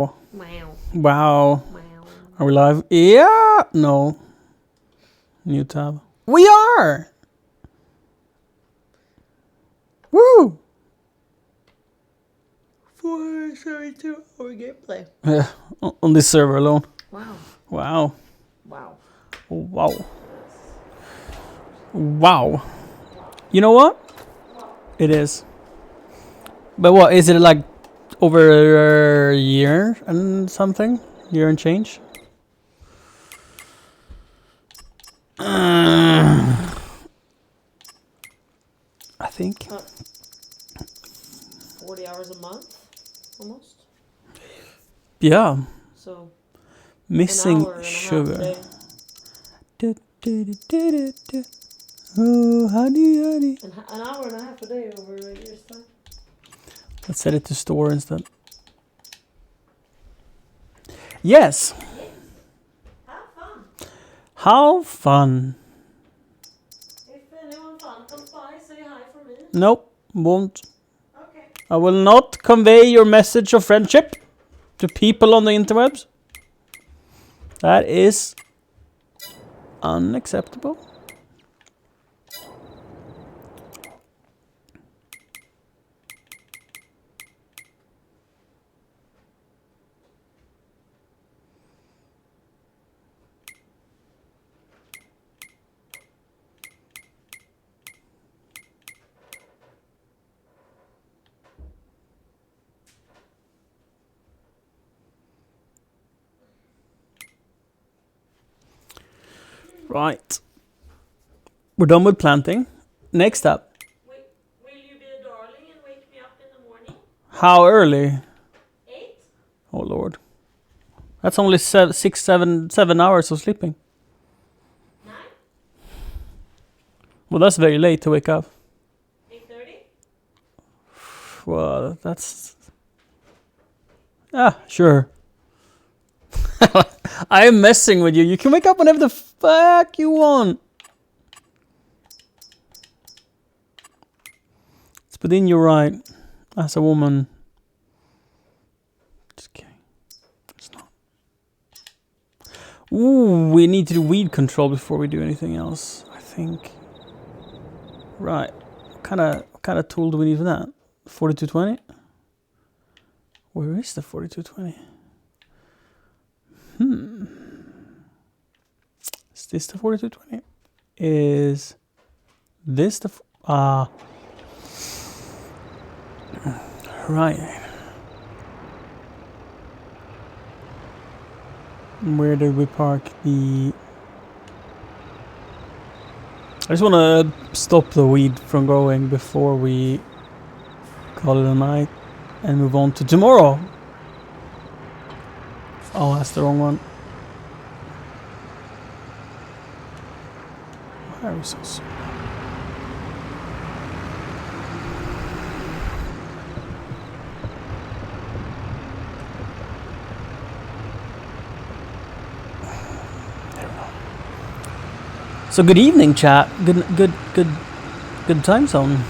Wow. Wow. Wow. Are we live? Yeah. No. New tab. We are. Woo. 432 hour gameplay. Yeah. On this server alone. Wow. Wow. Wow. Wow. Wow. You know what? It is. But what is it like? Over a year and something? Year and change? I think. 40 hours a month, almost. Yeah. So Missing an hour and sugar. a half a day. Oh, honey. An hour and a half a day over a year's time. Let's set it to store instead. Yes. Have fun. How fun. If anyone fun comes by, say hi for me. Nope, won't. Okay. I will not convey your message of friendship to people on the interwebs. That is unacceptable. Right. We're done with planting. Next up. Will you be a darling and wake me up in the morning? How early? 8? Oh Lord. That's only 7 hours of sleeping. 9? Well, that's very late to wake up. 8:30? Well, that's... Sure. I am messing with you. You can wake up whenever the fuck you want. It's within your right as a woman. Just kidding. It's not. Ooh, we need to do weed control before we do anything else, I think. Right. What kind of tool do we need for that? 4220? Where is the 4220? Is this the 4220? Is this the... Right. Where did we park the... I just want to stop the weed from growing before we call it a night and move on to tomorrow. Oh, that's the wrong one. Why are we so slow? There we go. So good evening, chat. Good time zone.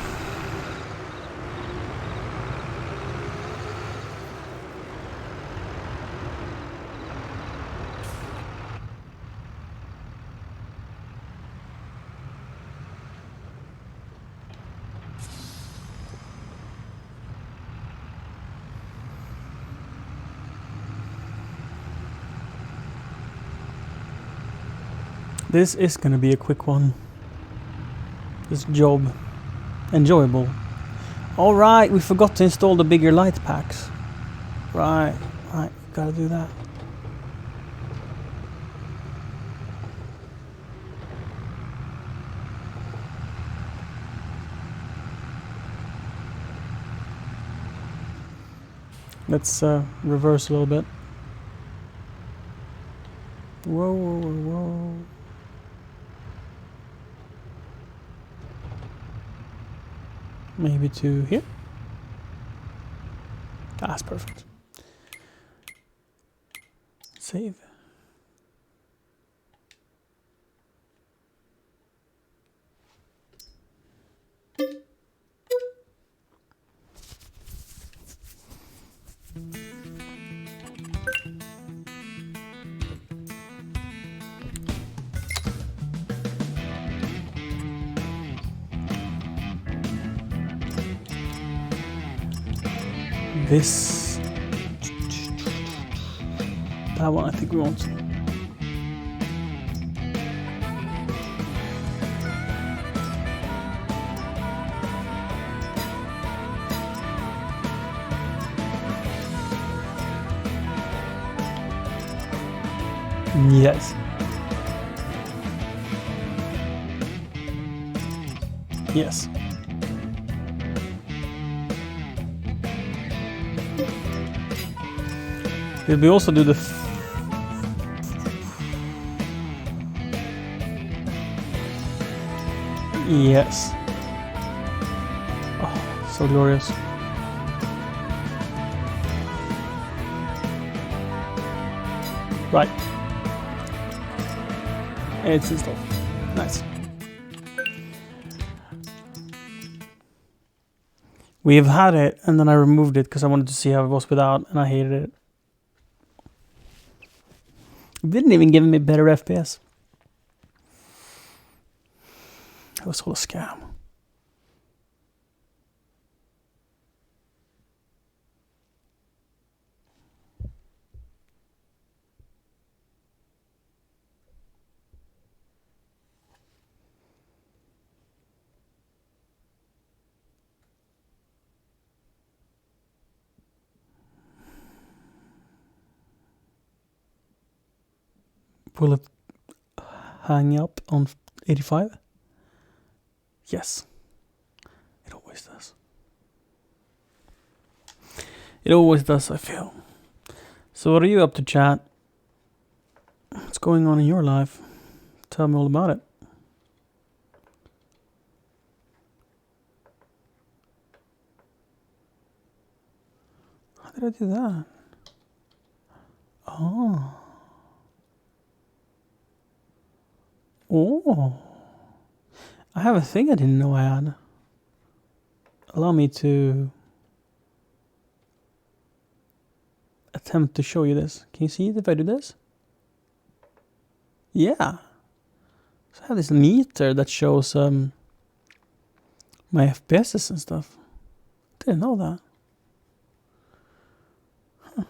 This is gonna be a quick one. This job. Enjoyable. Alright, we forgot to install the bigger light packs. Right, gotta do that. Let's reverse a little bit. Whoa. Maybe to here. That's perfect. Save. this. That one I think we want. Yes. Yes. Did we also do the... Yes. Oh, so glorious. Right. It's installed. Nice. We've had it, and then I removed it because I wanted to see how it was without, and I hated it. It didn't even give me better FPS. It was all a scam. Will it hang up on 85? Yes. It always does. It always does, I feel. So what are you up to, chat? What's going on in your life? Tell me all about it. How did I do that? Oh. Oh. I have a thing I didn't know I had. Allow me to attempt to show you this. Can you see it if I do this? Yeah. So I have this meter that shows my FPSs and stuff. Didn't know that. Huh.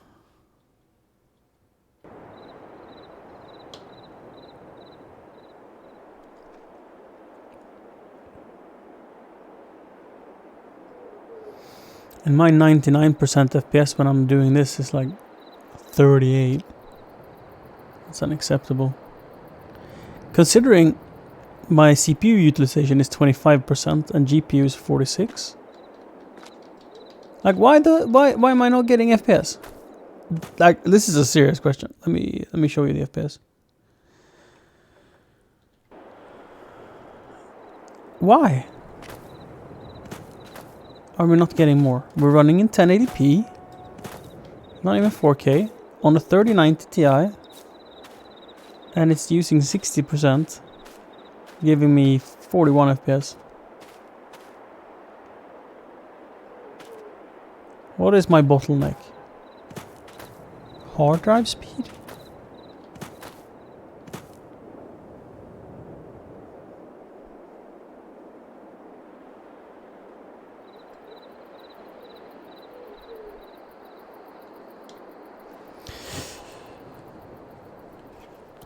And my 99% FPS when I'm doing this is like 38. It's unacceptable. Considering my CPU utilization is 25% and GPU is 46. Like why am I not getting FPS? Like this is a serious question. Let me show you the FPS. Why are we not getting more? We're running in 1080p, not even 4K, on a 3090 Ti, and it's using 60%, giving me 41 FPS. What is my bottleneck? Hard drive speed?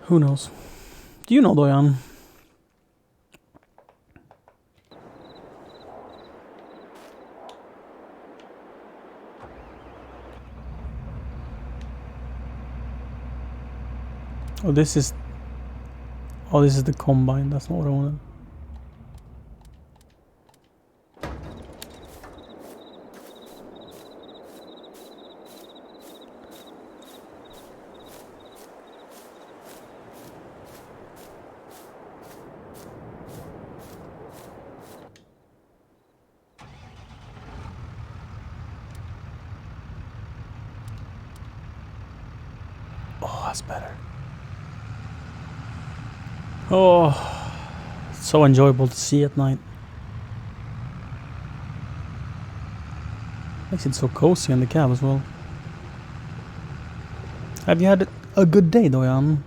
Who knows? Do you know, Dojan? Oh, this is the combine. That's not what I wanted. Oh, that's better. Oh, it's so enjoyable to see at night. Makes it so cozy in the cab as well. Have you had a good day, Dojan?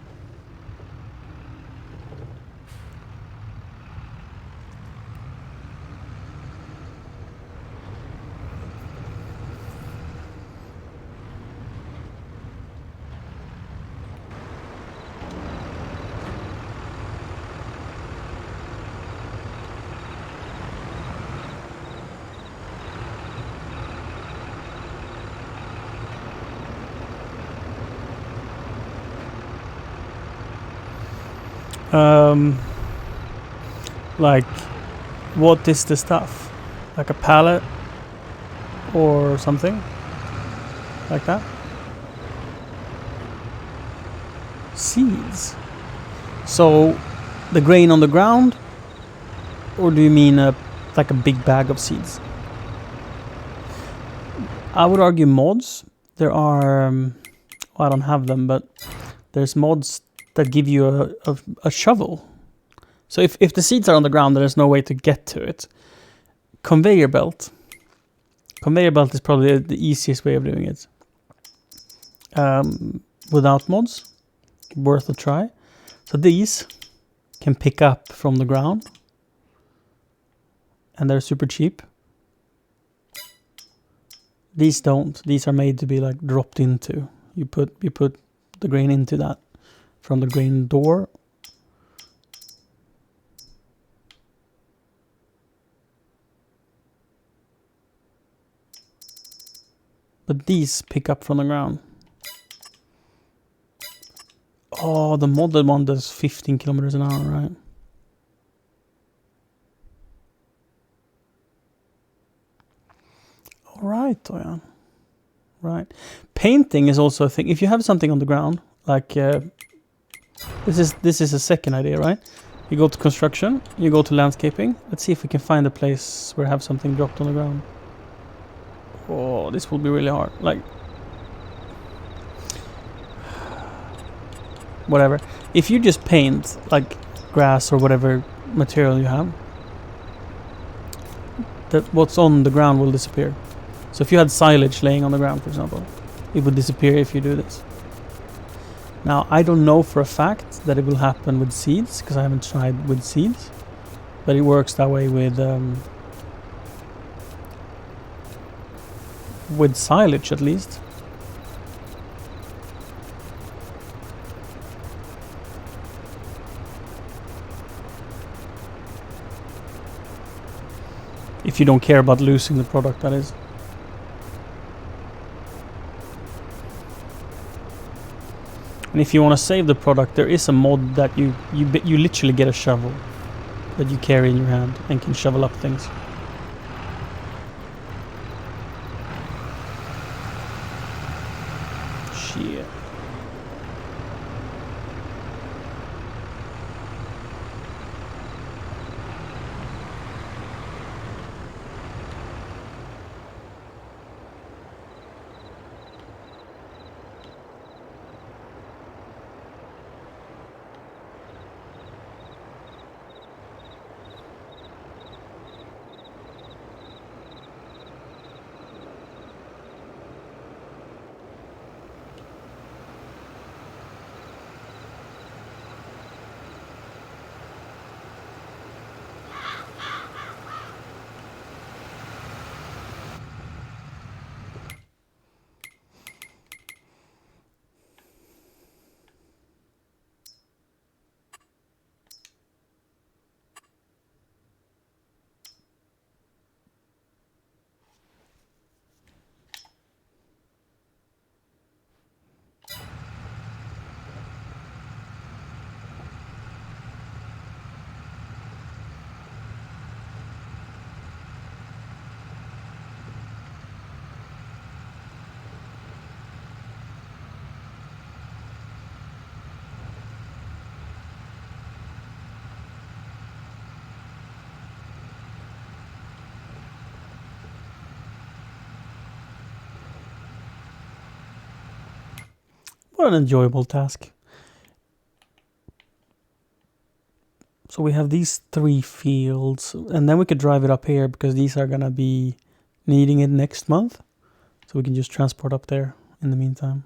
Like, what is the stuff? Like a pallet or something like that? Seeds. So the grain on the ground, or do you mean like a big bag of seeds? I would argue mods. There are, I don't have them, but there's mods that give you a shovel. So if the seeds are on the ground, there's no way to get to it. Conveyor belt. Conveyor belt is probably the easiest way of doing it. Without mods, worth a try. So these can pick up from the ground, and they're super cheap. These don't. These are made to be like dropped into. You put the grain into that from the grain door. But these pick up from the ground. Oh, the modded one does 15 kilometers an hour, right? All right, Toyan. Right. Painting is also a thing. If you have something on the ground, like this is a second idea, right? You go to construction, you go to landscaping. Let's see if we can find a place where I have something dropped on the ground. Oh, this will be really hard. Like, whatever. If you just paint like grass or whatever material you have, that what's on the ground will disappear. So if you had silage laying on the ground, for example, it would disappear if you do this. Now, I don't know for a fact that it will happen with seeds, because I haven't tried with seeds, but it works that way with silage at least. If you don't care about losing the product, that is. And if you want to save the product, there is a mod that you literally get a shovel that you carry in your hand and can shovel up things. Shit. What an enjoyable task. So we have these 3 fields, and then we could drive it up here because these are gonna be needing it next month. So we can just transport up there in the meantime.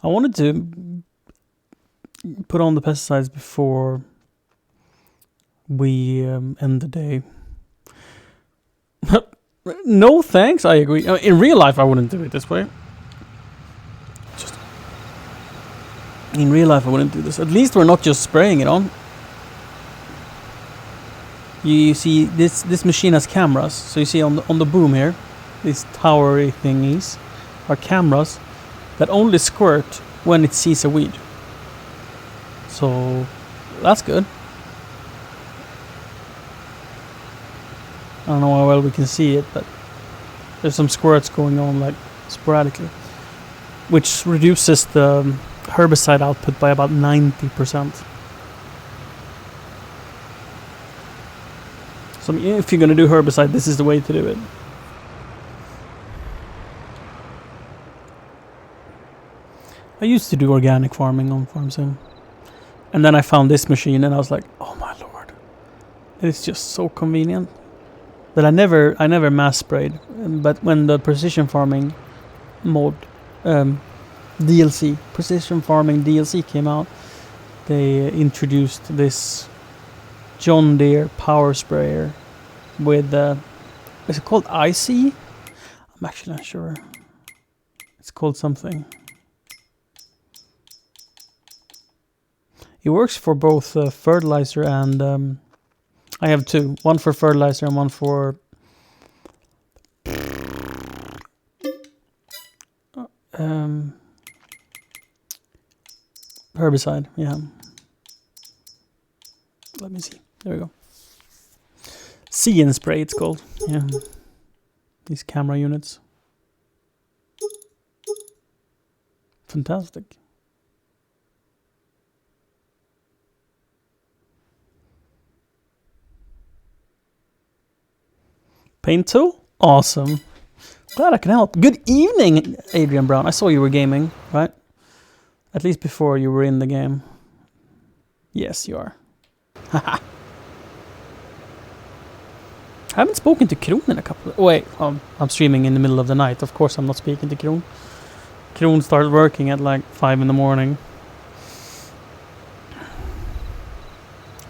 I wanted to put on the pesticides before we end the day. No thanks, I agree. In real life, I wouldn't do it this way. In real life, I wouldn't do this. At least we're not just spraying it on. You see, this machine has cameras. So you see on the boom here, these towery thingies are cameras that only squirt when it sees a weed. So that's good. I don't know how well we can see it, but there's some squirts going on like sporadically, which reduces the herbicide output by about 90%. So if you're going to do herbicide, this is the way to do it. I used to do organic farming on FarmSim, and then I found this machine and I was like, oh my lord, it's just so convenient that I never mass sprayed. But when the precision farming mode precision farming DLC came out, they introduced this John Deere power sprayer with is it called IC? I'm actually not sure. It's called something. It works for both fertilizer and I have two. One for fertilizer and one for herbicide. Yeah. Let me see. There we go. See and spray it's called. Yeah. These camera units. Fantastic. Paint tool? Awesome. Glad I can help. Good evening, Adrian Brown. I saw you were gaming, right? At least before you were in the game. Yes, you are. Haha. I haven't spoken to Kron in a couple of... Wait, I'm streaming in the middle of the night. Of course I'm not speaking to Kron. Kron started working at like 5 in the morning.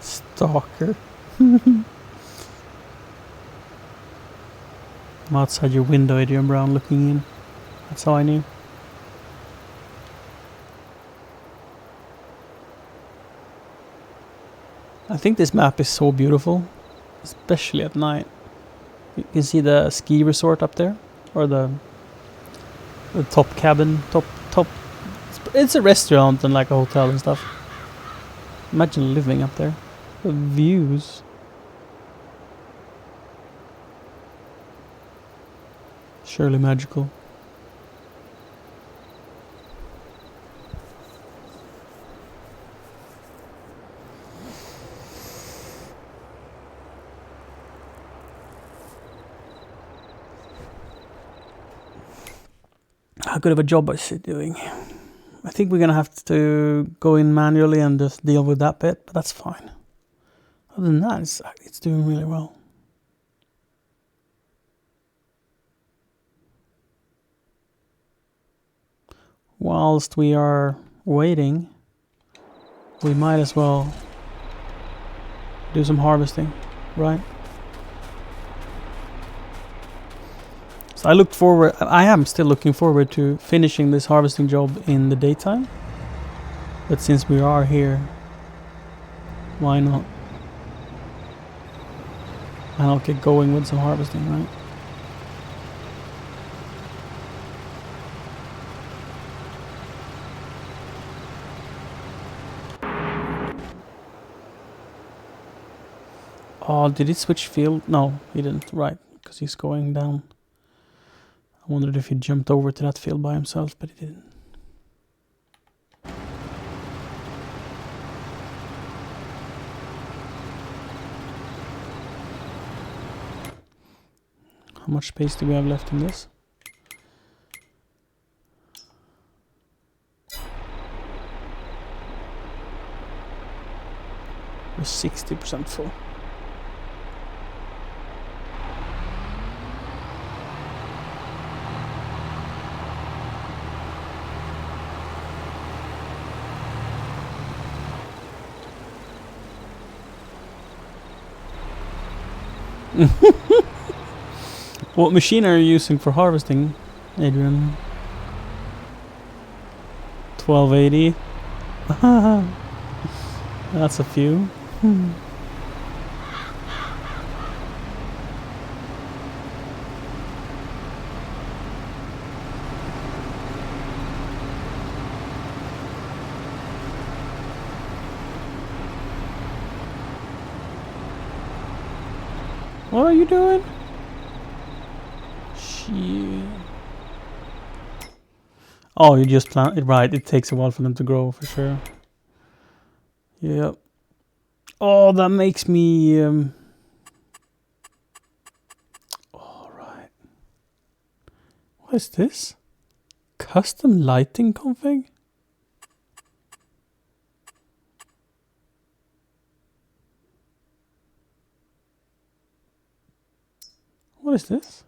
Stalker. I'm outside your window, Adrian Brown, looking in. That's how I knew. I think this map is so beautiful, especially at night. You can see the ski resort up there, or the top cabin, top. It's a restaurant and like a hotel and stuff. Imagine living up there. The views. Surely magical. How good of a job is it doing? I think we're gonna have to go in manually and just deal with that bit, but that's fine. Other than that, it's doing really well. Whilst we are waiting, we might as well do some harvesting, right? So I am still looking forward to finishing this harvesting job in the daytime. But since we are here, why not? And I'll get going with some harvesting, right? Oh, did he switch field? No, he didn't. Right, because he's going down. I wondered if he jumped over to that field by himself, but he didn't. How much space do we have left in this? We're 60% full. What machine are you using for harvesting, Adrian? 1280. That's a few. What are you doing? Shit. Oh, you just plant it, right? It takes a while for them to grow, for sure. Yep. Oh, that makes me. All right. What is this? Custom lighting config? What is this?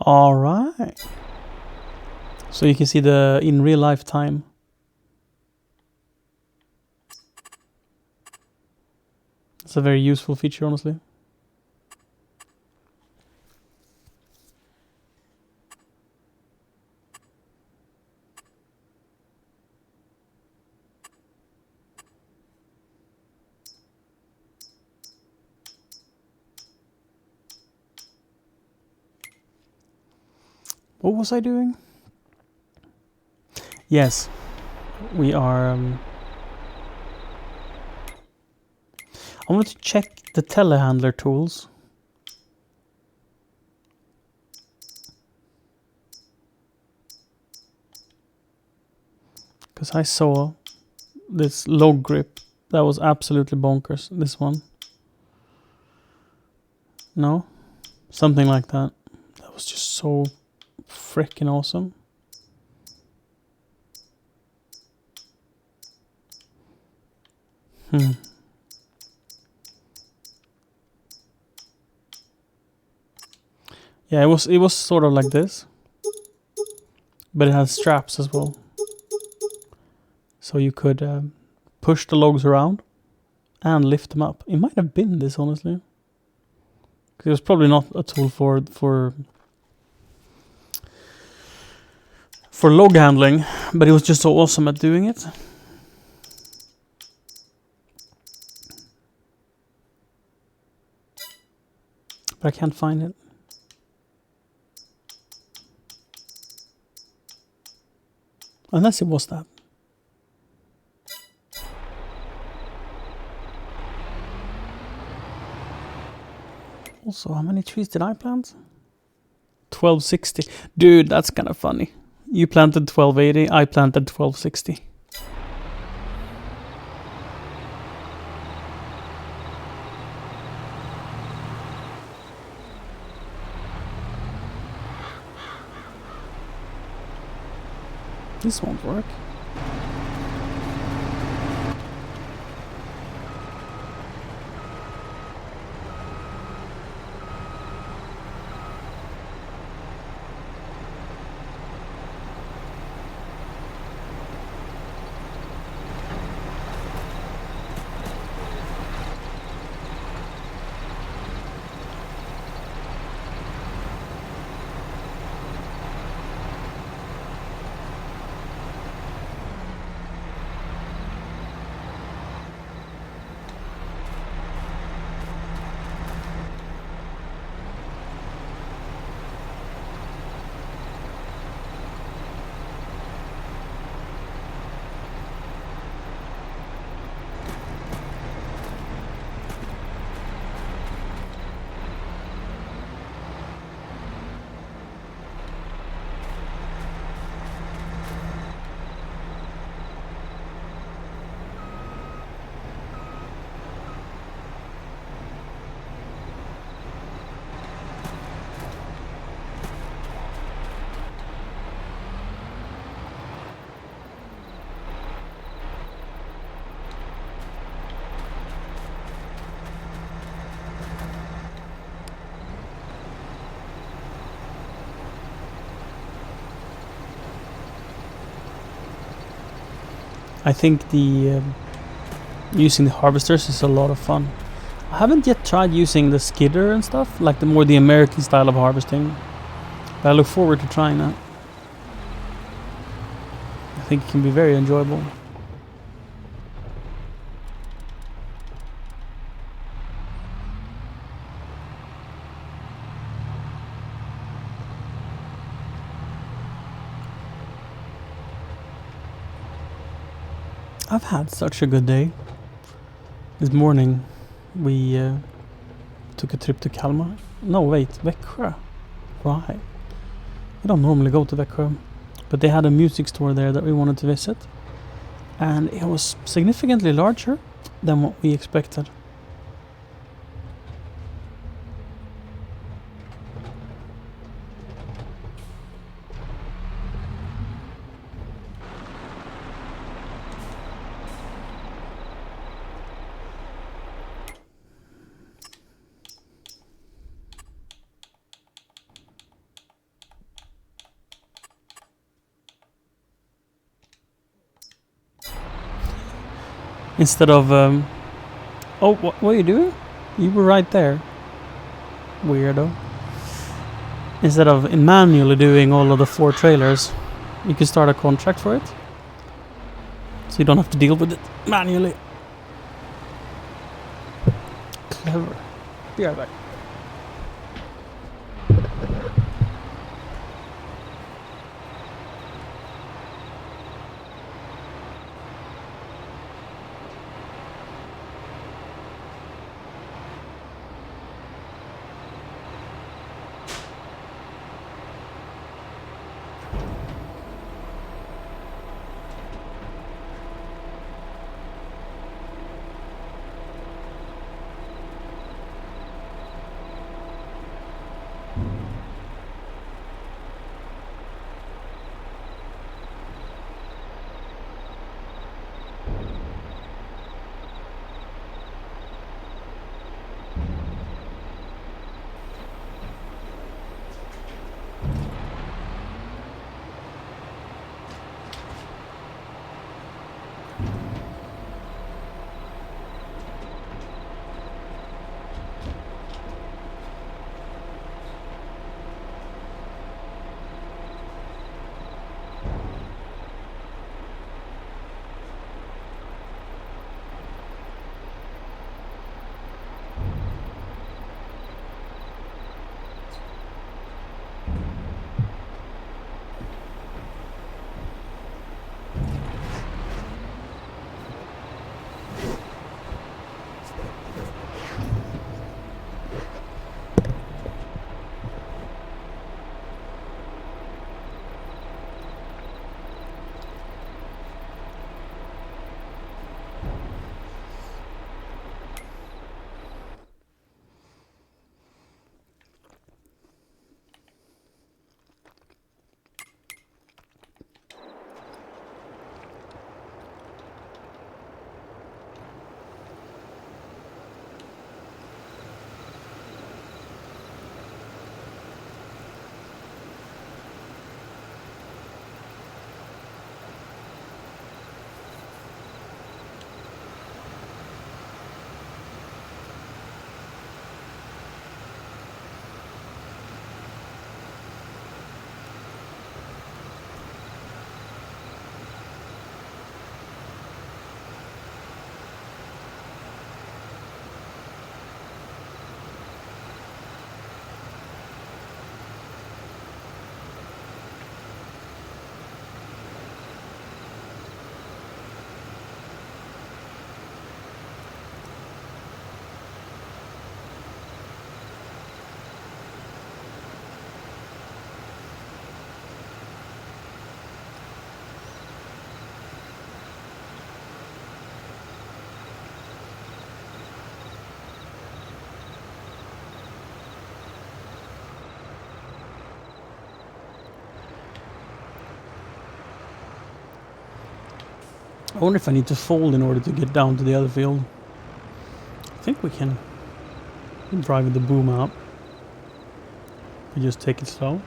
All right. So you can see the in real life time. It's a very useful feature, honestly. What was I doing? Yes, we are. I want to check the telehandler tools. Because I saw this log grip that was absolutely bonkers. This one. No? Something like that. That was just so freaking awesome. Yeah, it was sort of like this. But it has straps as well. So you could push the logs around and lift them up. It might have been this, honestly. It was probably not a tool for log handling, but it was just so awesome at doing it. But I can't find it. Unless it was that. Also, how many trees did I plant? 1260. Dude, that's kind of funny. You planted 1280, I planted 1260. This won't work. I think the using the harvesters is a lot of fun. I haven't yet tried using the skidder and stuff, like the American style of harvesting. But I look forward to trying that. I think it can be very enjoyable. I've had such a good day. This morning we took a trip to Kalmar. No, wait, Växjö. Why? We don't normally go to Växjö, but they had a music store there that we wanted to visit, and it was significantly larger than what we expected. Instead of oh, what are you doing? You were right there, weirdo. Instead of manually doing all of the 4 trailers, you can start a contract for it, so you don't have to deal with it manually. Clever. Be right back. I wonder if I need to fold in order to get down to the other field. I think we can drive the boom up. We just take it slow.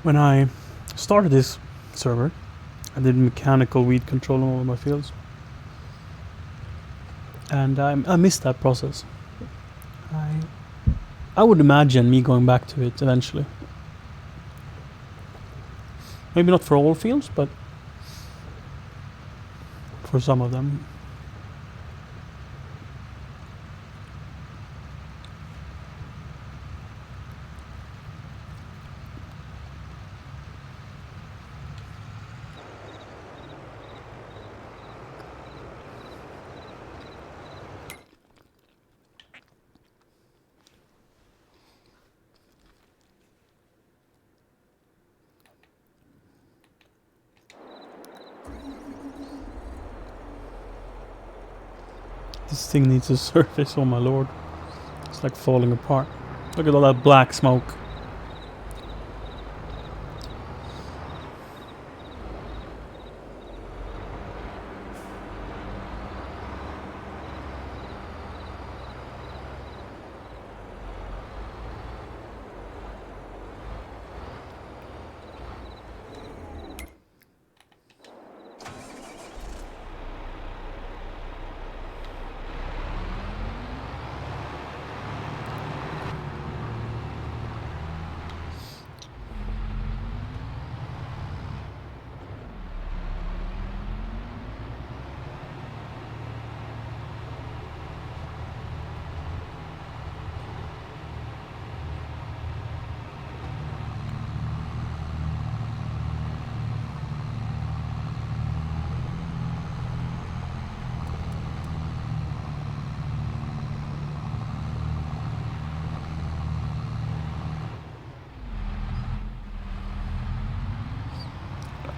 When I started this server, I did mechanical weed control on all of my fields. And I missed that process. I would imagine me going back to it eventually. Maybe not for all fields, but for some of them. This thing needs a surface, oh my lord. It's like falling apart. Look at all that black smoke.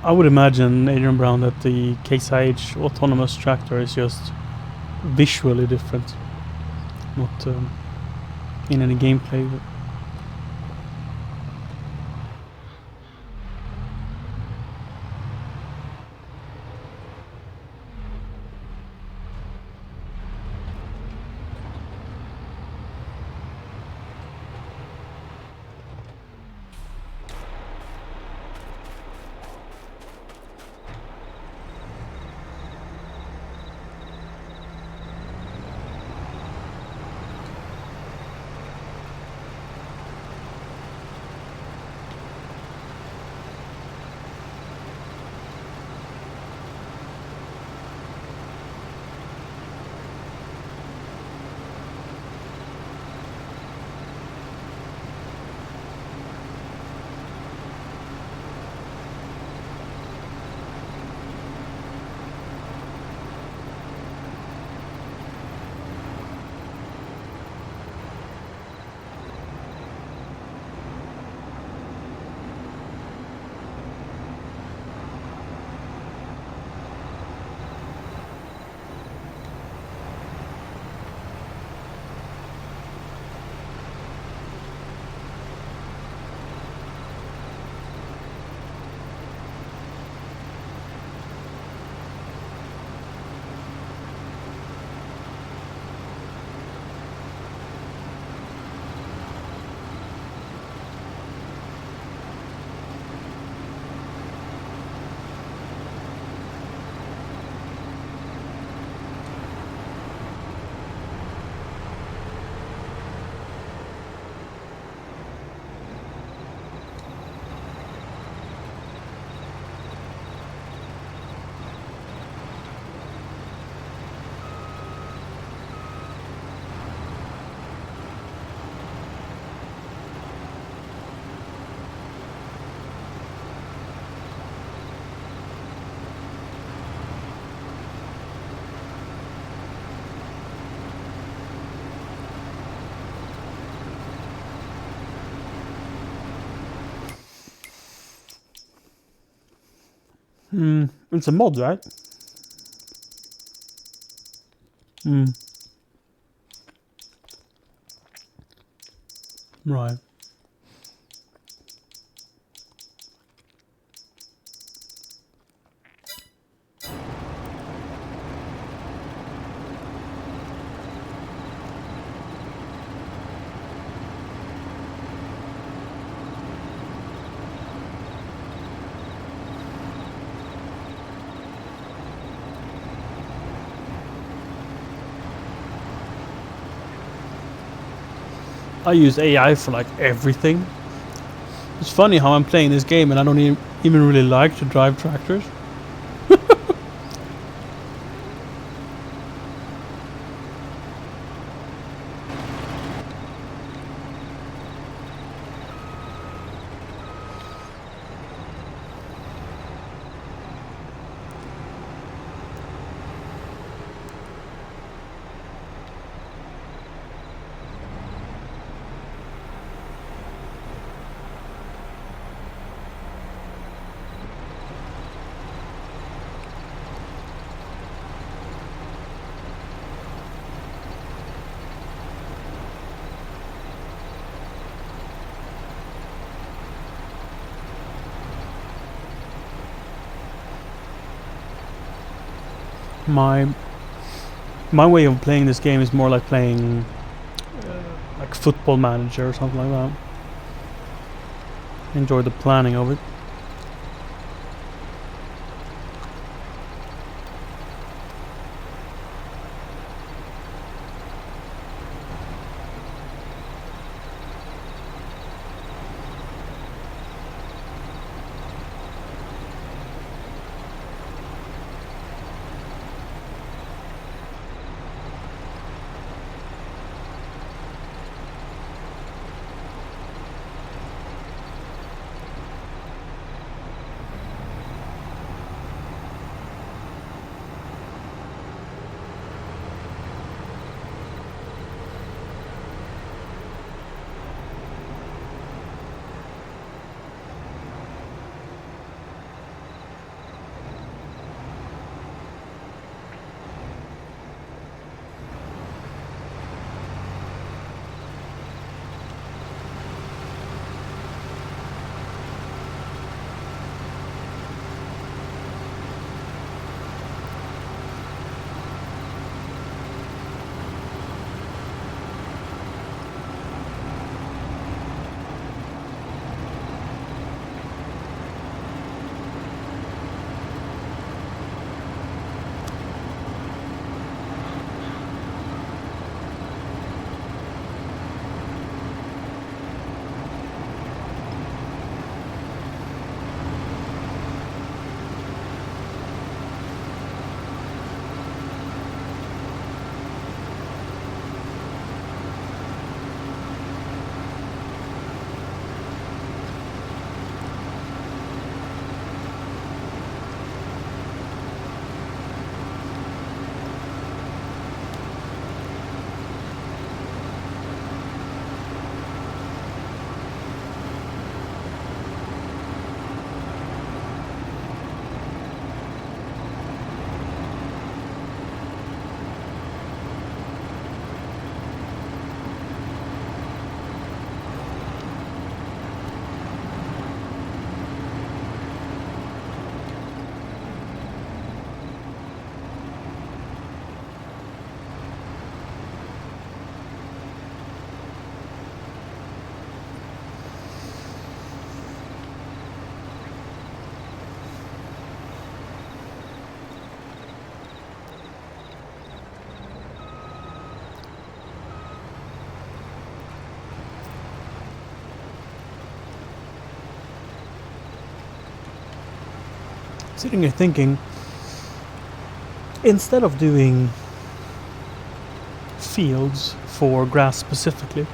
I would imagine, Adrian Brown, that the Case IH autonomous tractor is just visually different. Not in any gameplay. But it's a mod, right? Right. I use AI for like everything. It's funny how I'm playing this game and I don't even really like to drive tractors. My way of playing this game is more like playing like Football Manager or something like that. Enjoy the planning of it. Sitting here thinking, instead of doing fields for grass specifically,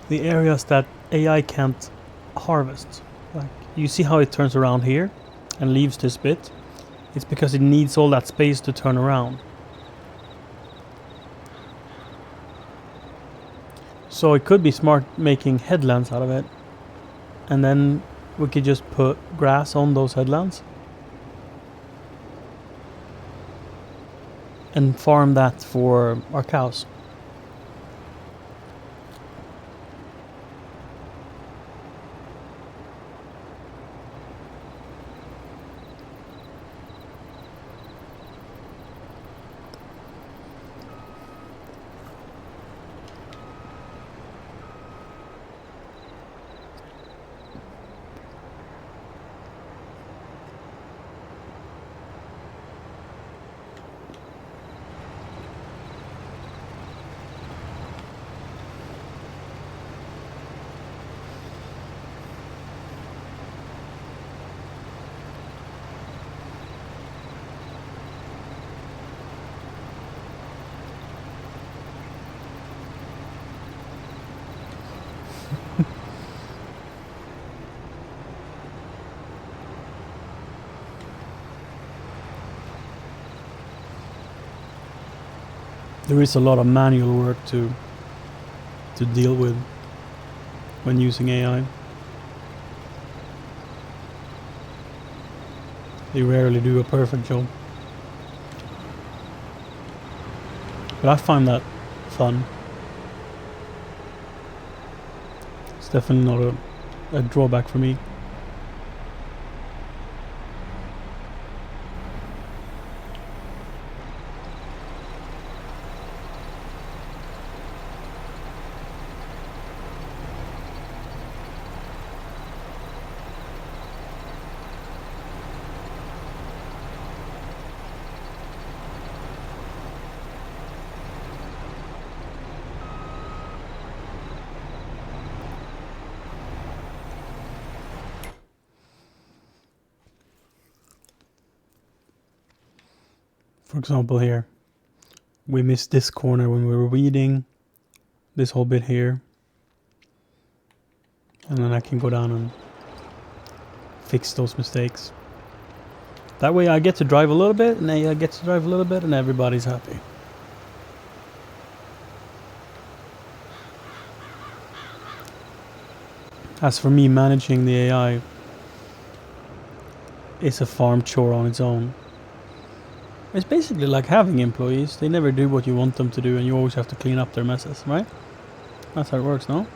the areas that AI can't harvest, like you see how it turns around here and leaves this bit, it's because it needs all that space to turn around. So it could be smart making headlands out of it, and then we could just put grass on those headlands and farm that for our cows. There is a lot of manual work to deal with when using AI. They rarely do a perfect job. But I find that fun. It's definitely not a drawback for me. For example here, we missed this corner when we were weeding, this whole bit here. And then I can go down and fix those mistakes. That way I get to drive a little bit, and AI gets to drive a little bit, and everybody's happy. As for me, managing the AI is a farm chore on its own. It's basically like having employees. They never do what you want them to do, and you always have to clean up their messes, right? That's how it works, no?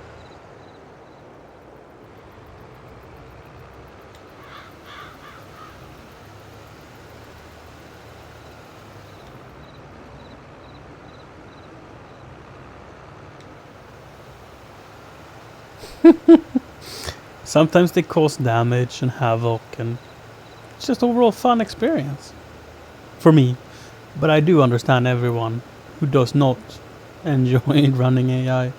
Sometimes they cause damage and havoc, and it's just overall fun experience for me. But I do understand everyone who does not enjoy running AI.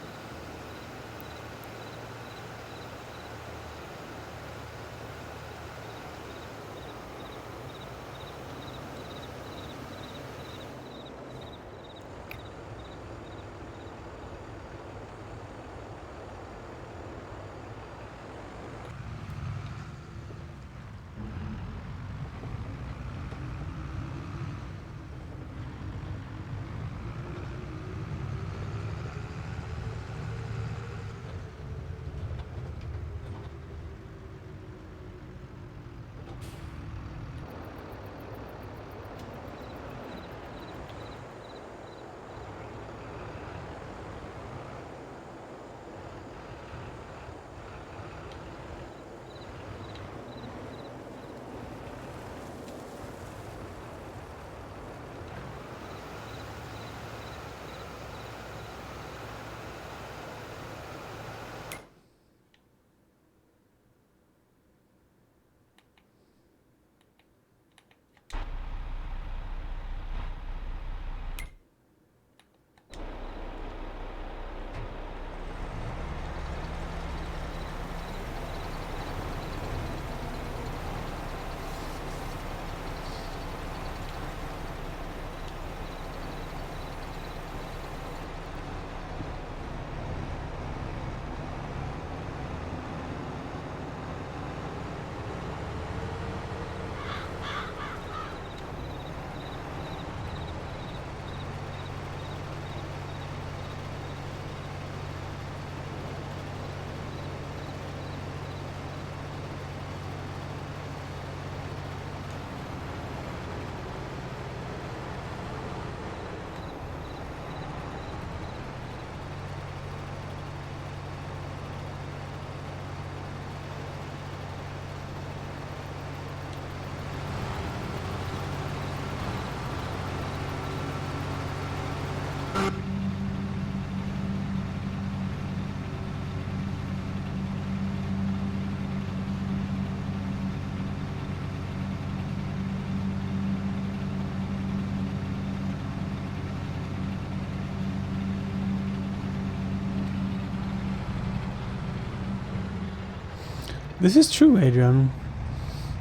This is true, Adrian.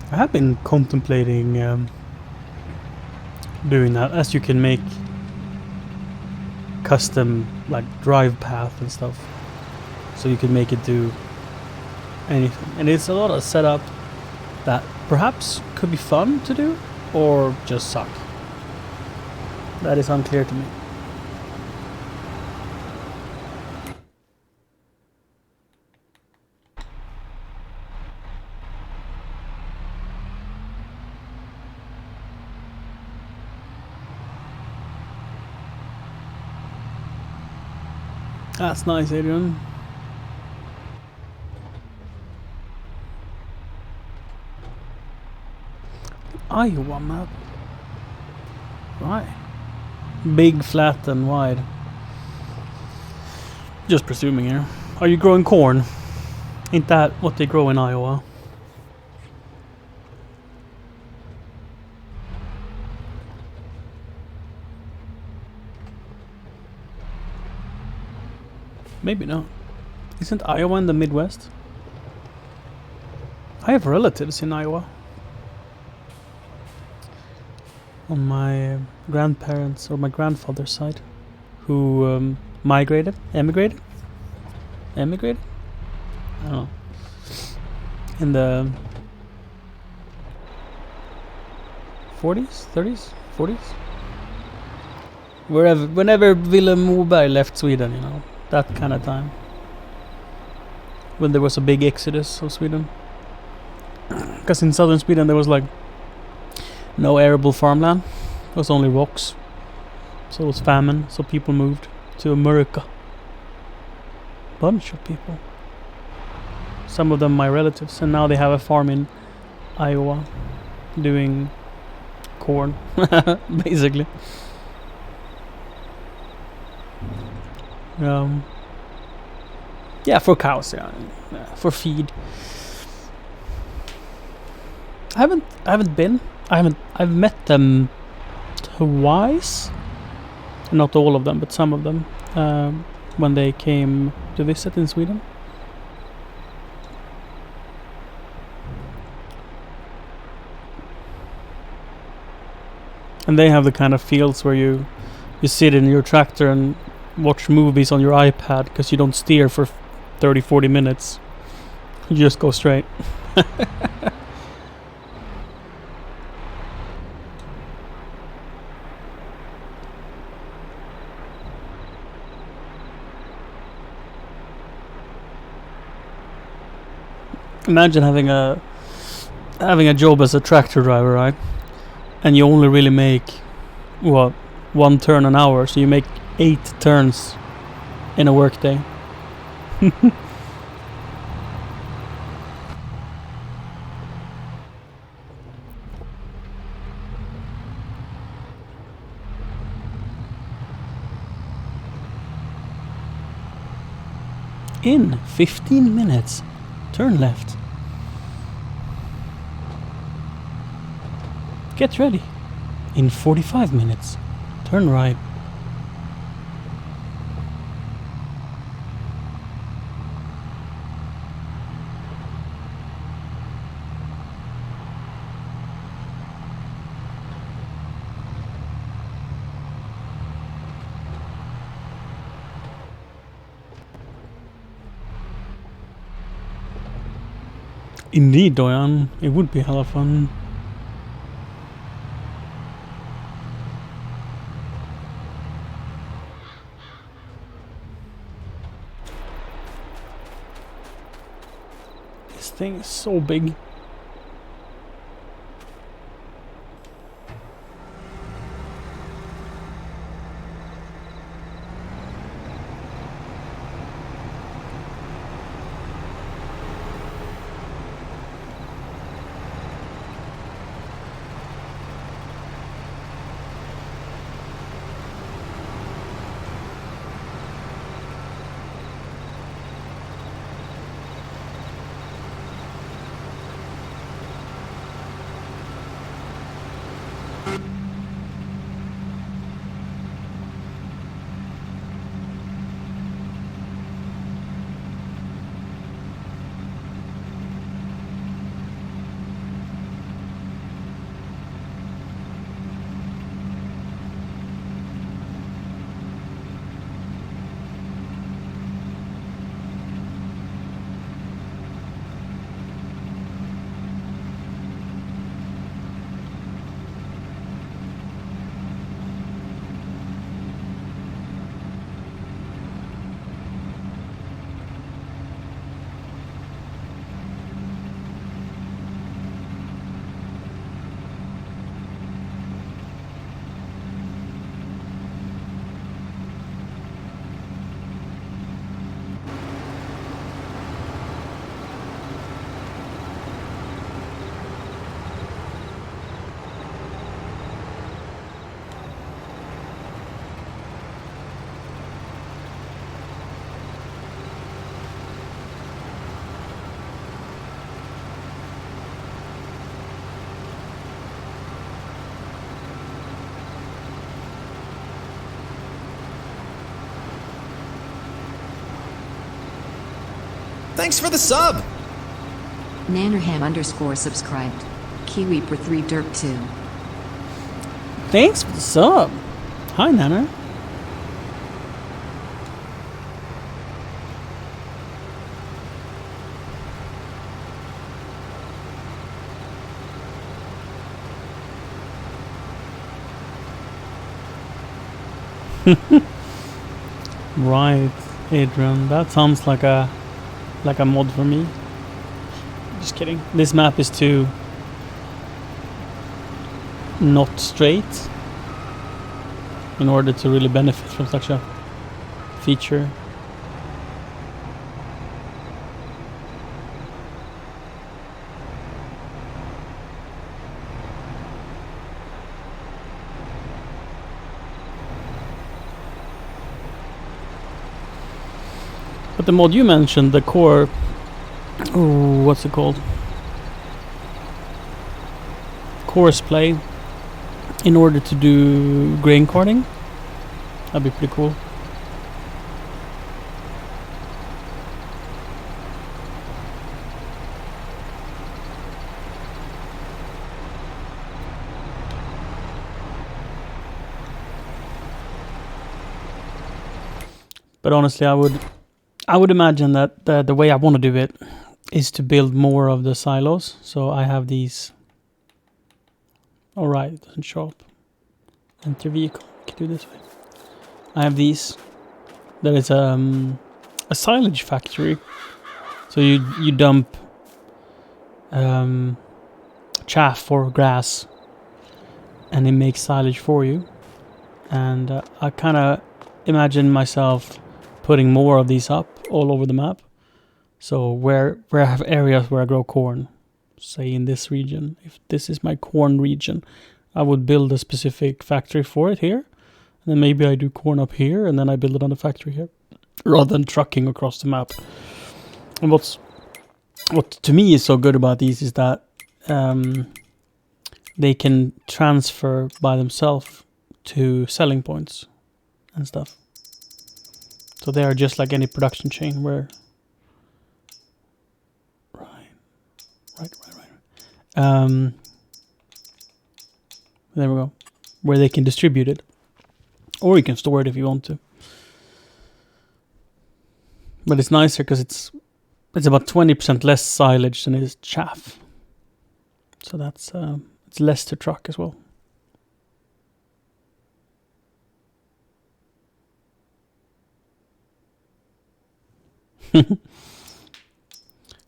I have been contemplating doing that, as you can make custom like drive path and stuff, so you can make it do anything. And it's a lot of setup that perhaps could be fun to do or just suck. That is unclear to me. That's nice, Adrian. Iowa map. Right. Big, flat, and wide. Just presuming here. Are you growing corn? Ain't that what they grow in Iowa? Maybe not. Isn't Iowa in the Midwest? I have relatives in Iowa. On my grandparents or my grandfather's side, who emigrated. I don't know. In the 40s, 30s, 40s. Whenever Willem Moberg left Sweden, you know, that kind of time. When there was a big exodus of Sweden. Because in southern Sweden there was like no arable farmland. It was only rocks. So it was famine, so people moved to America. Bunch of people. Some of them my relatives, and now they have a farm in Iowa doing corn, basically. Yeah, for cows, yeah, for feed. I've met them twice, not all of them, but some of them, when they came to visit in Sweden. And they have the kind of fields where you sit in your tractor and watch movies on your iPad because you don't steer for 30-40 minutes. You just go straight. Imagine having a job as a tractor driver, right? And you only really make what, 1 turn an hour, so you make 8 turns in a workday. In 15 minutes, turn left. Get ready. In 45 minutes, turn right. Indeed, Doyan, it would be hella fun. This thing is so big. Thanks for the sub! Nannerham_subscribed. Kiwi for 3 Dirk 2. Thanks for the sub. Hi, Nanner. Right, Adrian. That sounds like a mod for me. Just kidding. This map is too not straight in order to really benefit from such a feature. But the mod you mentioned, the core, what's it called? Course play, in order to do grain carding. That'd be pretty cool. But honestly, I would imagine that the way I want to do it is to build more of the silos. So I have these. Alright, it doesn't show up. Enter vehicle. We can do this way. I have these. That is a silage factory. So you dump chaff or grass, and it makes silage for you. And I kind of imagine myself putting more of these up all over the map. So where I have areas where I grow corn, say in this region, if this is my corn region, I would build a specific factory for it here, and then maybe I do corn up here, and then I build another factory here, rather than trucking across the map. And what to me is so good about these is that they can transfer by themselves to selling points and stuff. So they are just like any production chain where right. There we go. Where they can distribute it. Or you can store it if you want to. But it's nicer because it's about 20% less silage than it is chaff. So that's it's less to truck as well.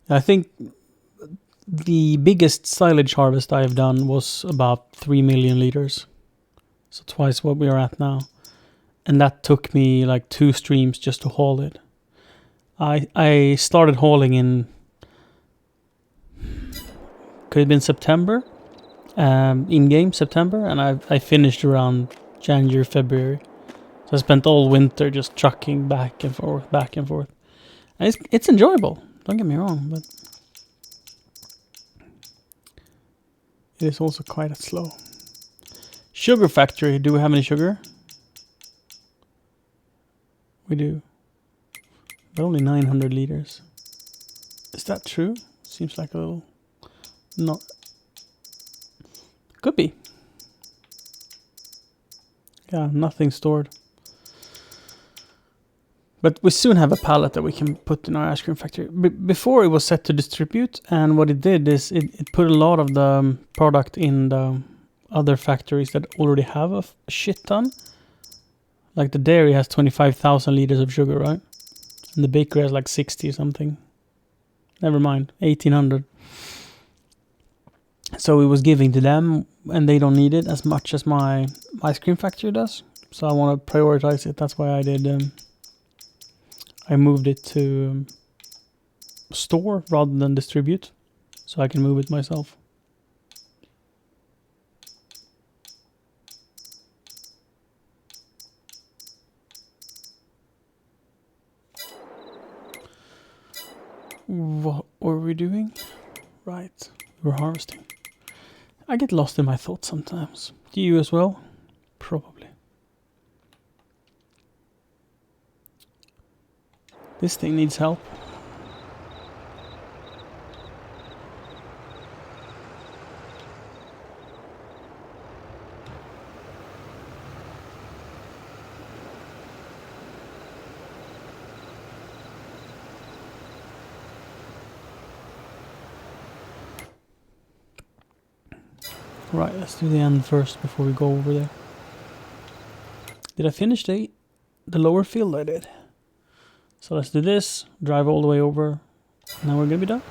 I think the biggest silage harvest I have done was about 3 million liters. So twice what we are at now. And that took me like 2 streams just to haul it. I started hauling in, could have been September, in-game September, and I finished around January, February. So I spent all winter just trucking back and forth. And it's enjoyable, don't get me wrong, but it is also quite slow. Sugar factory, do we have any sugar? We do. But only 900 liters. Is that true? Seems like a little... Not... Could be. Yeah, nothing stored. But we soon have a pallet that we can put in our ice cream factory. Before it was set to distribute, and what it did is it put a lot of the product in the other factories that already have a shit ton. Like the dairy has 25,000 liters of sugar, right? And the bakery has like 60 something. Never mind, 1,800. So it was giving to them, and they don't need it as much as my ice cream factory does. So I want to prioritize it. That's why I did... I moved it to store rather than distribute, so I can move it myself. What were we doing? Right, we're harvesting. I get lost in my thoughts sometimes. Do you as well? Probably. This thing needs help. Right, let's do the end first before we go over there. Did I finish the lower field? I did. So let's do this, drive all the way over. Now we're gonna be done.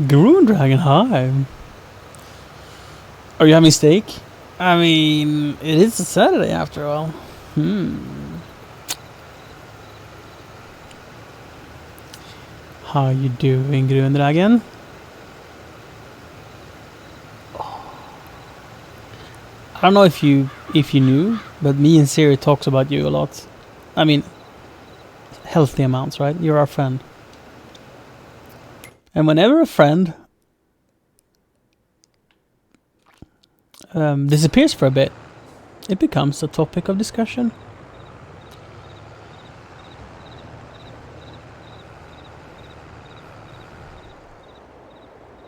Gruen Dragon, hi. Are you having steak? I mean, it is a Saturday after all. How you doing, Gruen Dragon? I don't know if you knew, but me and Siri talks about you a lot. I mean, healthy amounts, right? You're our friend. And whenever a friend disappears for a bit, it becomes a topic of discussion.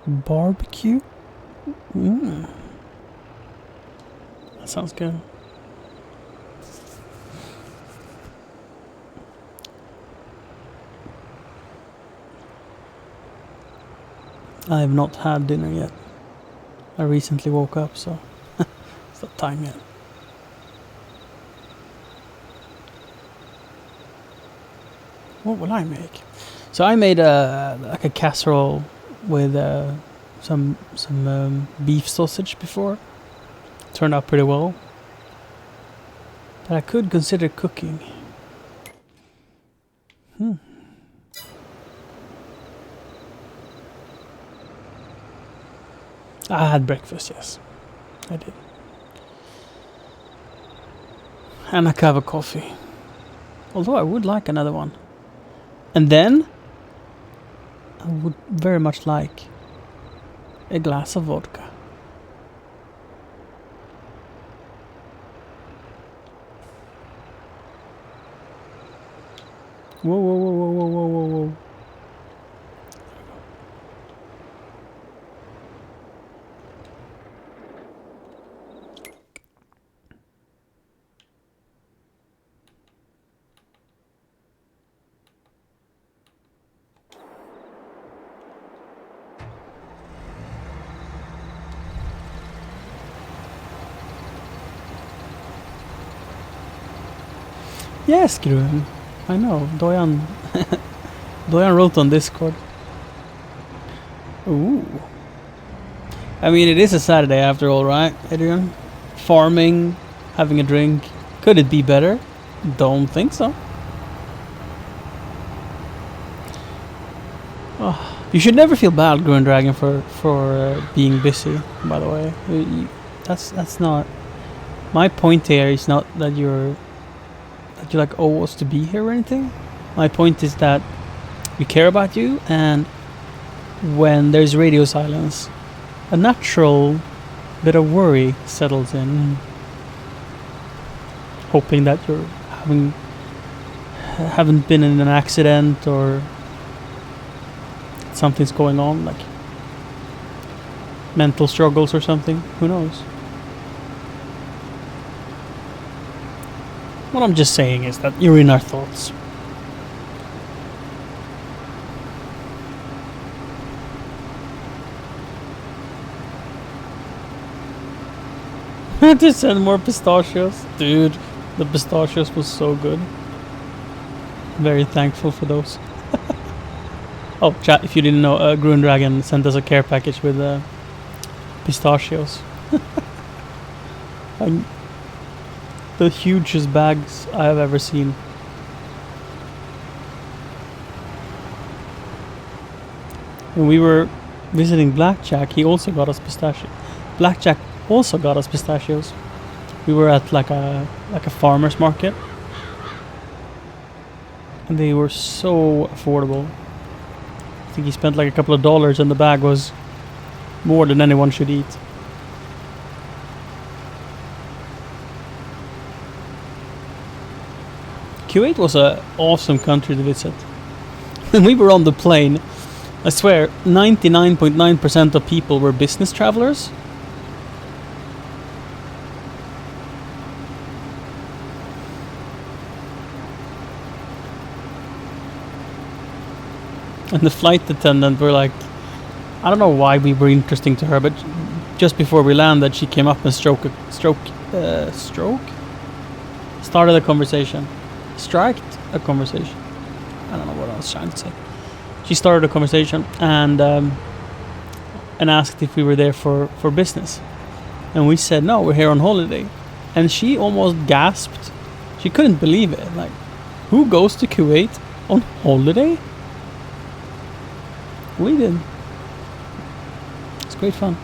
Barbecue? That sounds good. I have not had dinner yet. I recently woke up, so it's not time yet. What will I make? So I made like a casserole with some beef sausage before. Turned out pretty well. But I could consider cooking. I had breakfast, yes. I did. And a cup of coffee. Although I would like another one. And then I would very much like a glass of vodka. Whoa, whoa, whoa, whoa, whoa, whoa, whoa, whoa. Yes, Gruen. I know. Doyan wrote on Discord. Ooh. I mean, it is a Saturday after all, right, Adrian? Farming, having a drink. Could it be better? Don't think so. Oh, you should never feel bad, Gruen Dragon, for being busy. By the way, that's not my point. Here is not that you like owe us to be here or anything. My point is that we care about you, and when there's radio silence, a natural bit of worry settles in, hoping that you're haven't been in an accident or something's going on, like mental struggles or something. Who knows? What I'm just saying is that you're in our thoughts. To send more pistachios. Dude, the pistachios was so good. Very thankful for those. Oh, chat, if you didn't know, Gruen Dragon sent us a care package with pistachios. And the hugest bags I have ever seen. When we were visiting Blackjack, he also got us pistachios. Blackjack also got us pistachios. We were at like a farmer's market, and they were so affordable. I think he spent like a couple of dollars, and the bag was more than anyone should eat. Kuwait was an awesome country to visit. When we were on the plane, I swear 99.9% of people were business travelers. And the flight attendant were like, I don't know why we were interesting to her, but just before we landed, she came up and started a conversation. Striked a conversation. I don't know what I was trying to say. She started a conversation and asked if we were there for business. And we said, no, we're here on holiday. And she almost gasped. She couldn't believe it. Like, who goes to Kuwait on holiday? We did. It's great fun.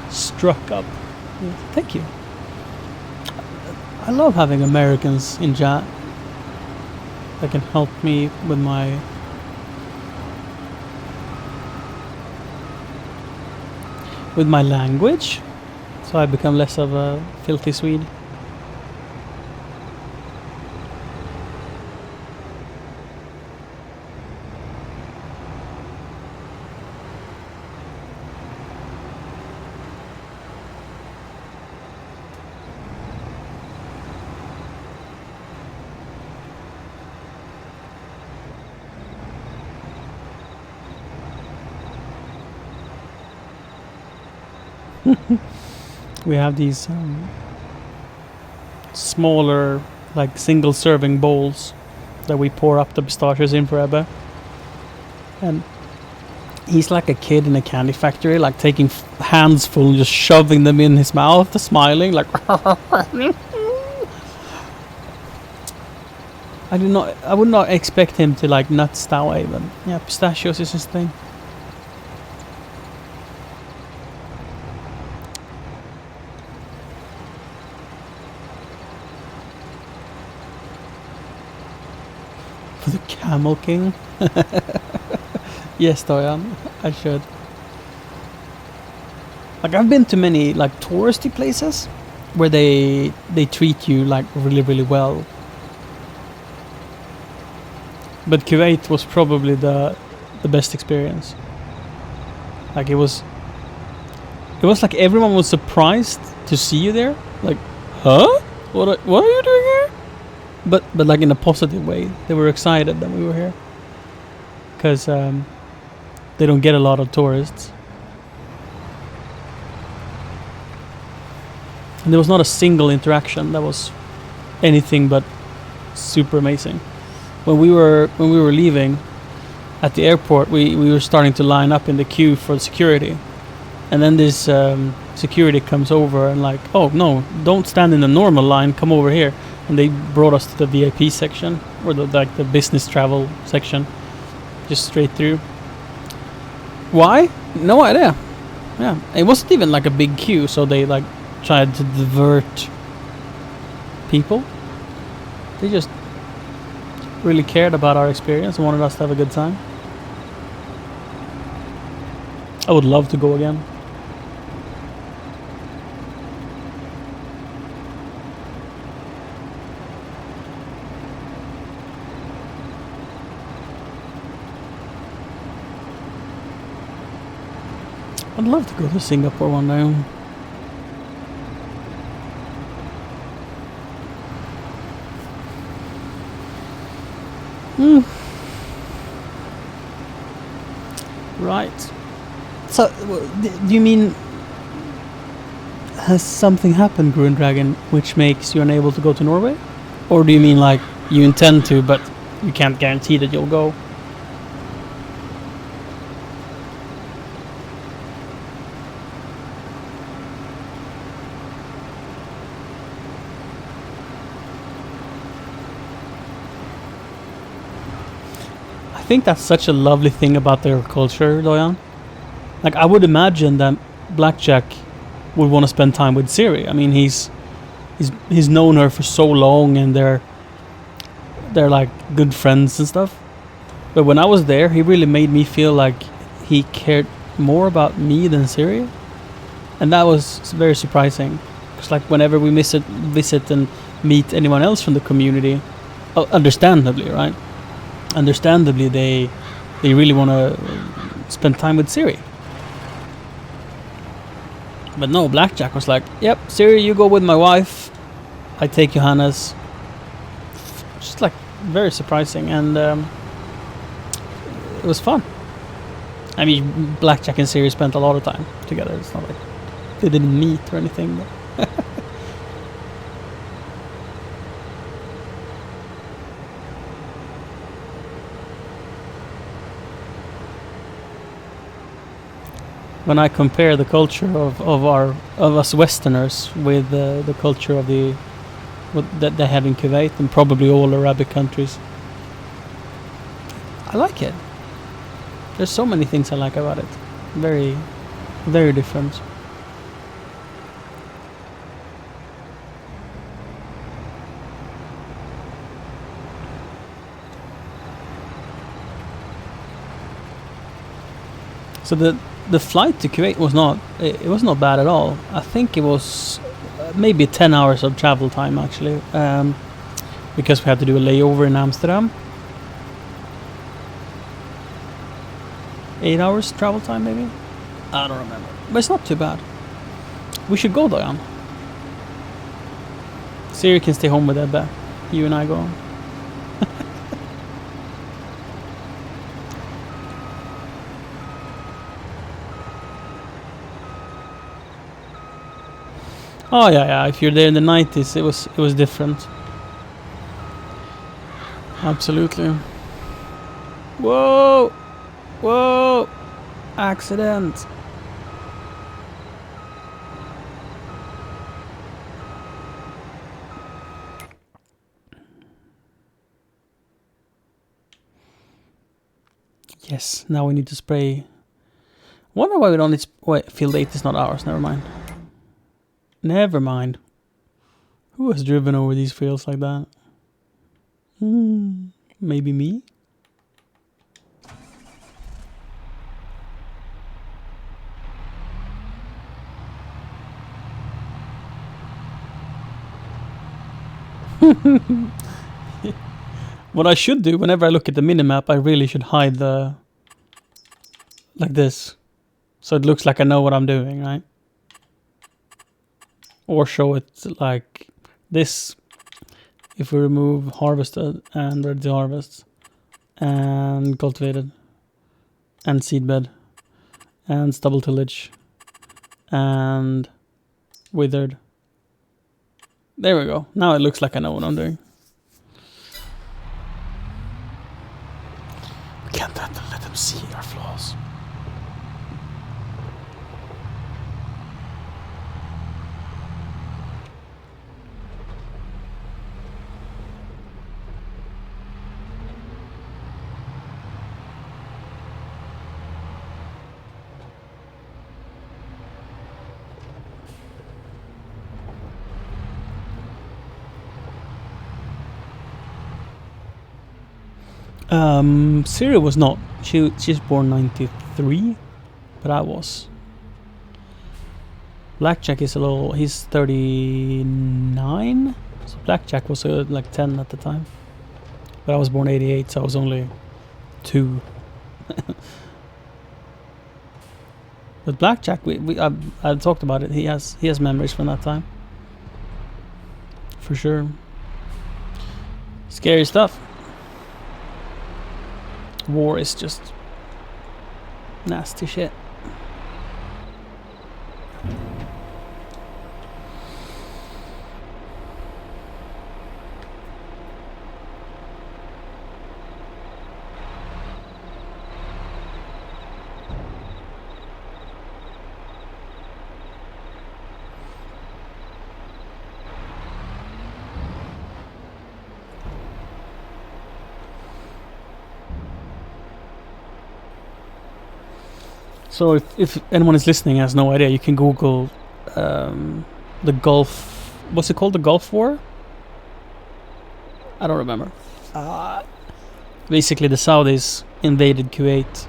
Struck up. Yeah, thank you. I love having Americans in chat that can help me with my language, so I become less of a filthy Swede. We have these smaller, like single serving bowls that we pour up the pistachios in for Ebbe. And he's like a kid in a candy factory, like taking hands full and just shoving them in his mouth, smiling like I would not expect him to like nuts that way, but yeah, pistachios is his thing. For the Camel King? Yes, Doyan, I should. Like, I've been to many like touristy places where they treat you like really, really well. But Kuwait was probably the best experience. Like, it was like everyone was surprised to see you there. Like, huh? What are you doing here? But like in a positive way. They were excited that we were here. Because they don't get a lot of tourists. And there was not a single interaction that was anything but super amazing. When we were leaving at the airport, we were starting to line up in the queue for security. And then this security comes over and like, oh no, don't stand in the normal line, come over here. And they brought us to the VIP section, or the business travel section, just straight through. Why? No idea. Yeah, it wasn't even like a big queue, so they like tried to divert people. They just really cared about our experience and wanted us to have a good time. I would love to go again. I'd love to go to Singapore one day. Right. So, do you mean has something happened, Gruen Dragon, which makes you unable to go to Norway? Or do you mean like you intend to, but you can't guarantee that you'll go? I think that's such a lovely thing about their culture, Doyan. Like, I would imagine that Blackjack would want to spend time with Siri. I mean, he's known her for so long, and they're like good friends and stuff. But when I was there, he really made me feel like he cared more about me than Siri, and that was very surprising. Because like whenever we visit and meet anyone else from the community, understandably, right? Understandably, they really want to spend time with Siri. But no, Blackjack was like, "Yep, Siri, you go with my wife. I take Johannes." Just like very surprising, and it was fun. I mean, Blackjack and Siri spent a lot of time together. It's not like they didn't meet or anything. But when I compare the culture of us Westerners with the culture of that they have in Kuwait and probably all Arabic countries, I like it. There's so many things I like about it. Very, very different. So the flight to Kuwait was not bad at all. I think it was maybe 10 hours of travel time actually, because we had to do a layover in Amsterdam. 8 hours travel time maybe? I don't remember. But it's not too bad. We should go, Diane. Siri can stay home with Ebba. You and I go. Oh yeah. If you're there in the 90s, it was different. Absolutely. Whoa! Whoa! Accident. Yes, now we need to spray. Wonder why we don't need wait, field 8 is not ours, never mind. Never mind. Who has driven over these fields like that? Maybe me? What I should do whenever I look at the minimap, I really should hide the... like this. So it looks like I know what I'm doing, right? Or show it like this. If we remove harvested and ready to harvest and cultivated and seedbed and stubble tillage and withered. There we go. Now it looks like I know what I'm doing. We can't let them see our flaws. Syria was not. She's born 93, but I was. Blackjack is a little. He's 39. So Blackjack was like 10 at the time. But I was born 88, so I was only 2. But Blackjack, I talked about it. He has memories from that time. For sure. Scary stuff. War is just nasty shit. So if anyone is listening and has no idea, you can Google the Gulf. What's it called? The Gulf War? I don't remember. Basically, the Saudis invaded Kuwait,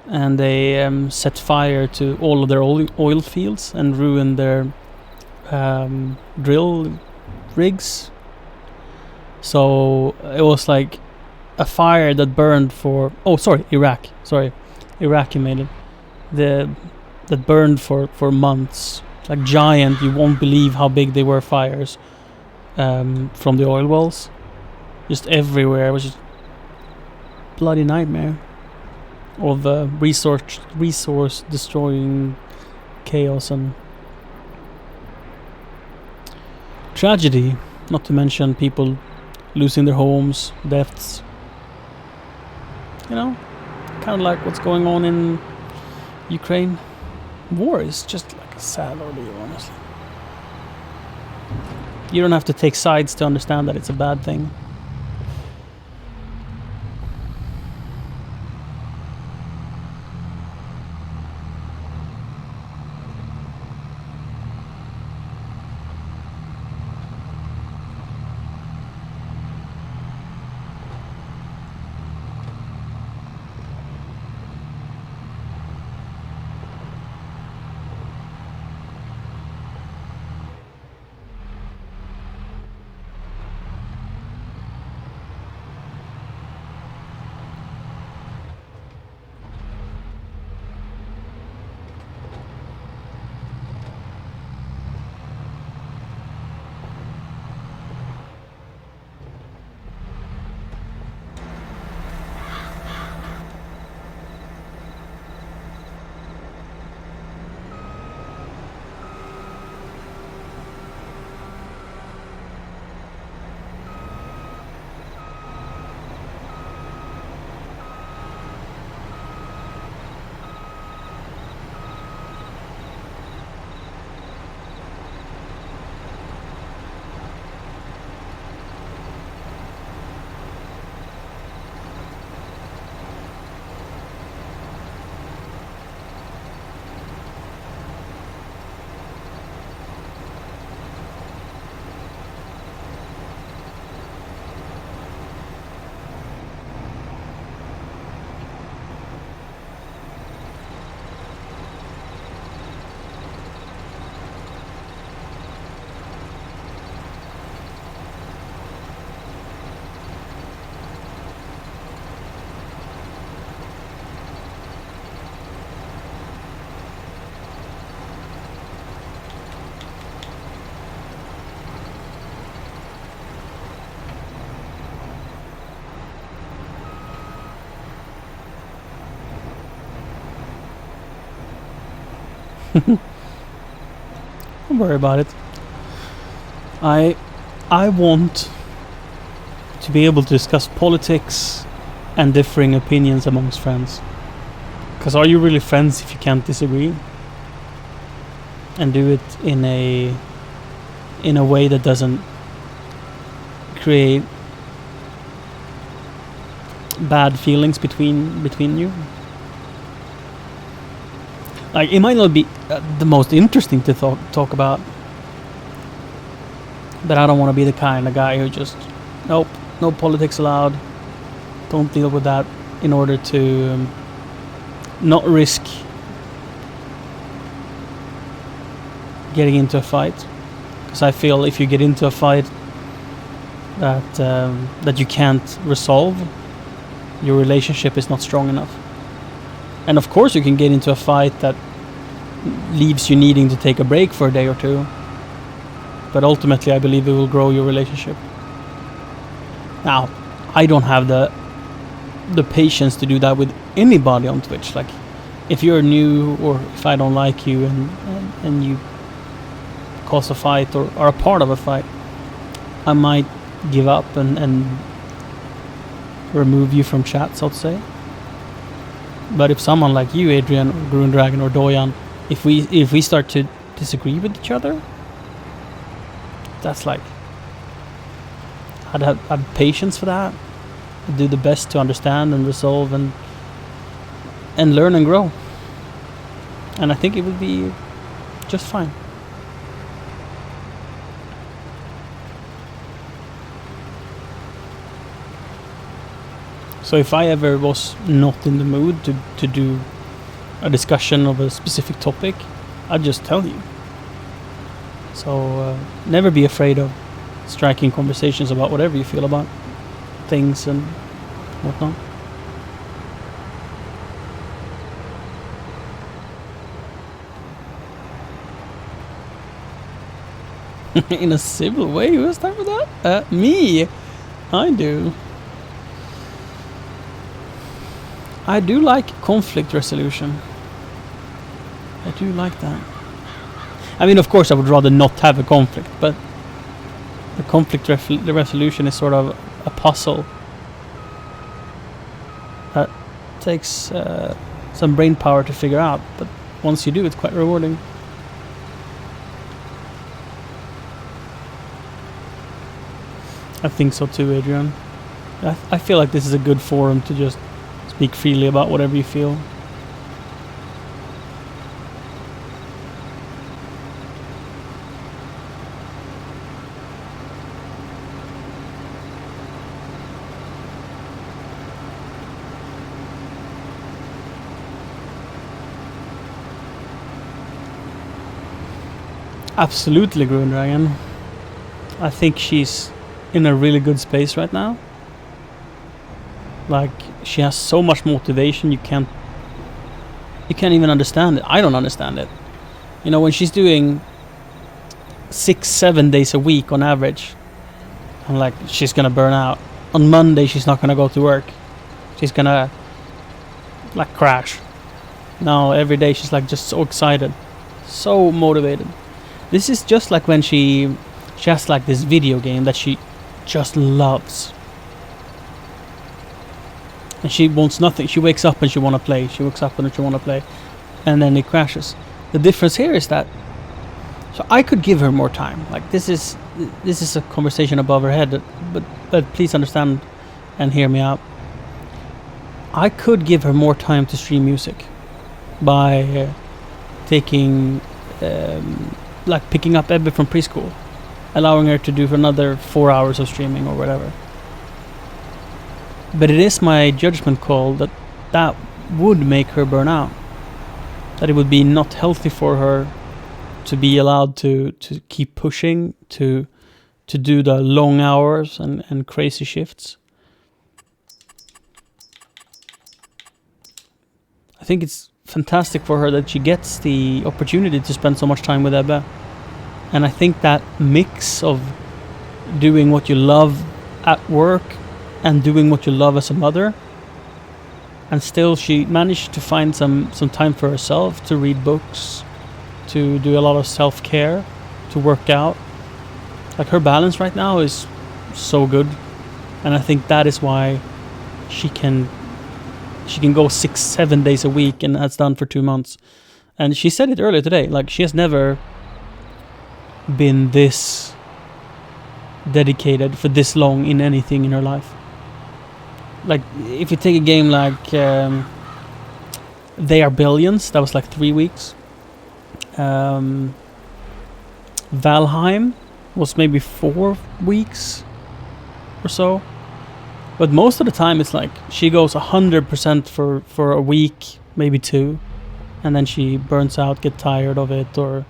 and they set fire to all of their oil fields and ruined their drill rigs. So it was like a fire that burned for... Oh, sorry, Iraq. Sorry. Iraq invaded. That burned for months. Like giant, you won't believe how big they were fires from the oil wells. Just everywhere. It was just bloody nightmare of resource destroying chaos and tragedy, not to mention people losing their homes, deaths. You know, kind of like what's going on in Ukraine. War is just like a sad ordeal, honestly. You don't have to take sides to understand that it's a bad thing. Don't worry about it. I want to be able to discuss politics and differing opinions amongst friends. Because are you really friends if you can't disagree? And do it in a way that doesn't create bad feelings between you? Like, it might not be the most interesting to talk about, but I don't want to be the kind of guy who just, nope, no politics allowed. Don't deal with that in order to not risk getting into a fight. Because I feel if you get into a fight that you can't resolve, your relationship is not strong enough. And of course you can get into a fight that leaves you needing to take a break for a day or two, but ultimately I believe it will grow your relationship. Now, I don't have the patience to do that with anybody on Twitch. Like, if you're new, or if I don't like you and you cause a fight or are a part of a fight, I might give up and remove you from chat, so to say. But if someone like you, Adrian, or Green Dragon, or Doyan, if we start to disagree with each other, that's like, I'd have patience for that. I'd do the best to understand and resolve and learn and grow. And I think it would be just fine. So if I ever was not in the mood to do a discussion of a specific topic, I'd just tell you. So never be afraid of striking conversations about whatever you feel about things and whatnot. In a civil way? Who has time for that? Me. I do. I do like conflict resolution. I do like that. I mean, of course, I would rather not have a conflict, but the conflict the resolution is sort of a puzzle that takes some brain power to figure out. But once you do, it's quite rewarding. I think so too, Adrian. I feel like this is a good forum to just speak freely about whatever you feel. Absolutely, Green Dragon. I think she's in a really good space right now. Like, she has so much motivation, you can't even understand it. I don't understand it. You know, when she's doing 6-7 days a week on average, I'm like, she's gonna burn out. On Monday she's not gonna go to work. She's gonna like crash. Now every day she's like just so excited, so motivated. This is just like when she has like this video game that she just loves. And she wants nothing. She wakes up and she wanna play. She wakes up and she wanna play. And then it crashes. The difference here is that, so I could give her more time. Like, this is a conversation above her head, but please understand and hear me out. I could give her more time to stream music by taking like picking up Ebbe from preschool, allowing her to do another 4 hours of streaming or whatever. But it is my judgment call that would make her burn out. That it would be not healthy for her to be allowed to keep pushing, to do the long hours and crazy shifts. I think it's fantastic for her that she gets the opportunity to spend so much time with Ebbe. And I think that mix of doing what you love at work and doing what you love as a mother, and still she managed to find some time for herself, to read books, to do a lot of self-care, to work out. Like, her balance right now is so good, and I think that is why she can go 6-7 days a week, and that's done for 2 months. And she said it earlier today, like, she has never been this dedicated for this long in anything in her life. Like, if you take a game like They Are Billions, that was like 3 weeks. Valheim was maybe 4 weeks or so. But most of the time it's like she goes 100% for a week, maybe 2, and then she burns out, get tired of it, or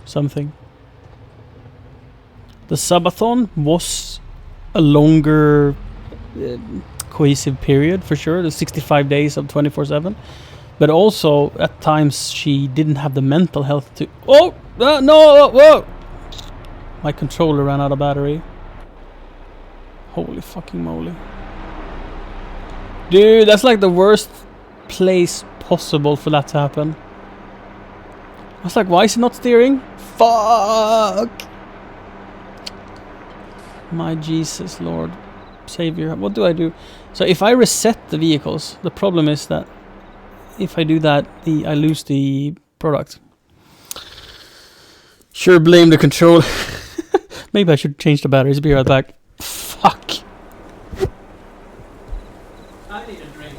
something. The subathon was a longer cohesive period for sure, the 65 days of 24/7, but also at times she didn't have the mental health to no, whoa, my controller ran out of battery. Holy fucking moly. Dude, that's like the worst place possible for that to happen. I was like, why is it not steering? Fuck! My Jesus, Lord. Savior. What do I do? So if I reset the vehicles, the problem is that if I do that, I lose the product. Sure, blame the control. Maybe I should change the batteries. Be right back. Fuck. I need a drink.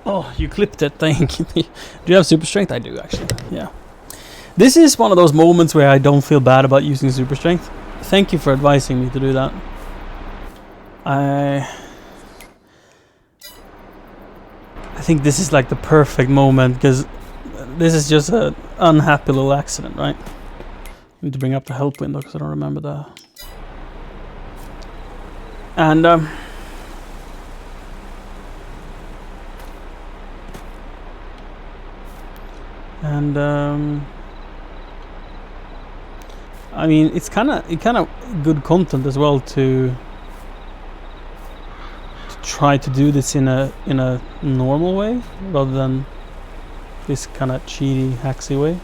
Oh, you clipped it, thank you. Do you have super strength? I do, actually. Yeah. This is one of those moments where I don't feel bad about using super strength. Thank you for advising me to do that. I think this is like the perfect moment, because this is just an unhappy little accident, right? I need to bring up the help window because I don't remember the... And I mean, it's kind of good content as well to try to do this in a normal way rather than this kind of cheaty, hacksy way.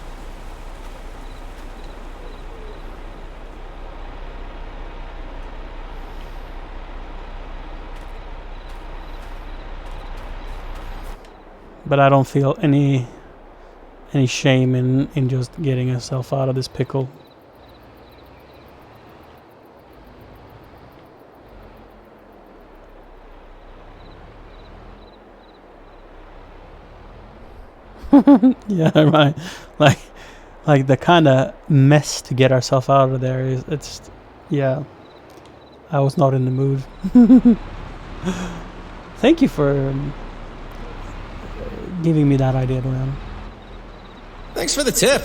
But I don't feel any shame in just getting yourself out of this pickle. Yeah, right. Like the kind of mess to get ourselves out of there is, it's, yeah. I was not in the mood. Thank you for giving me that idea, Duran. Thanks for the tip.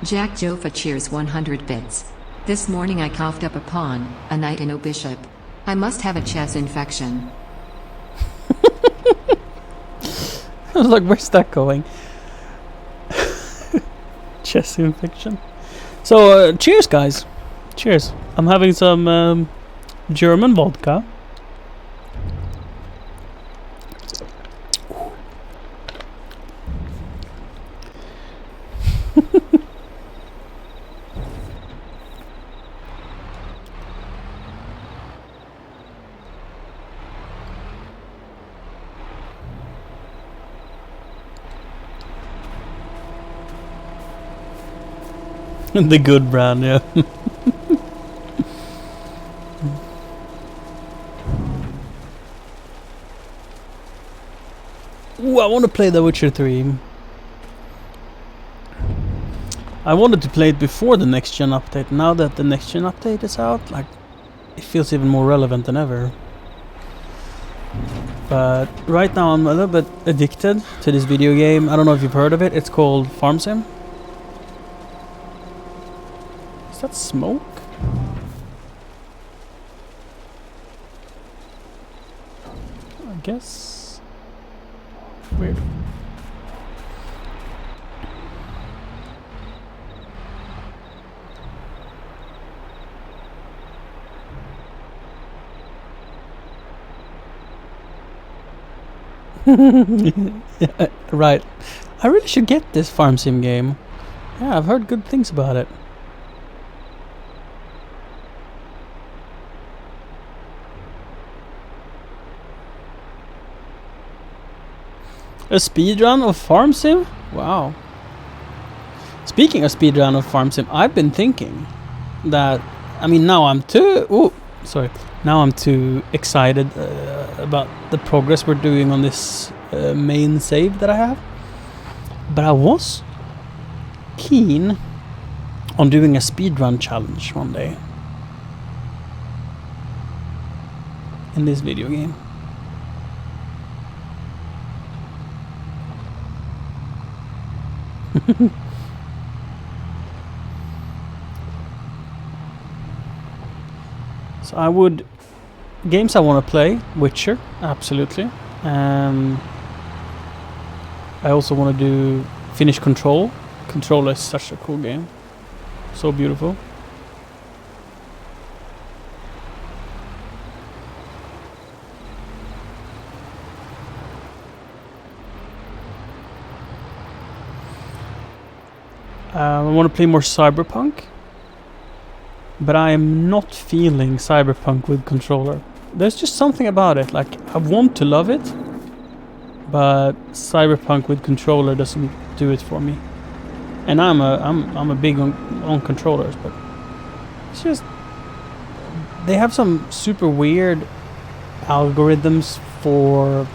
Jack Joffa cheers 100 bits. This morning I coughed up a pawn, a knight and a bishop. I must have a chest infection. I was like, where's that going? Chest infection. So, cheers, guys. Cheers. I'm having some German vodka. The good brand, yeah. I want to play The Witcher 3. I wanted to play it before the next gen update. Now that the next gen update is out, like, it feels even more relevant than ever. But right now I'm a little bit addicted to this video game. I don't know if you've heard of it. It's called Farm Sim. Is that smoke? I guess. Weird. Yeah, right. I really should get this farm sim game. Yeah, I've heard good things about it. A speedrun of farm sim? Wow. Speaking of speedrun of farm sim, I've been thinking that, I mean, now I'm too excited about the progress we're doing on this main save that I have. But I was keen on doing a speedrun challenge one day in this video game. So I would... Games I want to play, Witcher, absolutely. I also want to do finish Control. Control is such a cool game. So beautiful. I want to play more Cyberpunk. But I am not feeling Cyberpunk with controller. There's just something about it. Like, I want to love it, but Cyberpunk with controller doesn't do it for me. And I'm a big on controllers, but it's just they have some super weird algorithms for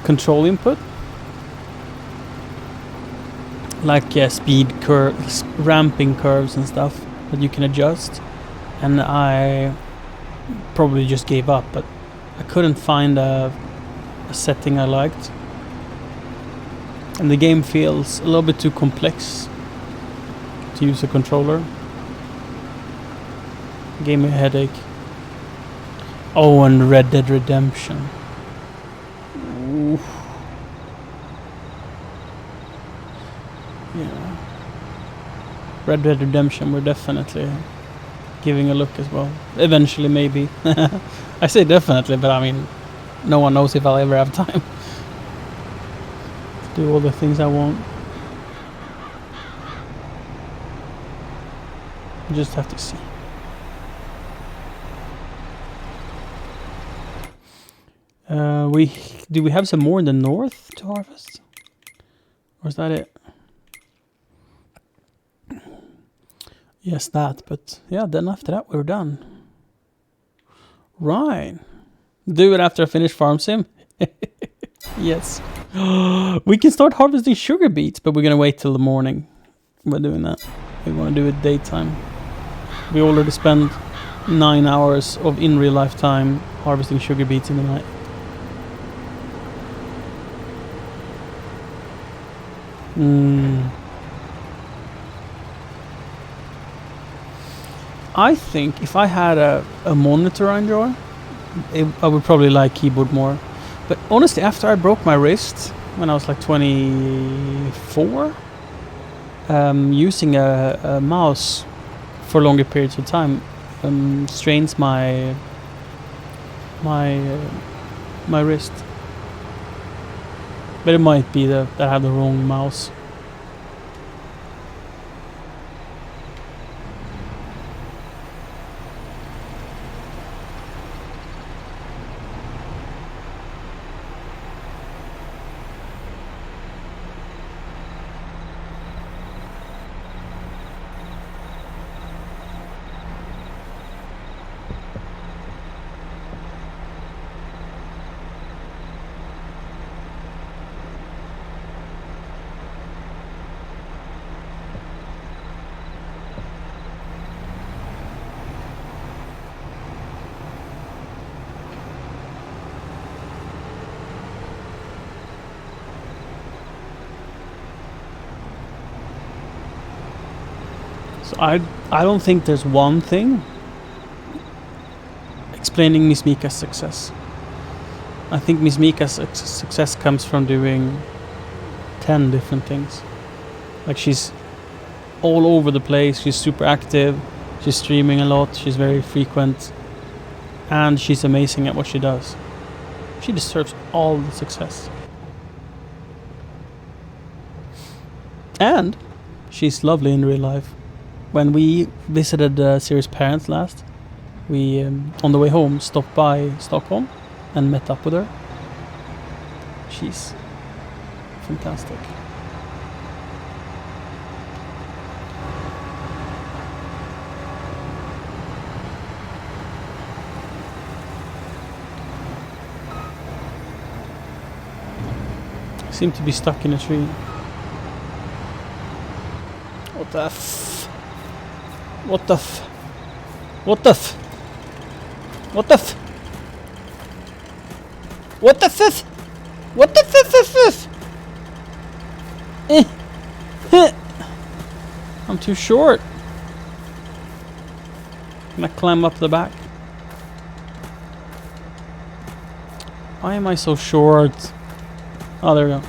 control input. Like speed curves, ramping curves and stuff that you can adjust, and I probably just gave up, but I couldn't find a setting I liked, and the game feels a little bit too complex to use a controller. Gave me a headache. Oh, and Red Dead Redemption. Oof. Yeah. Red Dead Redemption, we're definitely giving a look as well. Eventually, maybe. I say definitely, but I mean, no one knows if I'll ever have time to do all the things I want. You just have to see. Do we have some more in the north to harvest? Or is that it? Yes, that, but yeah, then after that we're done. Right. Do it after I finish Farm Sim? Yes. We can start harvesting sugar beets, but we're gonna wait till the morning. We're doing that. We want to do it daytime. We already spent 9 hours of in real life time harvesting sugar beets in the night. I think if I had a monitor I enjoy, I would probably like keyboard more. But honestly, after I broke my wrist when I was like 24, using a mouse for longer periods of time strains my wrist. But it might be that I have the wrong mouse. So I don't think there's one thing explaining Miss Mika's success. I think Miss Mika's success comes from doing 10 different things. Like, she's all over the place, she's super active, she's streaming a lot, she's very frequent, and she's amazing at what she does. She deserves all the success. And she's lovely in real life. When we visited Siri's parents last, we, on the way home, stopped by Stockholm and met up with her. She's fantastic. Seem to be stuck in a tree. What the f? What the f? What the f? What the f? What the f? What the f? I'm too short. Can I climb up the back? Why am I so short? Oh, there we go.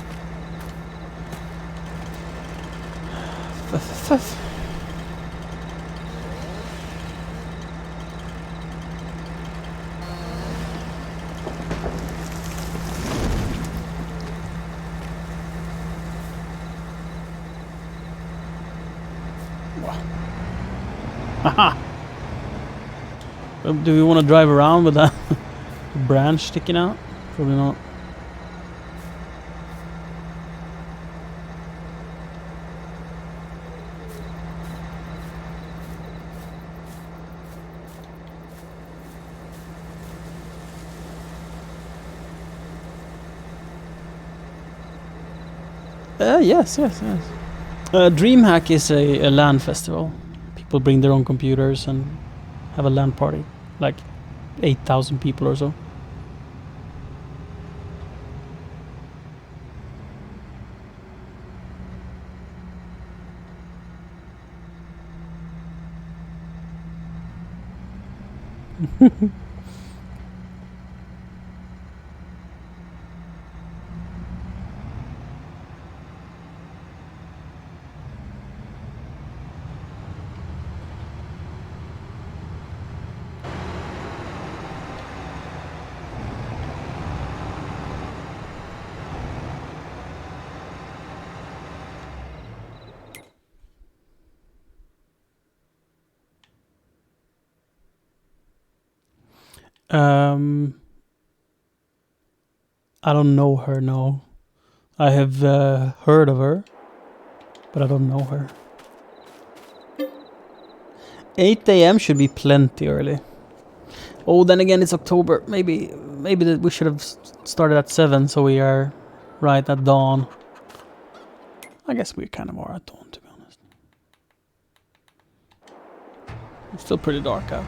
Haha! Do we want to drive around with that branch sticking out? Probably not. Yes. DreamHack is a LAN festival. People bring their own computers and have a LAN party. Like 8,000 people or so. I don't know her, no. I have heard of her, but I don't know her. 8 AM should be plenty early. Oh, then again, it's October. Maybe that we should have started at 7, so we are right at dawn. I guess we kind of are at dawn, to be honest. It's still pretty dark out.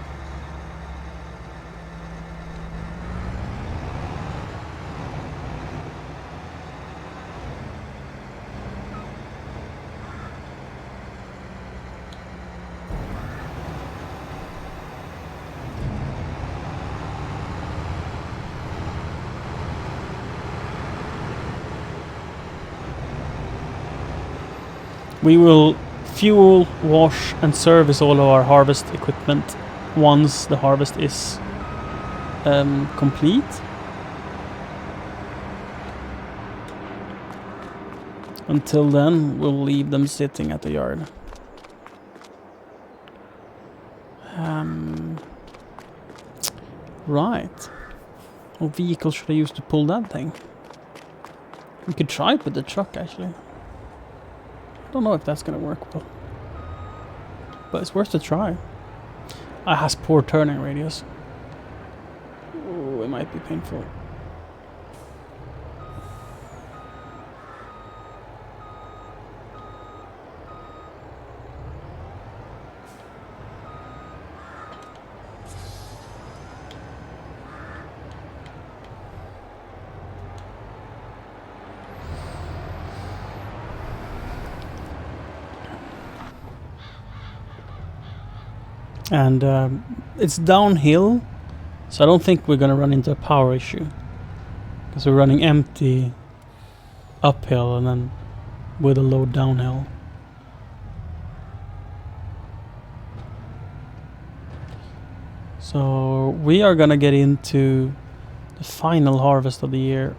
We will fuel, wash and service all of our harvest equipment once the harvest is complete. Until then, we'll leave them sitting at the yard. Right. What vehicle should I use to pull that thing? We could try it with the truck, actually. I don't know if that's gonna work well, but it's worth a try. It has poor turning radius. Oh, it might be painful. And it's downhill, so I don't think we're gonna run into a power issue. Because we're running empty uphill and then with a load downhill. So we are gonna get into the final harvest of the year.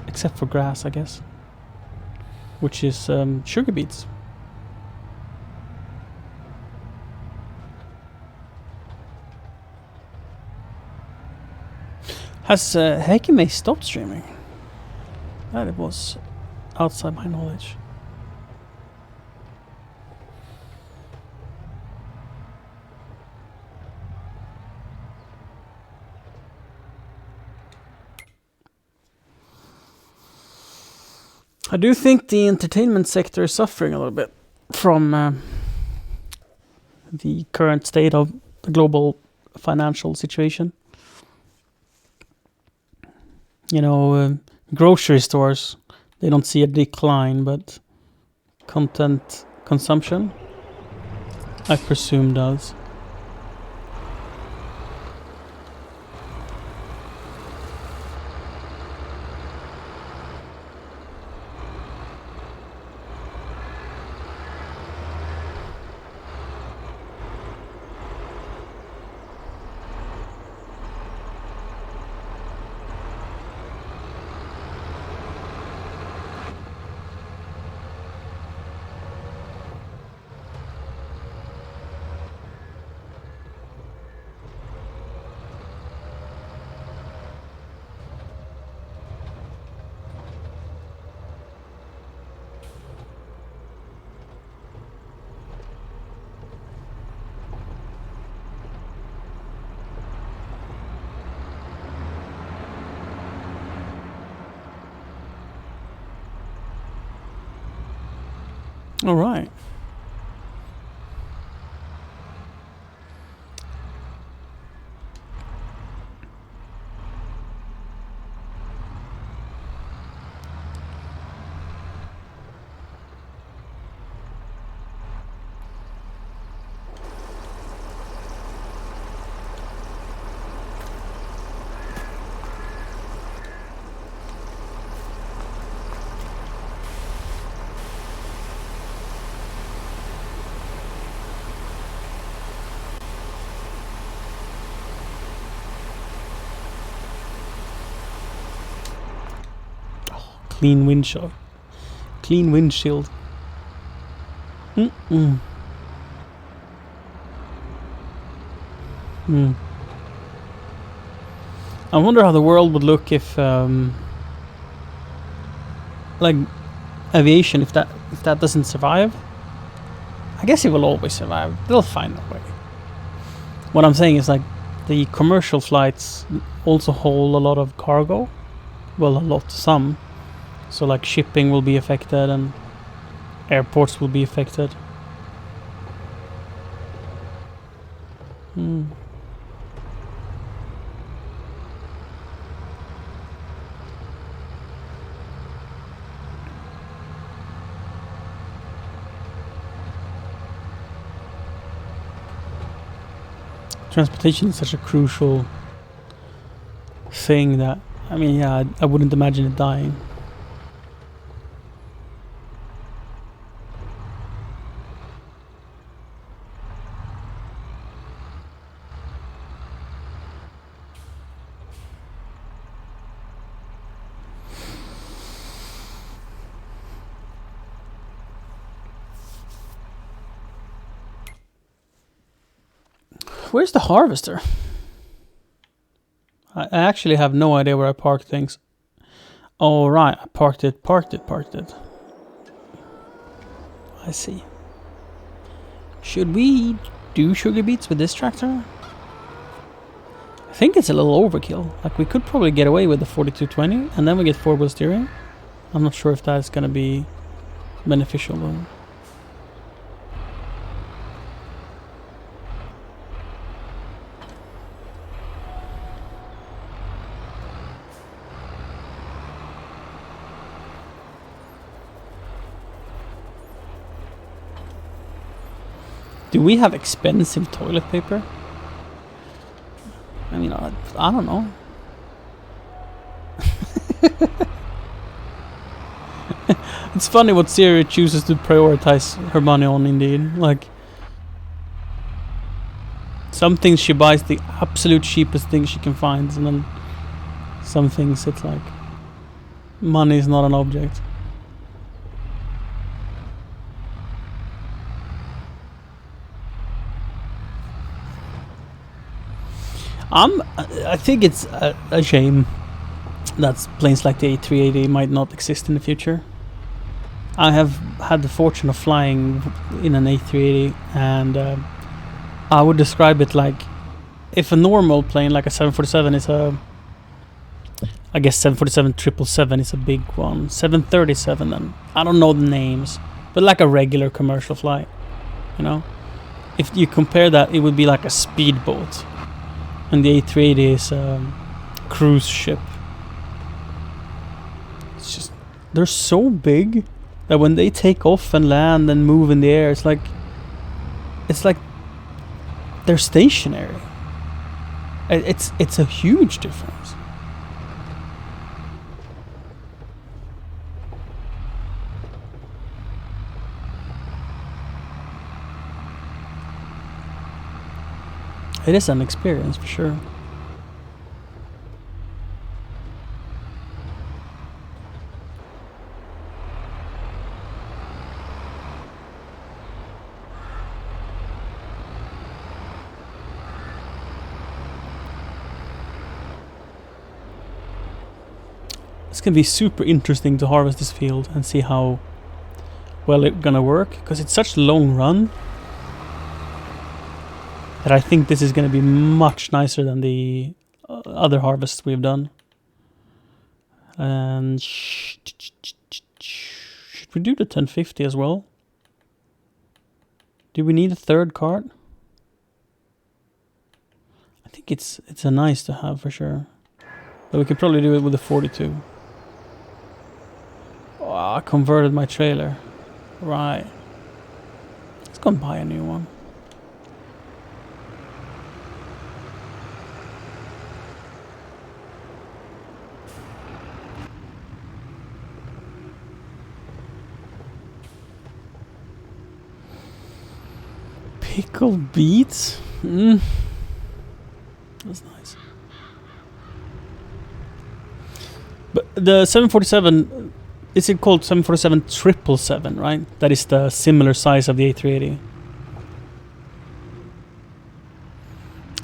Except for grass, I guess. Which is sugar beets. Has Hekime stopped streaming? That it was outside my knowledge. I do think the entertainment sector is suffering a little bit from the current state of the global financial situation. You know, grocery stores, they don't see a decline, but content consumption, I presume, does. All right. Clean windshield. Clean windshield. I wonder how the world would look if, like, aviation, if that doesn't survive. I guess it will always survive. They'll find a way. What I'm saying is, like, the commercial flights also hold a lot of cargo. Well, some. So, like, shipping will be affected and airports will be affected. Transportation is such a crucial thing that, I mean, yeah, I wouldn't imagine it dying. Where's the harvester? I actually have no idea where I parked things. Oh, right. I parked it. I see. Should we do sugar beets with this tractor? I think it's a little overkill. Like, we could probably get away with the 4220 and then we get four-wheel steering. I'm not sure if that's going to be beneficial though. Do we have expensive toilet paper? I mean, I don't know. It's funny what Siri chooses to prioritize her money on, indeed. Like, some things she buys the absolute cheapest thing she can find, and then some things it's like, money is not an object. I think it's a shame that planes like the A380 might not exist in the future. I have had the fortune of flying in an A380, and I would describe it like, if a normal plane like a 747 is I guess 747 777 is a big one. 737 then, I don't know the names, but like a regular commercial flight, you know? If you compare that, it would be like a speedboat. And the A380 is a cruise ship. It's just, they're so big that when they take off and land and move in the air, it's like they're stationary. It's a huge difference. It is an experience for sure. It's gonna be super interesting to harvest this field and see how well it's gonna work, because it's such a long run that I think this is gonna be much nicer than the other harvests we've done. And should we do the 1050 as well? Do we need a third cart? I think it's a nice to have for sure, but we could probably do it with the 42. Oh, I converted my trailer. Right. Let's go and buy a new one. Pickled beets? That's nice. But the 747, is it called 747 777, right? That is the similar size of the A380.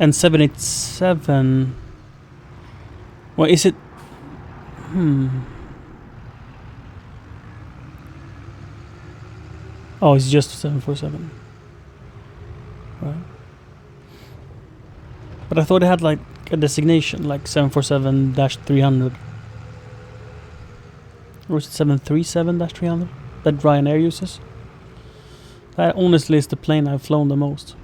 And 787... Well, is it... Oh, it's just 747. Right. But I thought it had like a designation, like 747-300. Or is it 737-300 that Ryanair uses? That honestly is the plane I've flown the most.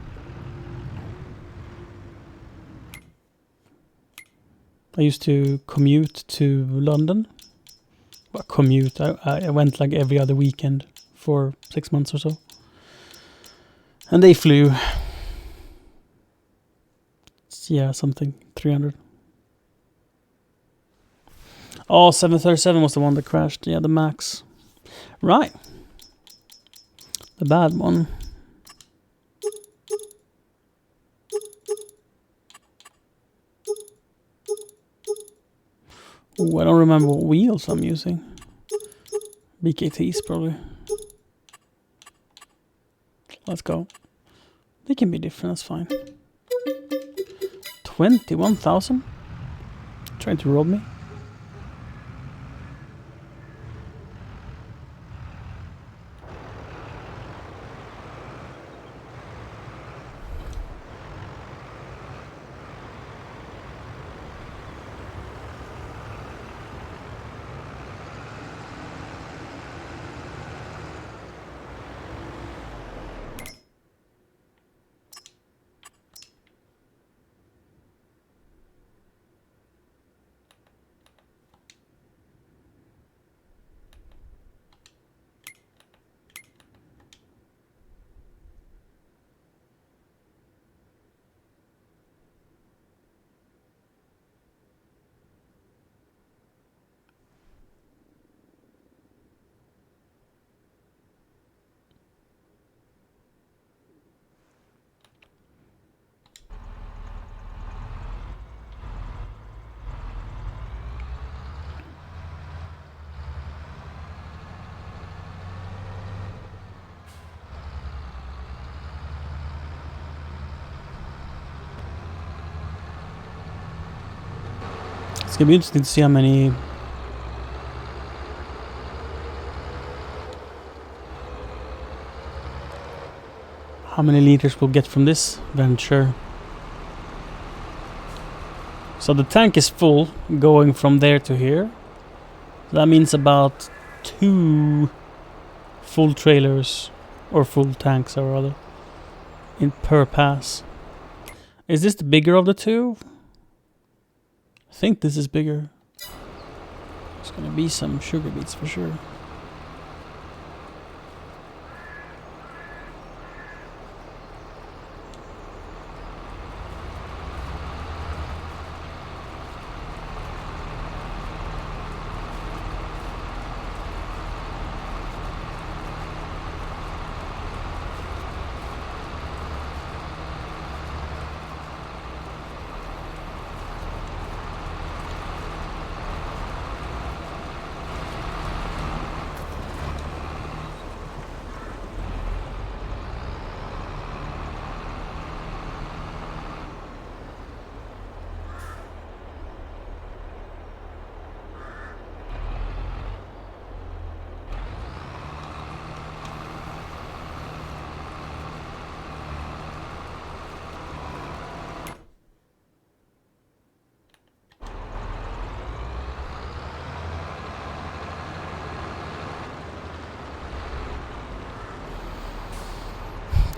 I used to commute to London. Well, commute, I went like every other weekend for 6 months or so. And they flew... Yeah, something, 300. Oh, 737 was the one that crashed. Yeah, the Max. Right. The bad one. Ooh, I don't remember what wheels I'm using. BKTs probably. Let's go. They can be different, that's fine. 21,000? Trying to rob me? It's gonna be interesting to see how many liters we'll get from this venture. So the tank is full, going from there to here. That means about 2 full trailers, or full tanks or rather, in per pass. Is this the bigger of the two? I think this is bigger. It's gonna be some sugar beets for sure.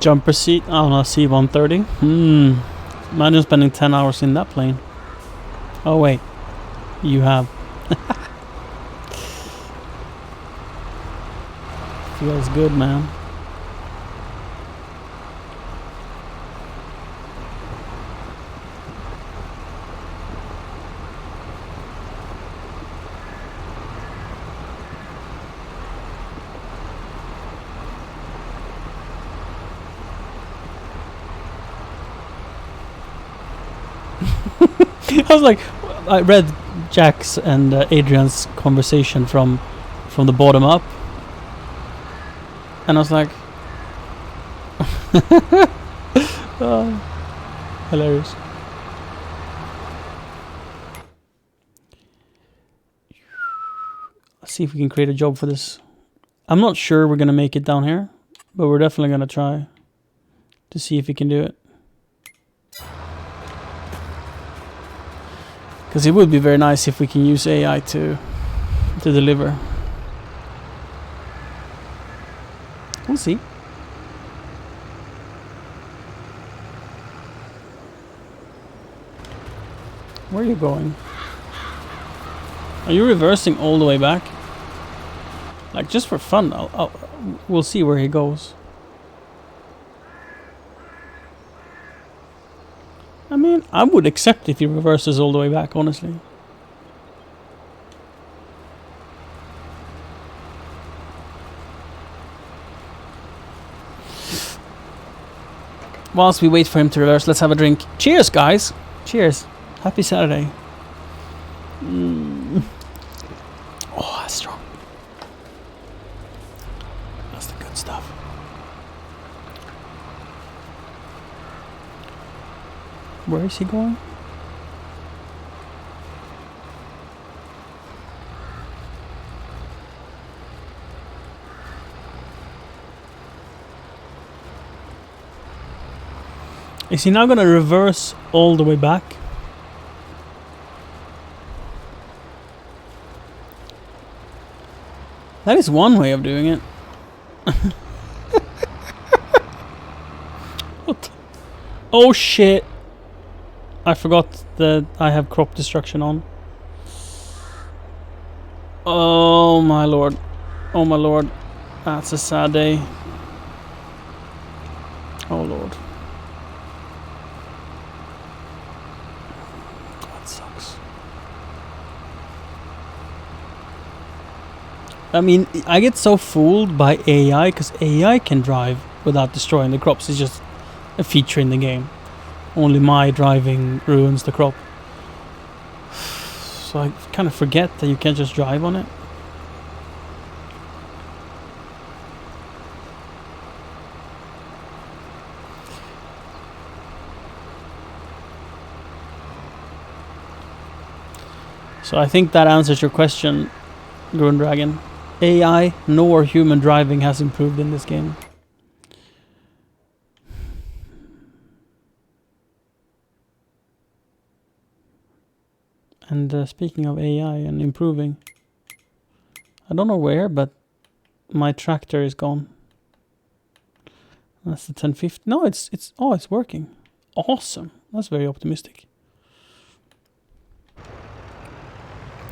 Jumper seat on a C-130. Imagine spending 10 hours in that plane. Oh wait, you have. Feels good, man. I was like, I read Jack's and Adrian's conversation from the bottom up, and I was like, oh, hilarious. Let's see if we can create a job for this. I'm not sure we're gonna make it down here, but we're definitely gonna try to see if we can do it. Because it would be very nice if we can use AI to deliver. We'll see. Where are you going? Are you reversing all the way back? Like, just for fun, we'll see where he goes. I mean, I would accept if he reverses all the way back, honestly. Whilst we wait for him to reverse, let's have a drink. Cheers, guys! Cheers. Happy Saturday. Oh, that's strong. That's the good stuff. Where is he going? Is he now going to reverse all the way back? That is one way of doing it. What? Oh shit. I forgot that I have crop destruction on. Oh my lord. Oh my lord. That's a sad day. Oh lord. That sucks. I mean, I get so fooled by AI because AI can drive without destroying the crops. It's just a feature in the game. Only my driving ruins the crop. So I kind of forget that you can't just drive on it. So I think that answers your question, Grundragon. AI nor human driving has improved in this game. And speaking of AI and improving, I don't know where, but my tractor is gone. That's the 1050. No, it's working. Awesome. That's very optimistic.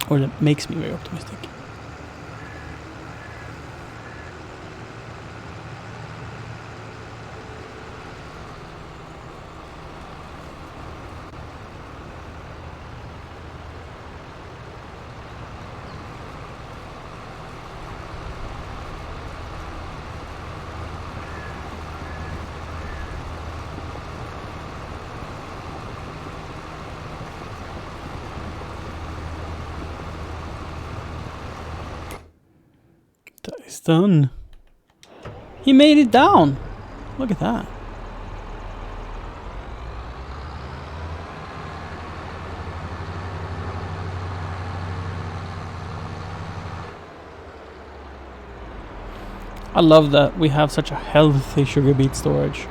Or that makes me very optimistic. That is done. He made it down. Look at that. I love that we have such a healthy sugar beet storage.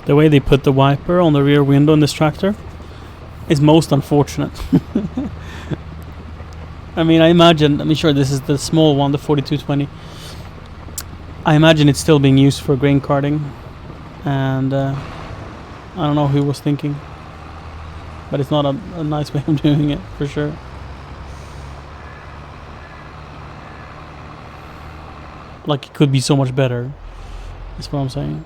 The way they put the wiper on the rear window in this tractor is most unfortunate. I mean, I'm sure this is the small one, the 4220. I imagine it's still being used for grain carting. And I don't know who was thinking. But it's not a nice way of doing it, for sure. Like, it could be so much better. That's what I'm saying.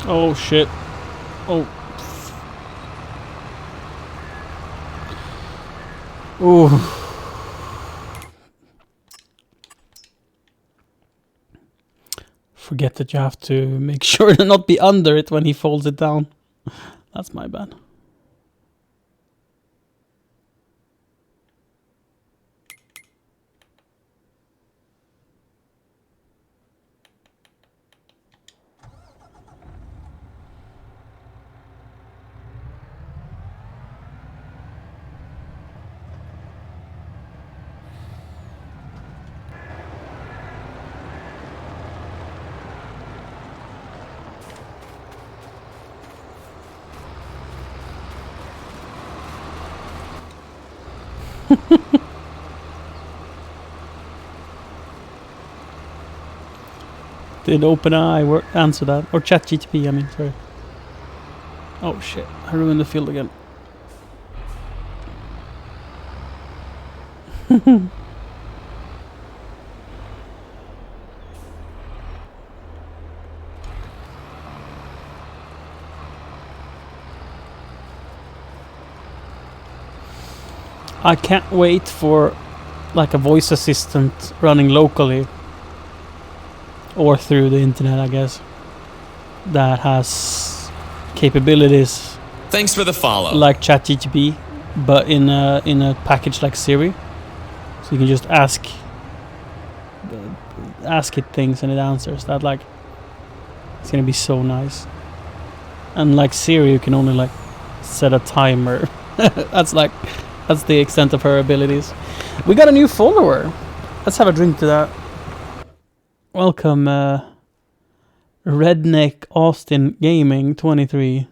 Oh shit. Oh. Ooh. Forget that you have to make sure to not be under it when he folds it down. That's my bad. Did OpenAI answer that? Or ChatGPT, I mean, sorry. Oh shit, I ruined the field again. I can't wait for like a voice assistant running locally or through the internet, I guess, that has capabilities Thanks for the follow. like ChatGPT, but in a package like Siri, so you can just ask it things and it answers. That like, it's gonna be so nice. And like Siri, you can only like set a timer. That's the extent of her abilities. We got a new follower. Let's have a drink to that. Welcome, Redneck Austin Gaming 23.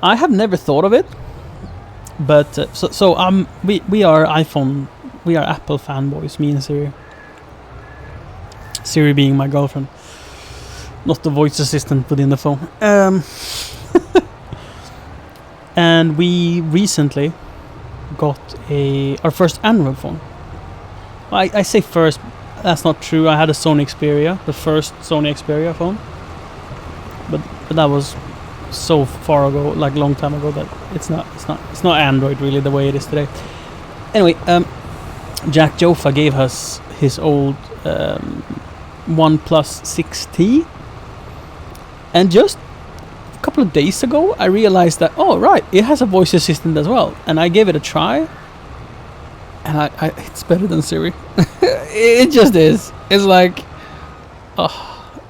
I have never thought of it, but we are Apple fanboys, me and Siri. Siri being my girlfriend, not the voice assistant within the phone. And we recently got our first Android phone. I say first, that's not true. I had a Sony Xperia, the first Sony Xperia phone, but that was so far ago, like long time ago, that it's not Android really the way it is today. Anyway, Jack Jofa gave us his old OnePlus 6T, and just a couple of days ago I realized that, oh right, it has a voice assistant as well, and I gave it a try, and it's better than Siri. It just is. It's like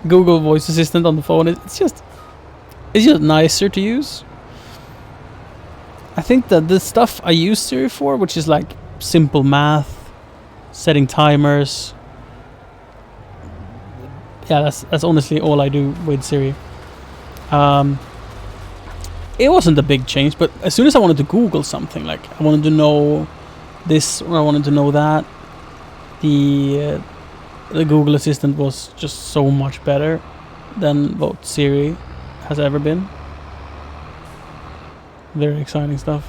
Google voice assistant on the phone. It's just nicer to use. I think that the stuff I use Siri for, which is like simple math, setting timers, yeah, that's honestly all I do with Siri. It wasn't a big change, but as soon as I wanted to Google something, like I wanted to know this or I wanted to know that, the Google Assistant was just so much better than what Siri has ever been. Very exciting stuff.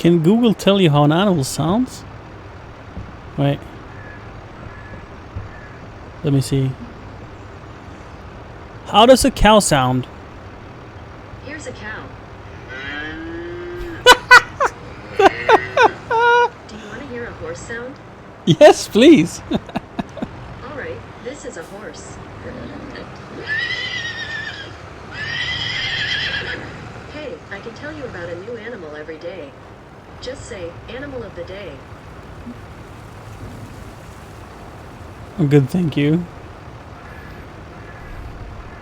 Can Google tell you how an animal sounds? Wait. Let me see. How does a cow sound? Here's a cow. Do you want to hear a horse sound? Yes, please. All right, this is a horse. Hey, I can tell you about a new animal every day. Just say, animal of the day. Good, thank you.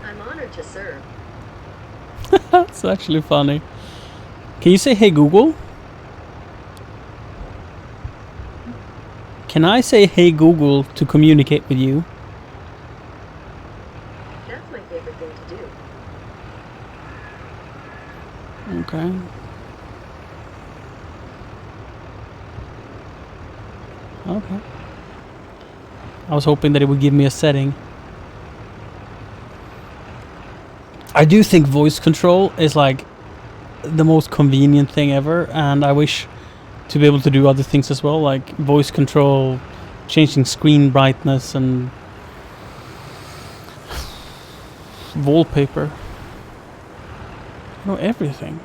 I'm honored to serve. That's actually funny. Can you say, hey Google? Can I say, hey Google, to communicate with you? That's my favorite thing to do. Okay. Okay. I was hoping that it would give me a setting. I do think voice control is like the most convenient thing ever, and I wish to be able to do other things as well, like voice control, changing screen brightness and wallpaper. You know, everything.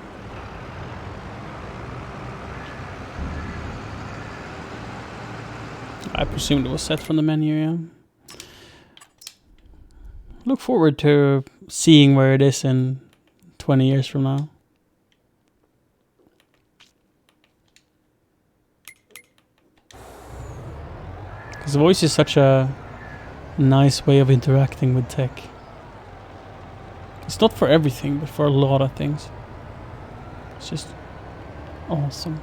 I presumed it was set from the menu, yeah. Look forward to seeing where it is in 20 years from now. Because voice is such a nice way of interacting with tech. It's not for everything, but for a lot of things. It's just awesome.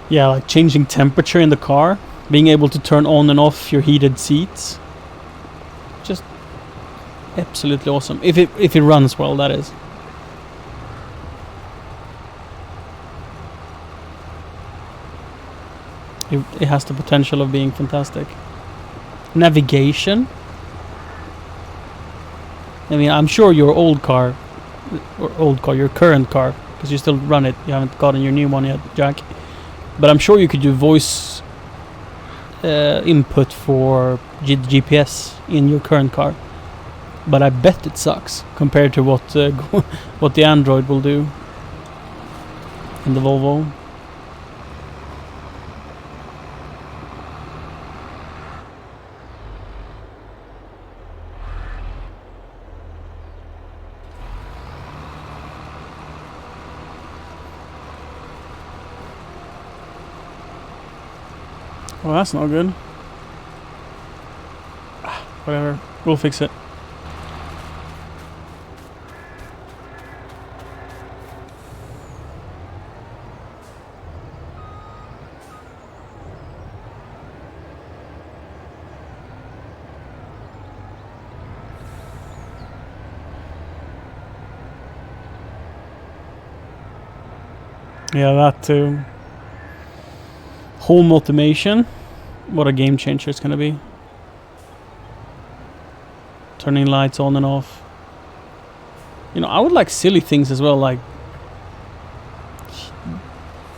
Yeah, like changing temperature in the car, being able to turn on and off your heated seats. Just absolutely awesome. If it runs well, that is. It has the potential of being fantastic. Navigation. I mean, I'm sure your your current car, because you still run it. You haven't gotten your new one yet, Jack. But I'm sure you could do voice input for GPS in your current car. But I bet it sucks compared to what what the Android will do in the Volvo. Well, that's not good. Whatever, we'll fix it. Yeah, that too. Home automation. What a game changer it's gonna be. Turning lights on and off. You know, I would like silly things as well, like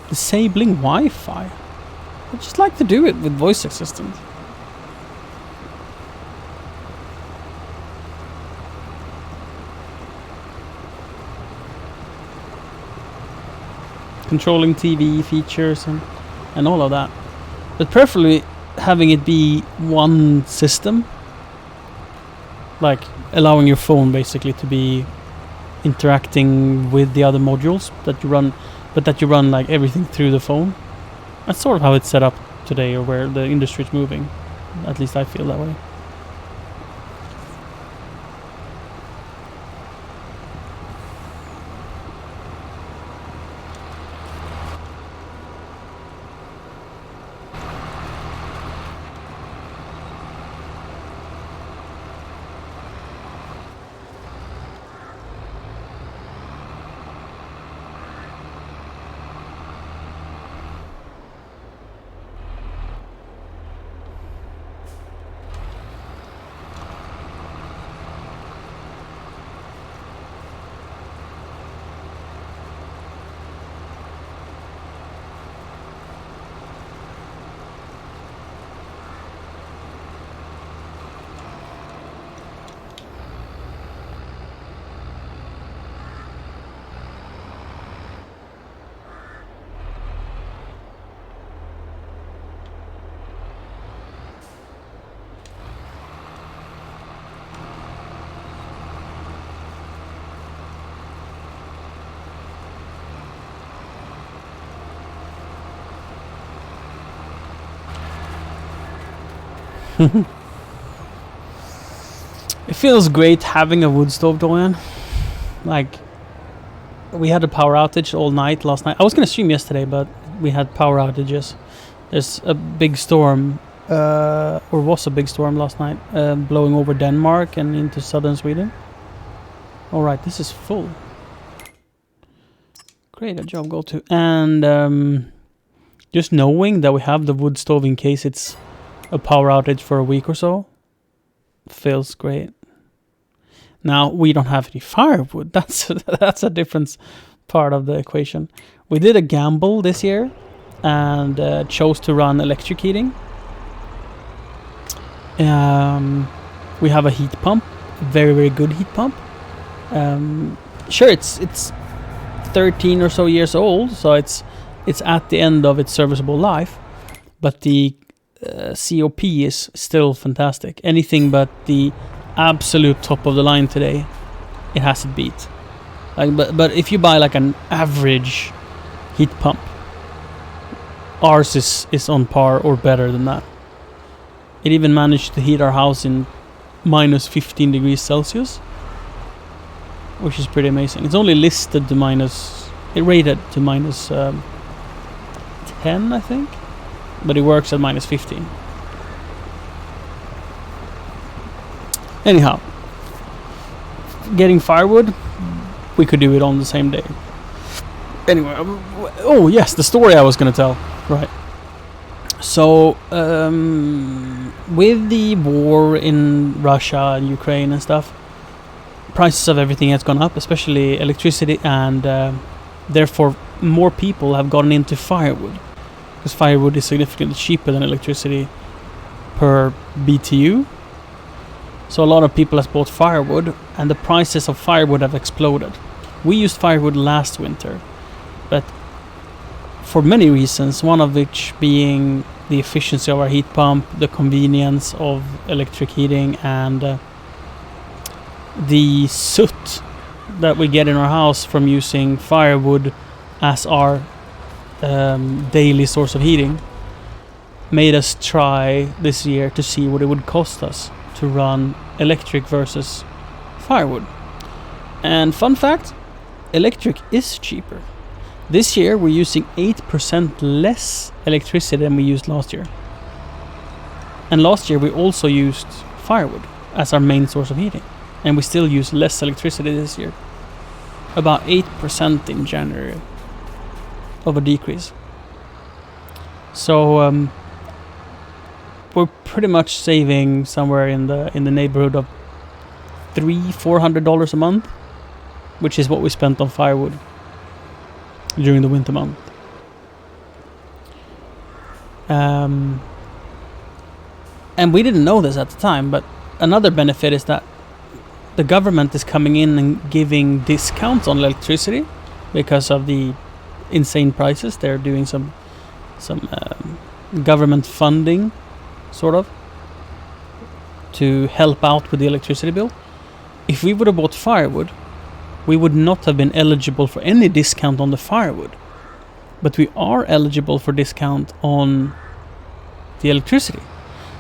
disabling Wi-Fi. I'd just like to do it with voice assistant. Controlling TV features and all of that. But preferably having it be one system. Like allowing your phone basically to be interacting with the other modules that you run, but that you run like everything through the phone. That's sort of how it's set up today, or where the industry is moving. At least I feel that way. It feels great having a wood stove, Dorian. Like, we had a power outage all night last night. I was gonna stream yesterday, but we had power outages. There's a big storm, or was a big storm last night, blowing over Denmark and into southern Sweden. Alright, this is full. Great, a job go to. And just knowing that we have the wood stove in case it's a power outage for a week or so feels great. Now, we don't have any firewood. That's a different part of the equation. We did a gamble this year and chose to run electric heating. We have a heat pump, a very, very good heat pump. Sure, it's 13 or so years old, so it's at the end of its serviceable life, but the COP is still fantastic. Anything but the absolute top of the line today, it has it beat. Like, but if you buy like an average heat pump, ours is on par or better than that. It even managed to heat our house in minus 15 degrees Celsius, which is pretty amazing. It's only listed to minus, it rated to minus 10, I think, but it works at minus 15. Anyhow, getting firewood, we could do it on the same day. Anyway, oh yes, the story I was gonna tell, right. So, with the war in Russia and Ukraine and stuff, prices of everything has gone up, especially electricity, and therefore more people have gotten into firewood, because firewood is significantly cheaper than electricity per BTU. So a lot of people have bought firewood, and the prices of firewood have exploded. We used firewood last winter, but for many reasons, one of which being the efficiency of our heat pump, the convenience of electric heating, and the soot that we get in our house from using firewood as our daily source of heating, made us try this year to see what it would cost us to run electric versus firewood. And fun fact, electric is cheaper. This year we're using 8% less electricity than we used last year. And last year we also used firewood as our main source of heating, and we still use less electricity this year. About 8% in January of a decrease. So we're pretty much saving somewhere in the neighborhood of $300-400 a month, which is what we spent on firewood during the winter month. And we didn't know this at the time, but another benefit is that the government is coming in and giving discounts on electricity because of the insane prices. They're doing some government funding, sort of, to help out with the electricity bill. If we would have bought firewood, we would not have been eligible for any discount on the firewood, but we are eligible for discount on the electricity.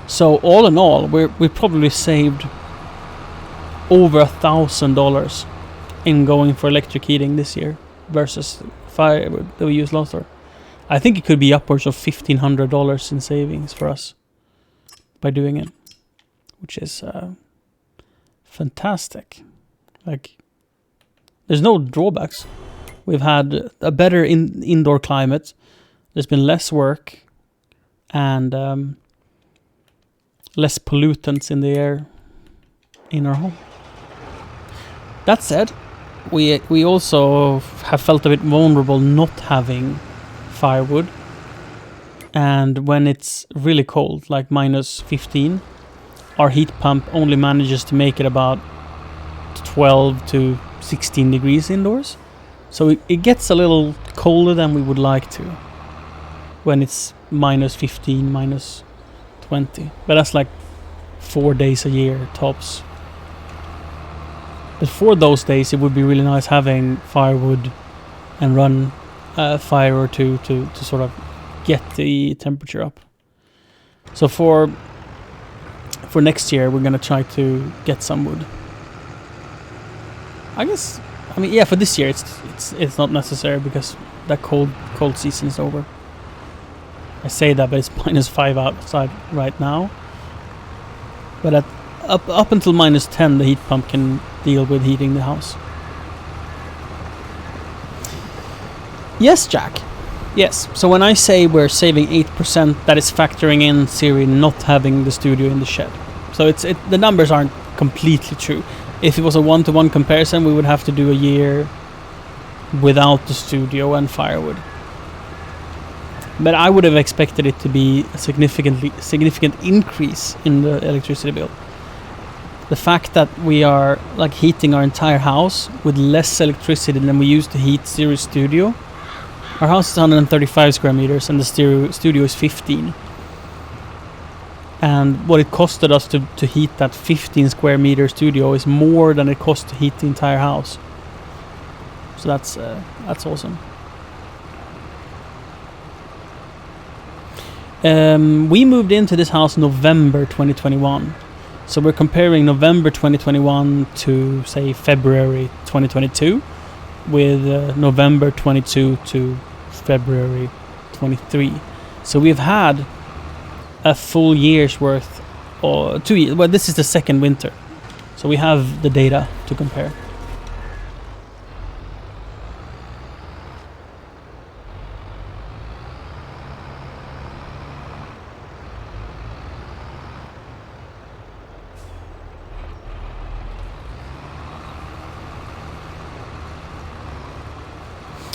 So all in all, we probably saved over $1,000 in going for electric heating this year versus firewood that we used last year. I think it could be upwards of $1,500 in savings for us by doing it, which is fantastic. Like, there's no drawbacks. We've had a better indoor climate. There's been less work and less pollutants in the air in our home. That said, we also have felt a bit vulnerable not having firewood, and when it's really cold, like minus 15, our heat pump only manages to make it about 12 to 16 degrees indoors. So it gets a little colder than we would like to when it's minus 15, minus 20. But that's like 4 days a year tops. But for those days, it would be really nice having firewood and run a fire or two to sort of get the temperature up. So for for next year, we're gonna try to get some wood. I guess. I mean, yeah. For this year, it's not necessary because that cold season is over. I say that, but it's -5 outside right now. But up until -10, the heat pump can deal with heating the house. Yes, Jack. Yes. So when I say we're saving 8%, that is factoring in Siri not having the studio in the shed. So the numbers aren't completely true. If it was a one-to-one comparison, we would have to do a year without the studio and firewood. But I would have expected it to be a significant increase in the electricity bill. The fact that we are like heating our entire house with less electricity than we used to heat Siri's studio. Our house is 135 square meters and the studio is 15. And what it costed us to heat that 15 square meter studio is more than it cost to heat the entire house. So that's awesome. We moved into this house November 2021. So we're comparing November 2021 to, say, February 2022 with November 22 to February 23. So we've had a full year's worth, or 2 years. Well, this is the second winter. So we have the data to compare.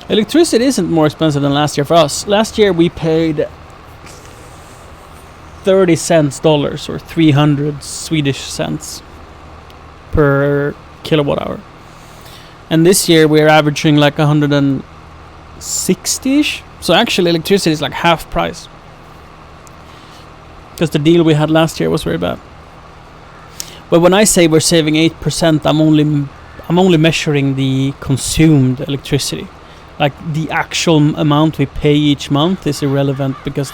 Electricity isn't more expensive than last year for us. Last year we paid 30 cents dollars or 300 Swedish cents per kilowatt hour. And this year we're averaging like 160-ish. So actually electricity is like half price. Because the deal we had last year was very bad. But when I say we're saving 8%, I'm only measuring the consumed electricity. Like the actual amount we pay each month is irrelevant because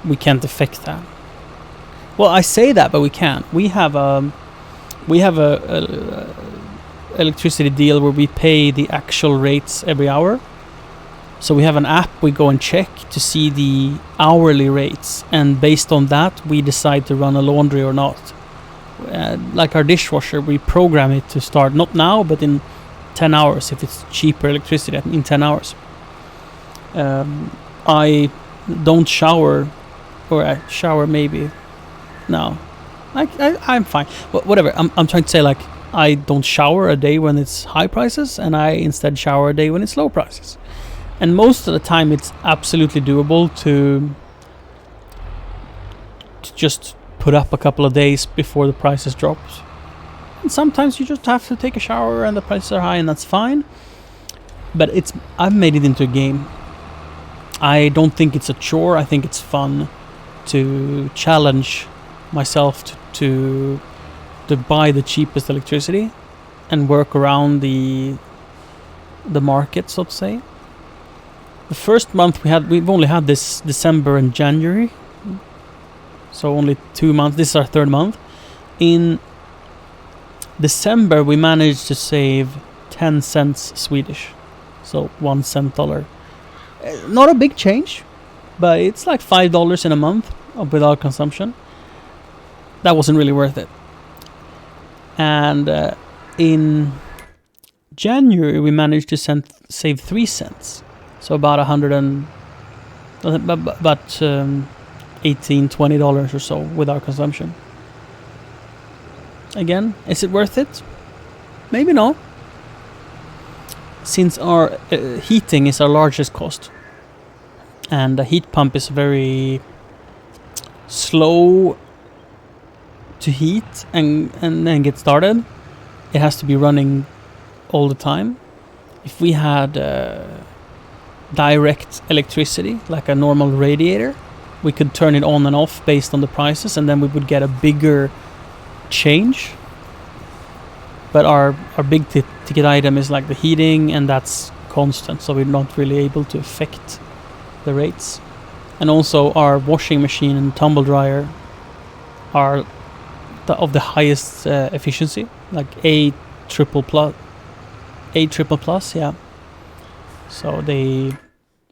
we can't affect that. Well, I say that, but we can't. We have a electricity deal where we pay the actual rates every hour. So we have an app we go and check to see the hourly rates, and based on that we decide to run a laundry or not. Like our dishwasher, we program it to start not now, but in 10 hours if it's cheaper electricity in 10 hours. I don't shower, or I shower maybe. No, I'm fine. Whatever. I'm trying to say, like, I don't shower a day when it's high prices, and I instead shower a day when it's low prices. And most of the time it's absolutely doable to just put up a couple of days before the prices drop. And sometimes you just have to take a shower and the prices are high, and that's fine. But I've made it into a game. I don't think it's a chore. I think it's fun to challenge myself to buy the cheapest electricity and work around the market, so to say. The first month we've only had this December and January, so only 2 months. This is our third month. In December we managed to save 10 cents Swedish, so 1 cent dollar. Not a big change, but it's like $5 in a month without consumption. That wasn't really worth it. And in January we managed to save 3 cents, so about $18-20 or so without consumption. Again, is it worth it? Maybe not. Since our heating is our largest cost, and the heat pump is very slow to heat and then get started, it has to be running all the time. If we had direct electricity, like a normal radiator, we could turn it on and off based on the prices, and then we would get a bigger change. But our big ticket item is like the heating, and that's constant, so we're not really able to affect the rates. And also our washing machine and tumble dryer are of the highest efficiency, like A triple plus, yeah. So they,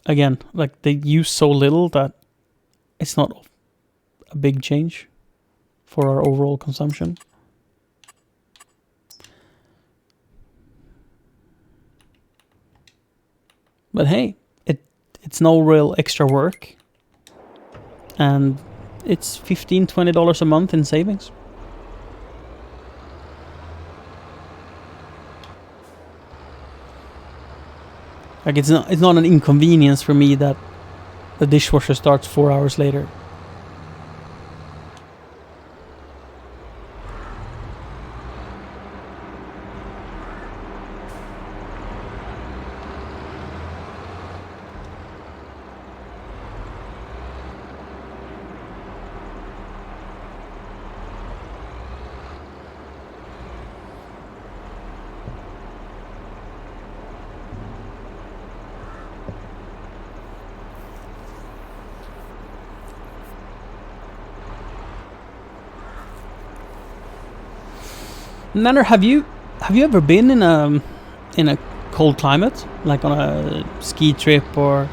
again, like they use so little that it's not a big change for our overall consumption. But hey, it's no real extra work, and it's $15-20 a month in savings. Like it's not an inconvenience for me that the dishwasher starts 4 hours later. Nanner, have you ever been in a cold climate, like on a ski trip or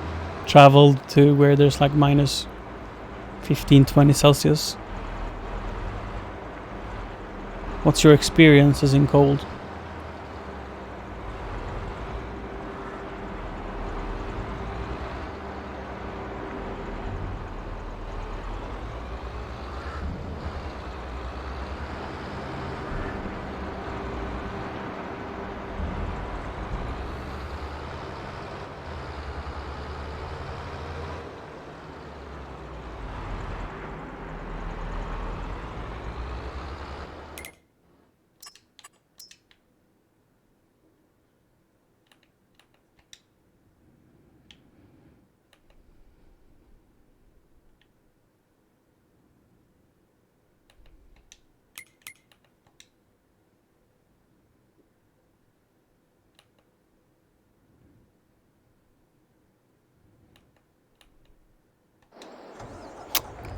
traveled to where there's like minus 15-20 Celsius? What's your experiences in cold?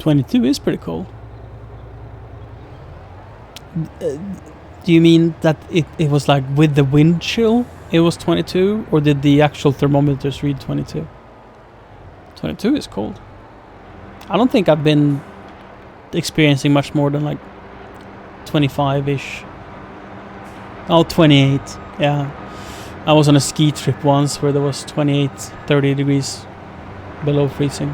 $22 is pretty cold. Do you mean that it was like with the wind chill it was 22, or did the actual thermometers read 22? 22 is cold. I don't think I've been experiencing much more than like 25-ish. Oh, 28. Yeah. I was on a ski trip once where there was 28, 30 degrees below freezing.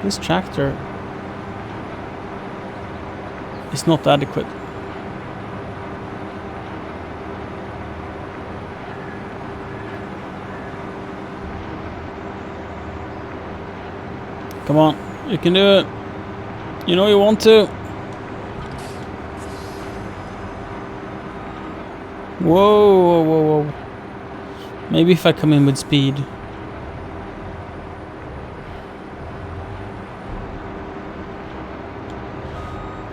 This tractor is not adequate. Come on, you can do it. You know you want to. Whoa, whoa, whoa, whoa. Maybe if I come in with speed.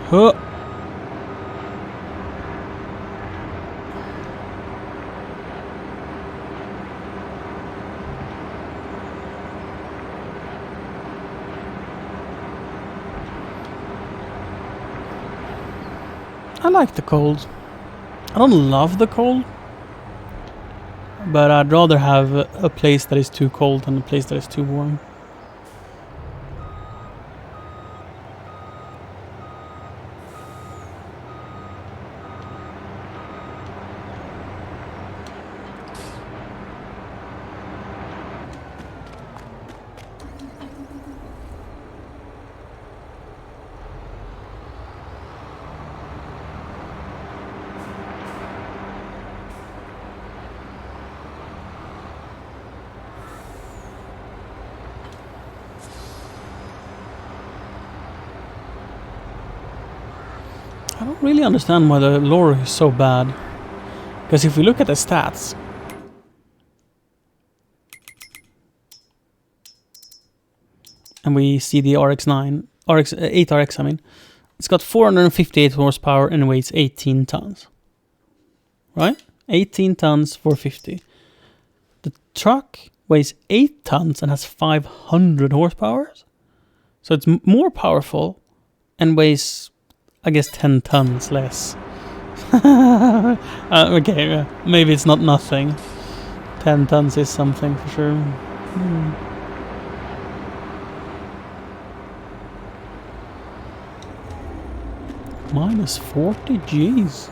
Huh. I like the cold. I don't love the cold, but I'd rather have a place that is too cold than a place that is too warm. I don't really understand why the lore is so bad. Because if we look at the stats, and we see the RX-9, 8RX I mean, it's got 458 horsepower and weighs 18 tons. Right? 18 tons, 450. The truck weighs 8 tons and has 500 horsepower. So it's more powerful and weighs, I guess, 10 tons less. Okay, maybe it's not nothing. 10 tons is something for sure. Minus 40, jeez.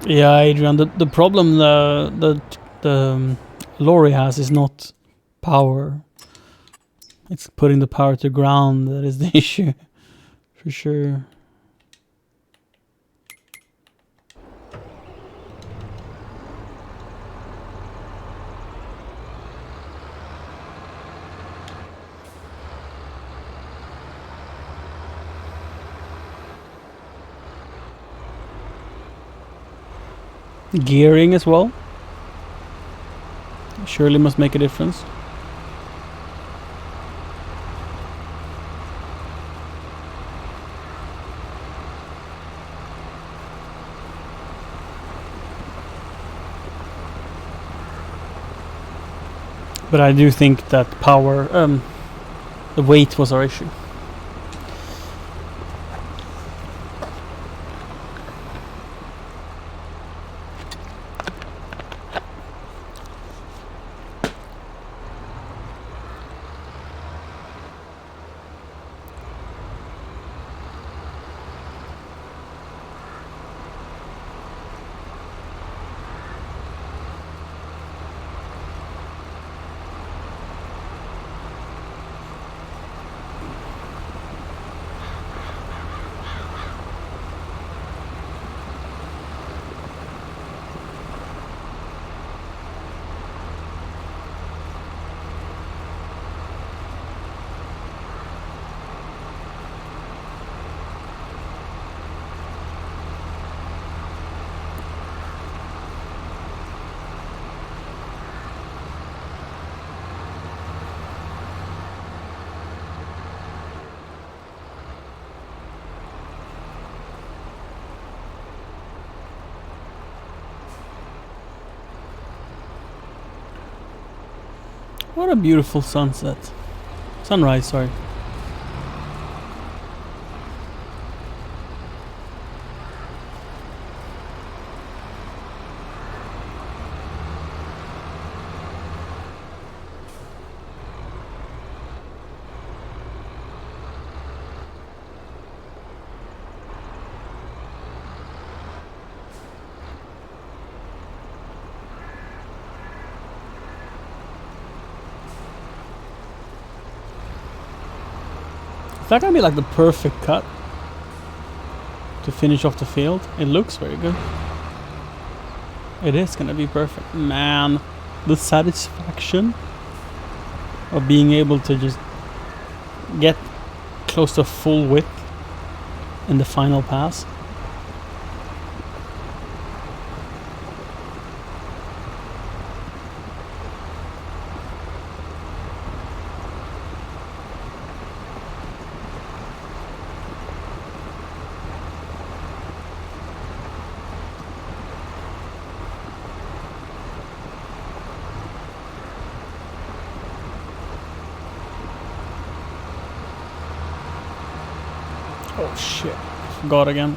Yeah, Adrian, the problem the lorry has is not power. It's putting the power to ground that is the issue, for sure. Gearing as well. Surely must make a difference. But I do think that power, the weight was our issue. What a beautiful sunset. Sunrise, sorry. Is that gonna be like the perfect cut to finish off the field? It looks very good. It is gonna be perfect. Man, the satisfaction of being able to just get close to full width in the final pass. Oh shit, forgot again.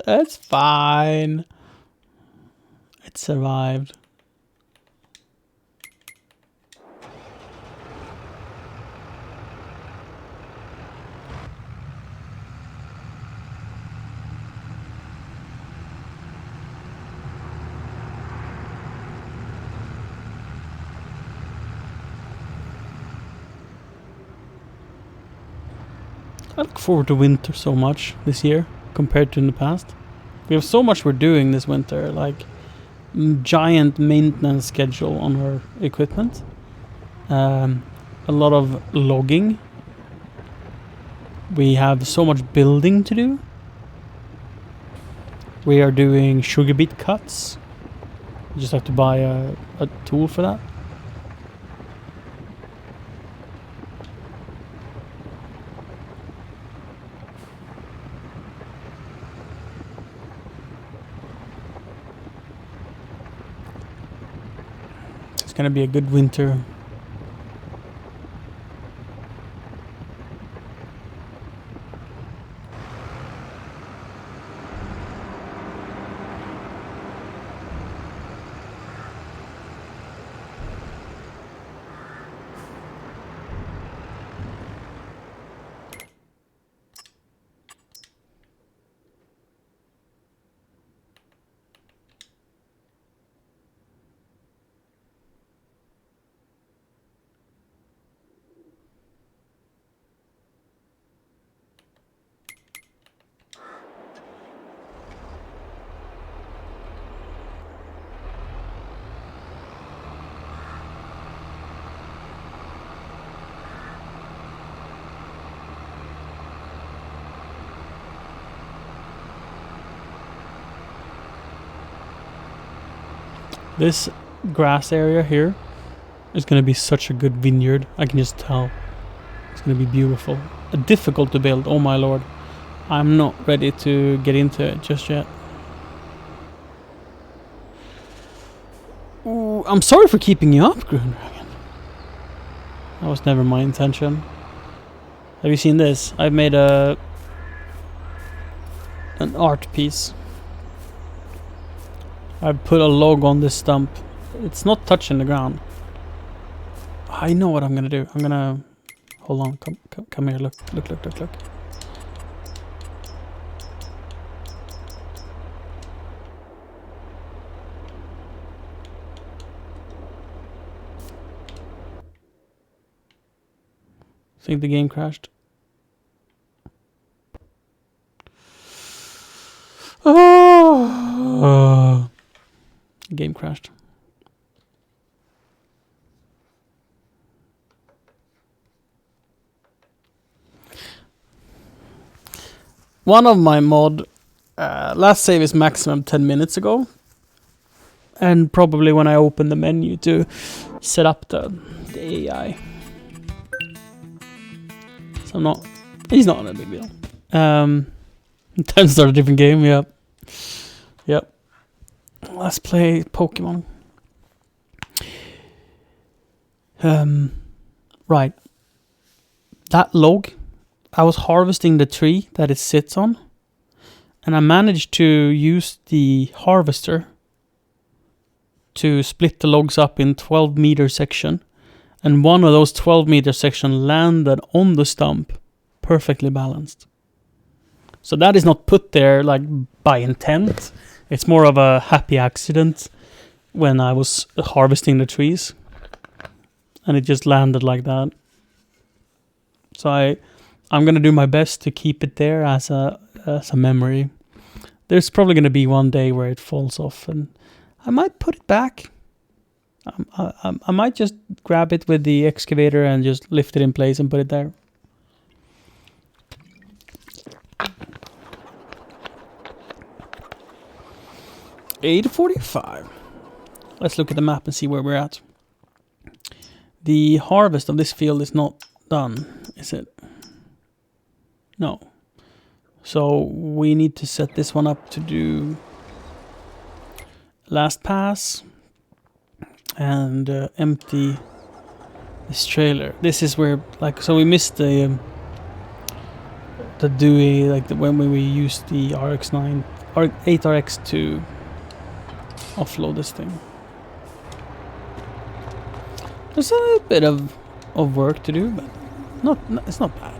That's fine. It survived. I look forward to winter so much this year compared to in the past. We have so much we're doing this winter, like giant maintenance schedule on our equipment, a lot of logging. We have so much building to do, We are doing sugar beet cuts. You just have to buy a tool for that. It's gonna be a good winter. This grass area here is going to be such a good vineyard. I can just tell. It's going to be beautiful. Difficult to build, oh my lord. I'm not ready to get into it just yet. Ooh, I'm sorry for keeping you up, Grundragon. That was never my intention. Have you seen this? I've made an art piece. I've put a log on this stump. It's not touching the ground. I know what I'm gonna do. I'm gonna... Hold on, come here, look. Think the game crashed. Oh! Game crashed. One of my mod last save is maximum 10 minutes ago, and probably when I open the menu to set up the AI. So he's not a big deal. Time to start a different game. Yep. Let's play Pokemon. Right. That log, I was harvesting the tree that it sits on, and I managed to use the harvester to split the logs up in 12-meter section, and one of those 12-meter section landed on the stump, perfectly balanced. So that is not put there like by intent. It's more of a happy accident when I was harvesting the trees, and it just landed like that. So I'm gonna do my best to keep it there as a memory. There's probably gonna be one day where it falls off, and I might put it back. I might just grab it with the excavator and just lift it in place and put it there. $8:45. Let's look at the map and see where we're at. The harvest of this field is not done, is it? No. So we need to set this one up to do last pass and empty this trailer. This is where, like, so we missed the Dewey, like when we used the RX9 or 8RX to offload this thing. There's a bit of work to do, but it's not bad.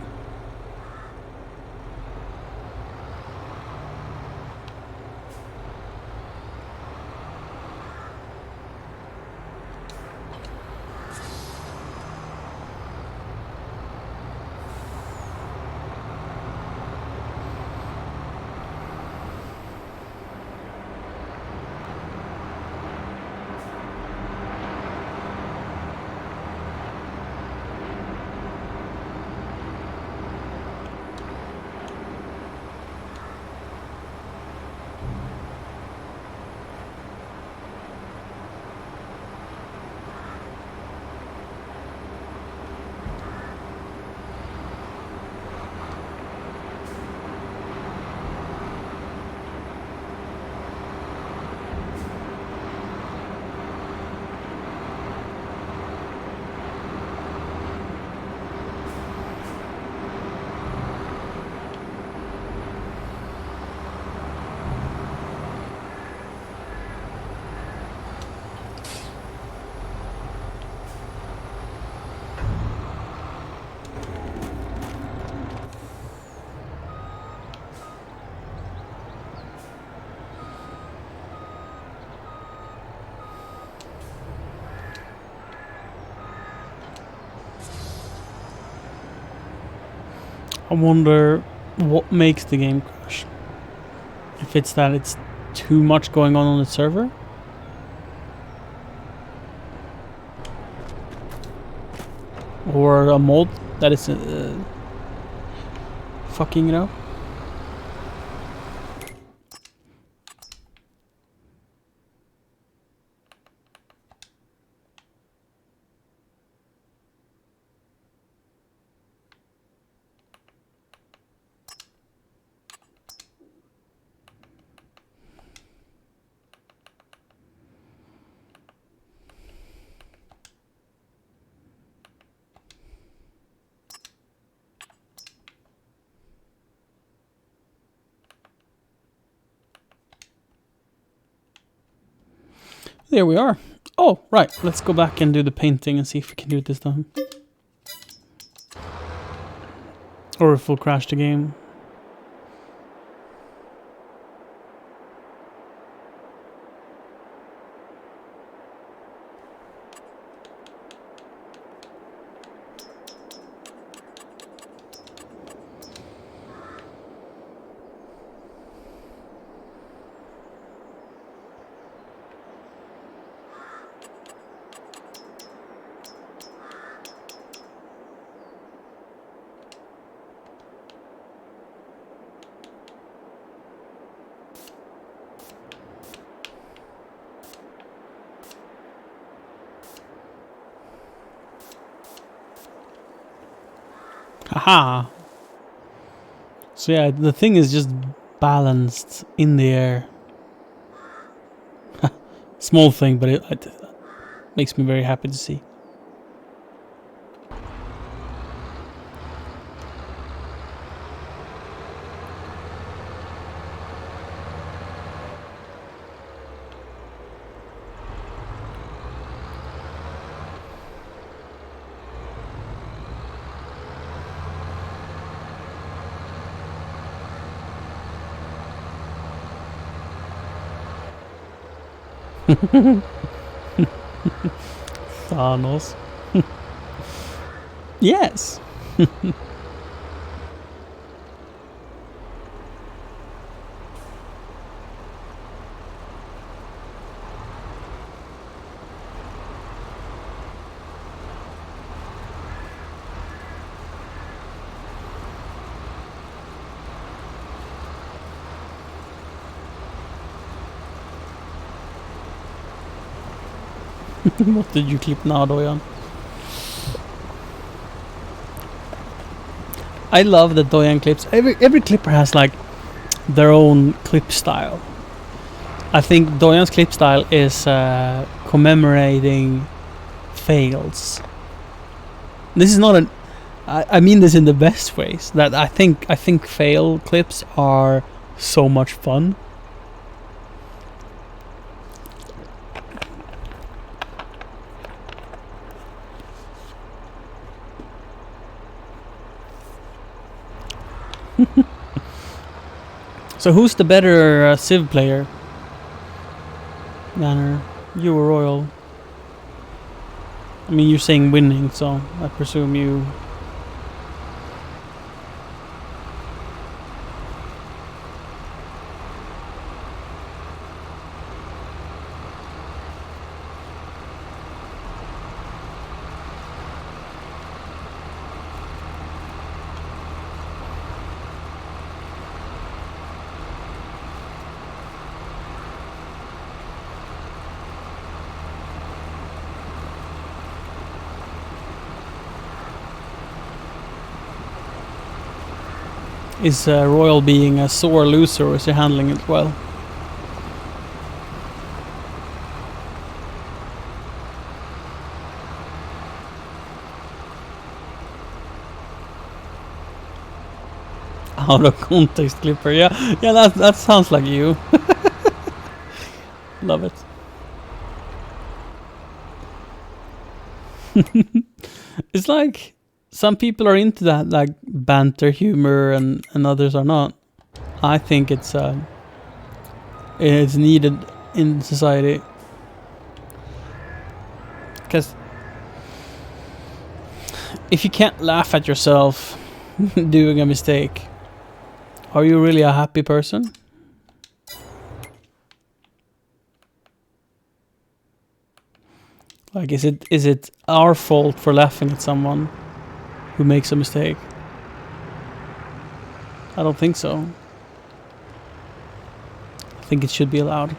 I wonder what makes the game crash. If it's that it's too much going on the server? Or a mod that is fucking it up? There we are. Oh, right. Let's go back and do the painting and see if we can do it this time. Or if we'll crash the game. Haha. So yeah, the thing is just balanced in the air. Small thing, but it makes me very happy to see. Thanos. Yes. What did you clip now, Dojan? I love the Dojan clips. Every clipper has like their own clip style. I think Dojan's clip style is commemorating fails. This is not an. I mean this in the best ways. That I think fail clips are so much fun. So who's the better Civ player? Banner, you or Royal? I mean, you're saying winning, so I presume you. Is Royal being a sore loser, or is he handling it well? Out of context clipper, yeah, that sounds like you. Love it. It's like some people are into that, like banter humor, and others are not. I think it's needed in society, because if you can't laugh at yourself, doing a mistake. Are you really a happy person? Like, is it our fault for laughing at someone who makes a mistake? I don't think so. I think it should be allowed.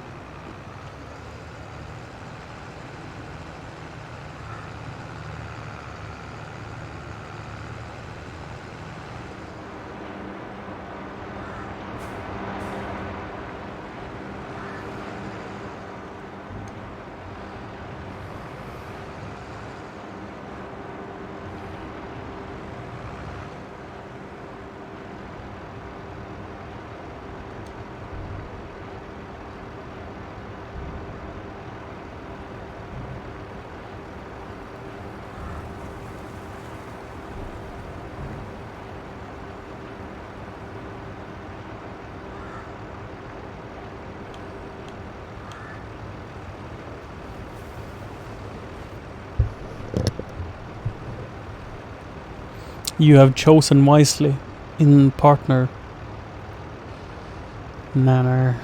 You have chosen wisely in partner. Nanner.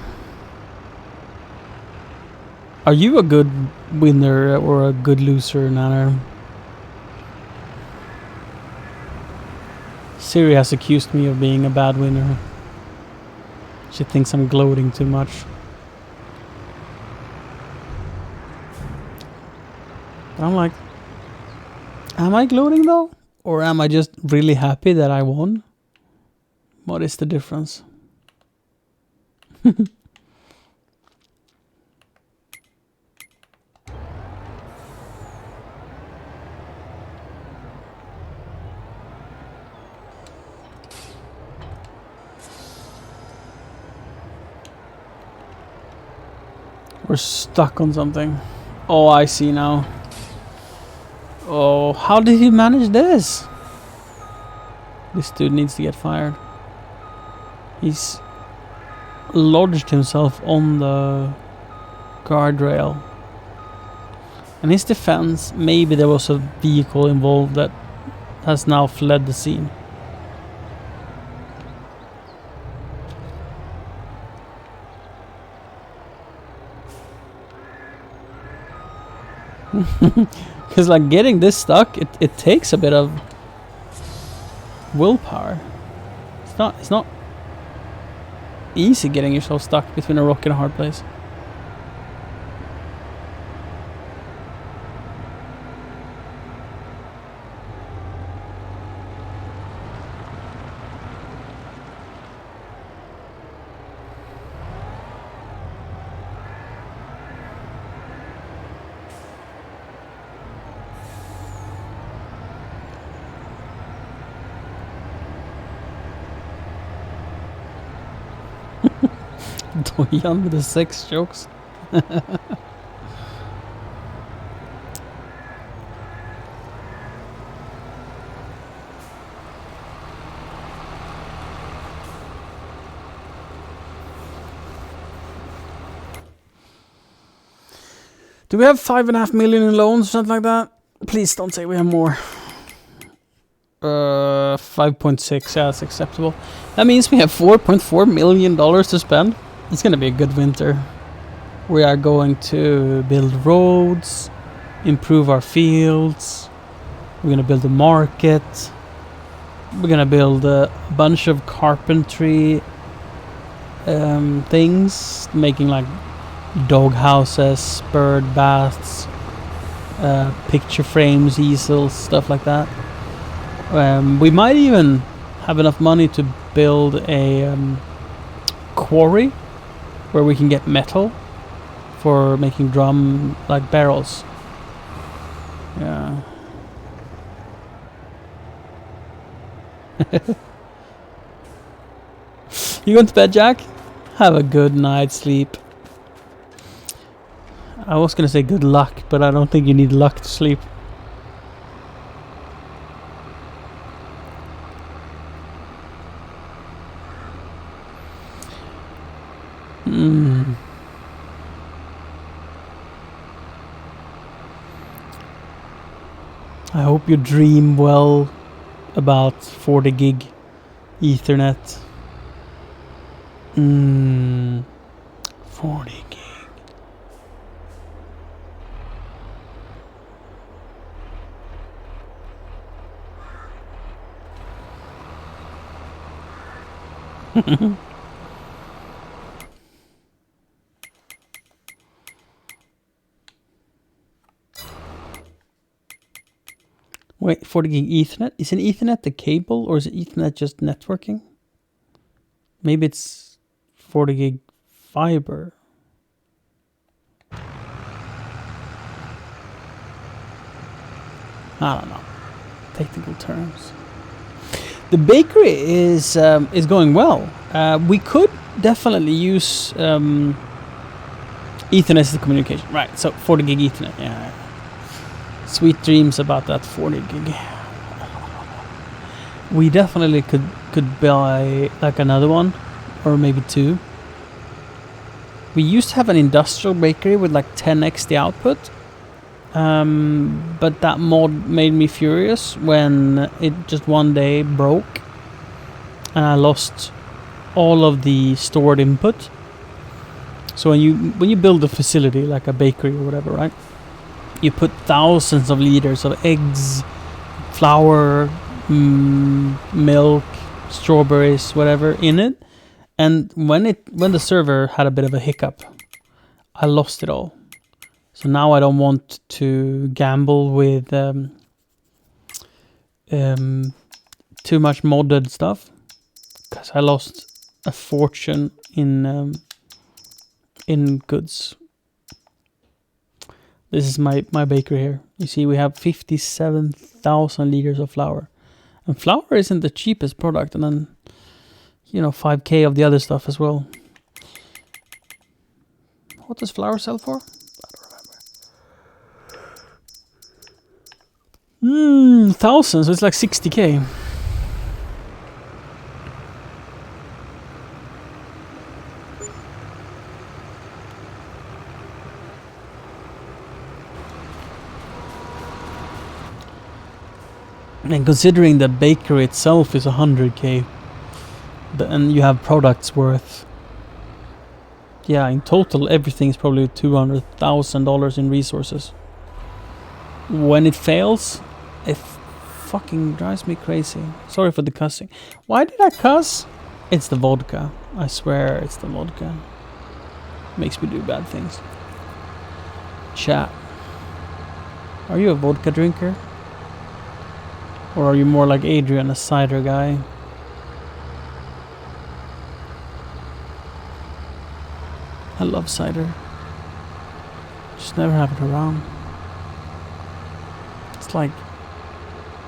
Are you a good winner or a good loser, Nanner? Siri has accused me of being a bad winner. She thinks I'm gloating too much. I'm like, am I gloating though? Or am I just really happy that I won? What is the difference? We're stuck on something. Oh, I see now. Oh, how did he manage this? This dude needs to get fired. He's lodged himself on the guardrail. In his defense, maybe there was a vehicle involved that has now fled the scene. Because like getting this stuck, it takes a bit of willpower. It's not easy getting yourself stuck between a rock and a hard place. Dojan with the sex jokes. Do we have 5.5 million in loans or something like that? Please don't say we have more. 5.6, yeah, that's acceptable. That means we have $4.4 million to spend. It's gonna be a good winter. We are going to build roads, improve our fields. We're gonna build a market. We're gonna build a bunch of carpentry things, making like dog houses, bird baths, picture frames, easels, stuff like that. We might even have enough money to build a quarry where we can get metal for making drum like barrels. Yeah. You going to bed, Jack? Have a good night's sleep. I was gonna say good luck, but I don't think you need luck to sleep. I hope you dream well about 40 gig Ethernet. 40 gig. Wait, 40 gig Ethernet? Is an Ethernet the cable or is it Ethernet just networking? Maybe it's 40 gig fiber. I don't know. Technical terms. The bakery is going well. We could definitely use Ethernet as the communication. Right, so 40 gig Ethernet. Yeah. Sweet dreams about that 40 gig. We definitely could buy like another one or maybe two. We used to have an industrial bakery with like 10x the output. But that mod made me furious when it just one day broke and I lost all of the stored input. So when you build a facility like a bakery or whatever, right? You put thousands of liters of eggs, flour, milk, strawberries, whatever in it. And when the server had a bit of a hiccup, I lost it all. So now I don't want to gamble with too much modded stuff, because I lost a fortune in goods. This is my bakery here. You see, we have 57,000 liters of flour, and flour isn't the cheapest product. And then, 5k of the other stuff as well. What does flour sell for? Thousands, so it's like 60k. And considering the bakery itself is 100k, and you have products worth, in total everything is probably $200,000 in resources. When it fails, it fucking drives me crazy. Sorry for the cussing. Why did I cuss? It's the vodka. I swear it's the vodka. Makes me do bad things. Chat. Are you a vodka drinker? Or are you more like Adrian, a cider guy? I love cider. Just never have it around. It's like...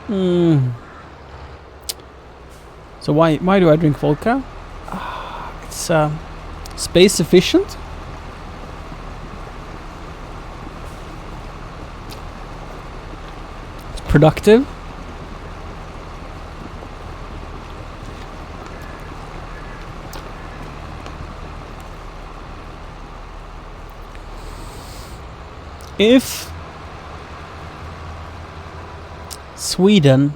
So why do I drink vodka? It's space efficient. It's productive. If Sweden,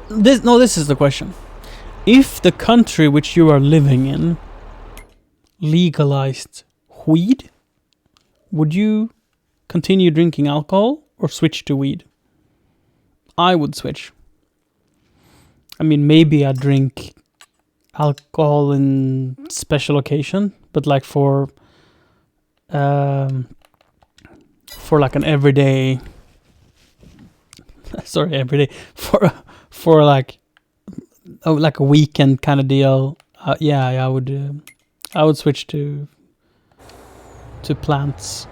this is the question. If the country which you are living in legalized weed, would you continue drinking alcohol or switch to weed? I would switch. I mean, maybe I drink alcohol in special occasion, but like for like an everyday for like a weekend kind of deal, I would switch to plants.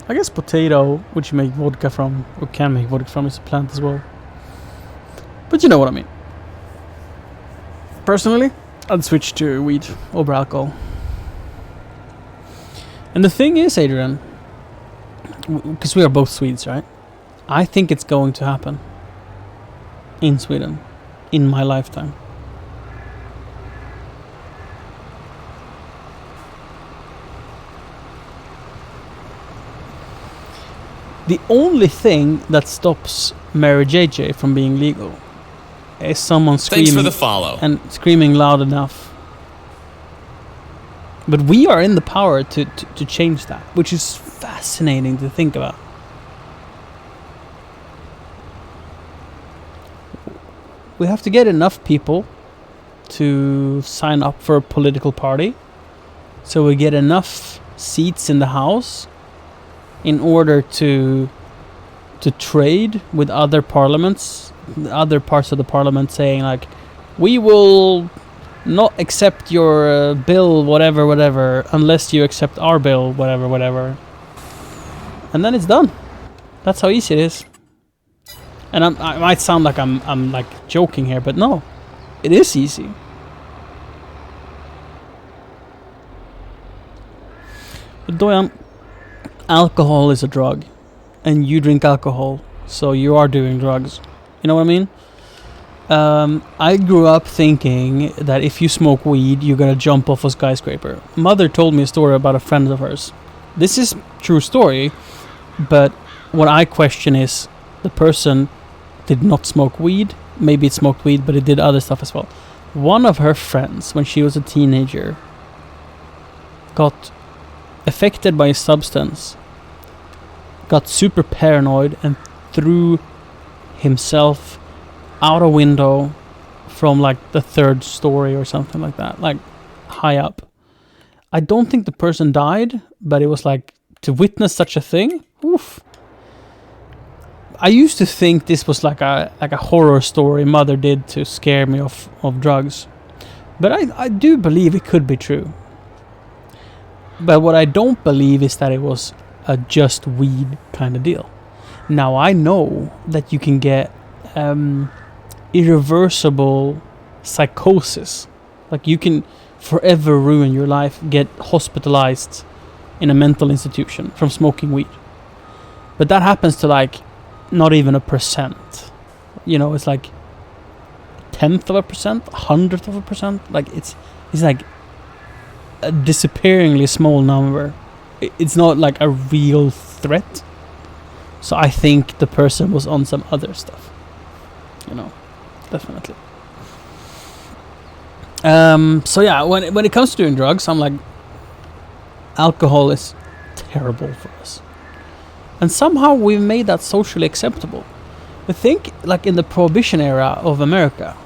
I guess potato, which you make vodka from, or can make vodka from, is a plant as well. But you know what I mean. Personally, I'd switch to weed over alcohol. And the thing is, Adrian, because we are both Swedes, right? I think it's going to happen in Sweden in my lifetime. The only thing that stops Mary JJ from being legal? Is someone Thanks for screaming the follow. and screaming loud enough? But we are in the power to change that, which is fascinating to think about. We have to get enough people to sign up for a political party, so we get enough seats in the House in order to trade with other parliaments, other parts of the parliament, saying like, we will not accept your bill, whatever, unless you accept our bill, whatever. And then it's done. That's how easy it is. And I might sound like I'm like joking here, but no, it is easy. But Doyan, alcohol is a drug, and you drink alcohol, so you are doing drugs. You know what I mean? I grew up thinking that if you smoke weed, you're gonna jump off a skyscraper. Mother told me a story about a friend of hers. This is true story, but what I question is the person did not smoke weed. Maybe it smoked weed, but it did other stuff as well. One of her friends, when she was a teenager, got affected by a substance, got super paranoid, and threw himself out a window from like the 3rd story or something like that, like high up. I don't think the person died, but it was like, to witness such a thing, oof. I used to think this was like a horror story Mother did to scare me of drugs, but I do believe it could be true. But what I don't believe is that it was a just weed kind of deal. Now I know that you can get irreversible psychosis. Like you can forever ruin your life, get hospitalized in a mental institution from smoking weed. But that happens to like not even 1%. You know, it's like 1/10 of a percent, 100th of a percent. Like it's like a disappearingly small number. It's not like a real threat. So I think the person was on some other stuff. You know, definitely. So yeah, when it comes to doing drugs, I'm like, alcohol is terrible for us. And somehow we've made that socially acceptable. I think like in the Prohibition era of America,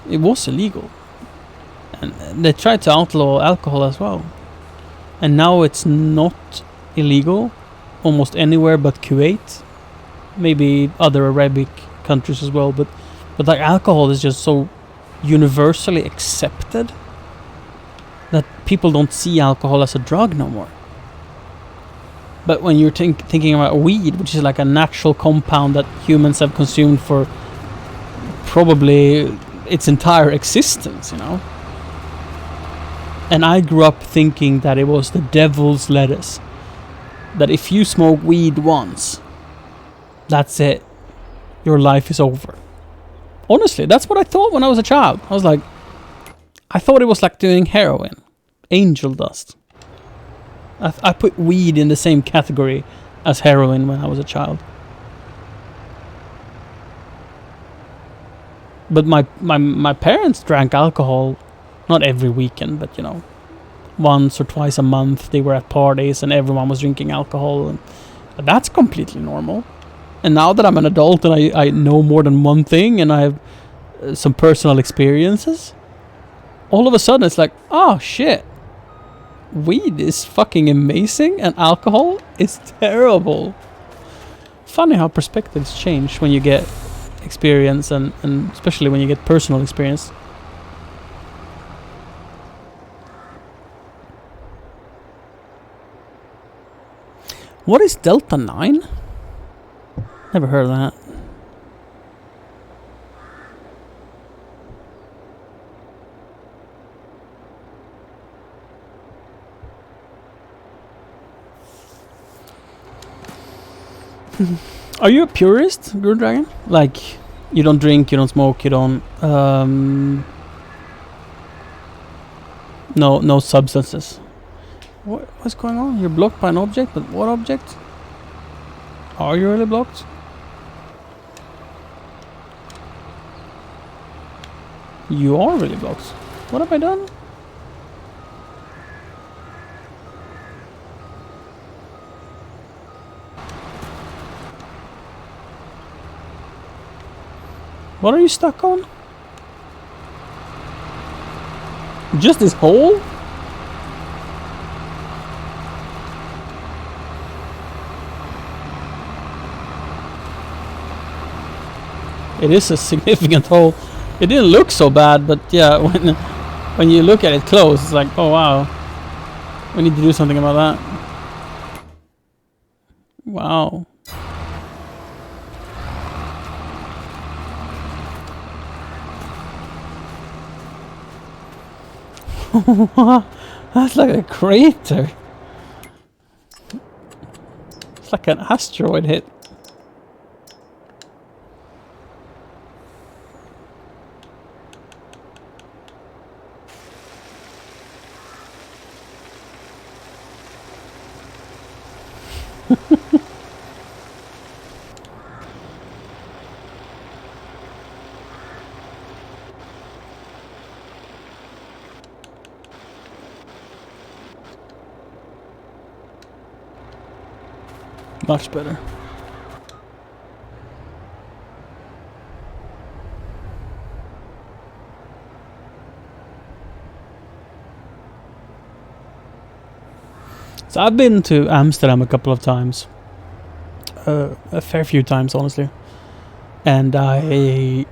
it was illegal. And they tried to outlaw alcohol as well. And now it's not illegal almost anywhere but Kuwait. Maybe other Arabic countries as well. But like alcohol is just so universally accepted that people don't see alcohol as a drug no more. But when you're thinking about weed, which is like a natural compound that humans have consumed for probably its entire existence, you know. And I grew up thinking that it was the devil's lettuce. That if you smoke weed once, that's it. Your life is over. Honestly, that's what I thought when I was a child. I was like, I thought it was like doing heroin. Angel dust. I put weed in the same category as heroin when I was a child. But my parents drank alcohol, not every weekend, but you know, once or twice a month. They were at parties and everyone was drinking alcohol, and that's completely normal. And now that I'm an adult and I know more than one thing and I have some personal experiences, all of a sudden it's like, oh shit, weed is fucking amazing and alcohol is terrible. Funny how perspectives change when you get experience and especially when you get personal experience. What is Delta 9? Never heard of that. Are you a purist, Guru Dragon? Like, you don't drink, you don't smoke, you don't... No substances. What's going on? You're blocked by an object? But what object? Are you really blocked? You are really blocked. What have I done? What are you stuck on? Just this hole? It is a significant hole. It didn't look so bad, but yeah, when you look at it close, it's like, oh wow. We need to do something about that. Wow. That's like a crater. It's like an asteroid hit. Much better. So I've been to Amsterdam a couple of times. A fair few times, honestly. And I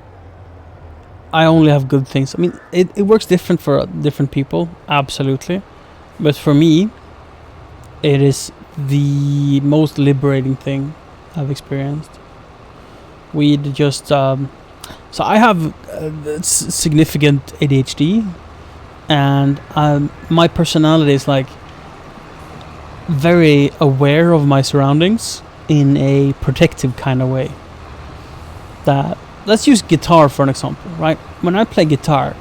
only have good things. I mean, it works different for different people, absolutely. But for me, it is the most liberating thing I've experienced. We'd just so I have significant ADHD, and my personality is like very aware of my surroundings in a protective kind of way. That, let's use guitar for an example, right? When I play guitar,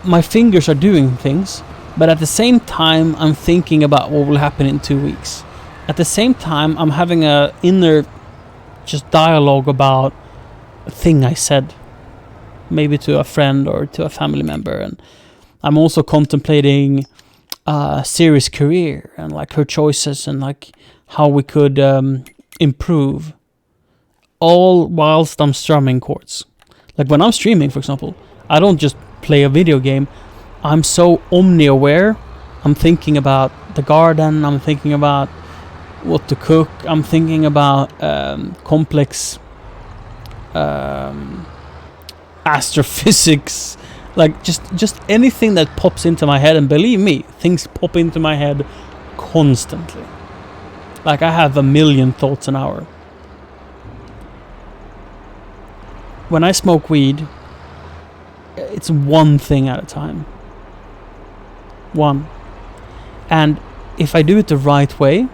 my fingers are doing things, but at the same time, I'm thinking about what will happen in 2 weeks. At the same time, I'm having a inner just dialogue about a thing I said, maybe to a friend or to a family member. And I'm also contemplating Siri's career and like her choices and like how we could improve, all whilst I'm strumming chords. Like when I'm streaming, for example, I don't just play a video game. I'm so omni-aware. I'm thinking about the garden. I'm thinking about what to cook. I'm thinking about complex astrophysics. Like just anything that pops into my head. And believe me, things pop into my head constantly. Like I have a million thoughts an hour. When I smoke weed, it's one thing at a time. One. And if I do it the right way,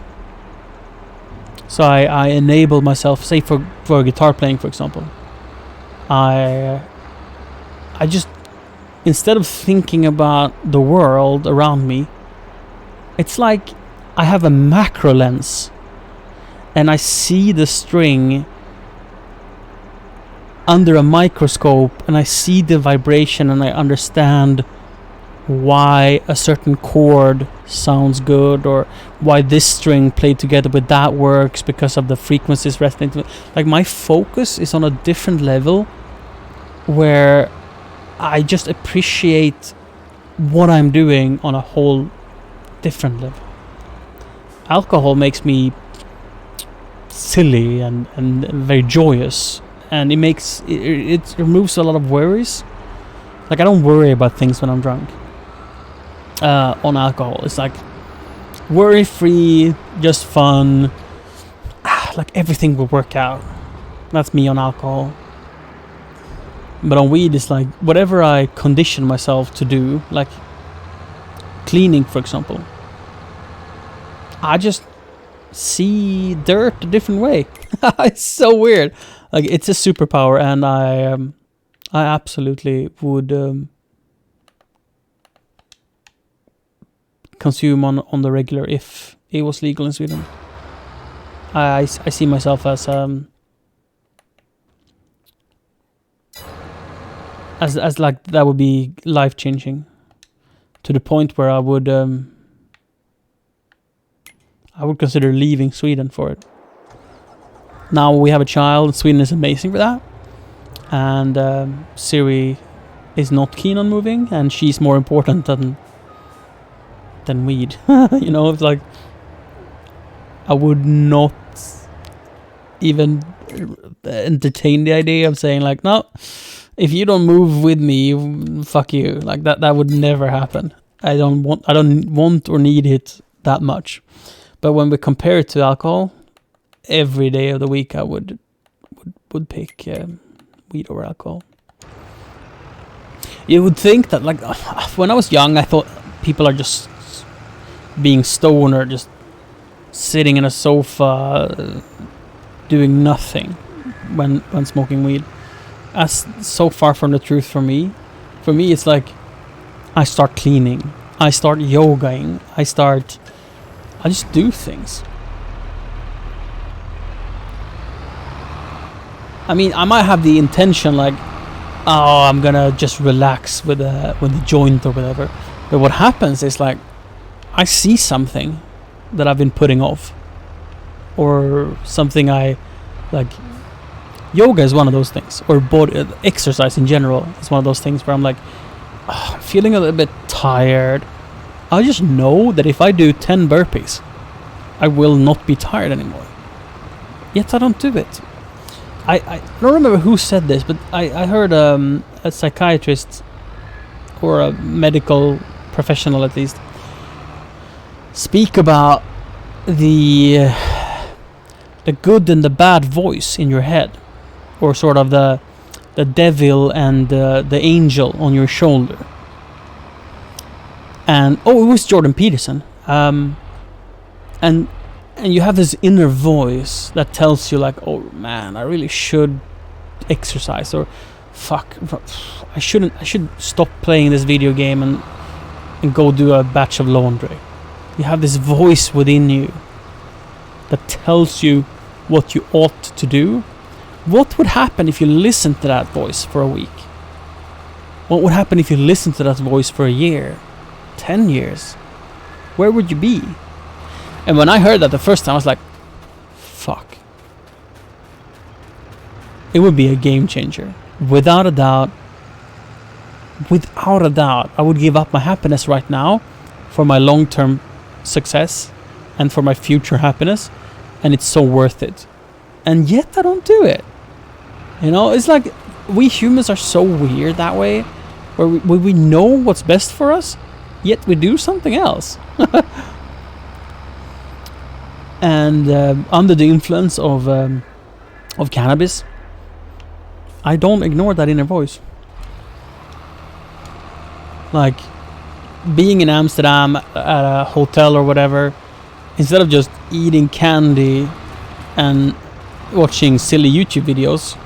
so I enable myself, say for guitar playing, for example, I just, instead of thinking about the world around me, it's like I have a macro lens and I see the string under a microscope and I see the vibration and I understand why a certain chord sounds good or why this string played together with that works because of the frequencies resonating. Like my focus is on a different level where I just appreciate what I'm doing on a whole different level. Alcohol makes me silly and very joyous, and it removes a lot of worries. Like I don't worry about things when I'm drunk. On alcohol, it's like worry-free, just fun. Like everything will work out. That's me on alcohol. But on weed, it's like whatever I condition myself to do, like cleaning, for example. I just see dirt a different way. It's so weird. Like it's a superpower, and I absolutely would consume on the regular if it was legal in Sweden. I see myself as as like that would be life changing, to the point where I would consider leaving Sweden for it. Now we have a child. Sweden is amazing for that, and Siri is not keen on moving, and she's more important than weed. You know, it's like I would not even entertain the idea of saying like, no, if you don't move with me, fuck you. Like that would never happen. I don't want or need it that much. But when we compare it to alcohol, every day of the week I would pick weed over alcohol. You would think that, like, when I was young, I thought people are just being stoned or just sitting in a sofa doing nothing when smoking weed. That's so far from the truth for me. For me, it's like I start cleaning, I start yogaing, I just do things. I mean, I might have the intention like, oh, I'm gonna just relax with the joint or whatever. But what happens is like, I see something that I've been putting off, or something I like. Yoga is one of those things, or body exercise in general is one of those things where I'm like, oh, I'm feeling a little bit tired. I just know that if I do 10 burpees, I will not be tired anymore. Yet I don't do it. I don't remember who said this, but I heard a psychiatrist or a medical professional at least speak about the good and the bad voice in your head, or sort of the devil and the angel on your shoulder. And it was Jordan Peterson. And you have this inner voice that tells you like, oh man, I really should exercise, or fuck, I should stop playing this video game and go do a batch of laundry. You have this voice within you that tells you what you ought to do. What would happen if you listened to that voice for a week? What would happen if you listened to that voice for a year, 10 years? Where would you be? And when I heard that the first time, I was like, fuck. It would be a game changer. Without a doubt, I would give up my happiness right now for my long-term success and for my future happiness, and it's so worth it. And yet I don't do it. You know, it's like we humans are so weird that way, where we know what's best for us, yet we do something else. And under the influence of cannabis, I don't ignore that inner voice. Like being in Amsterdam at a hotel or whatever, instead of just eating candy and watching silly YouTube videos,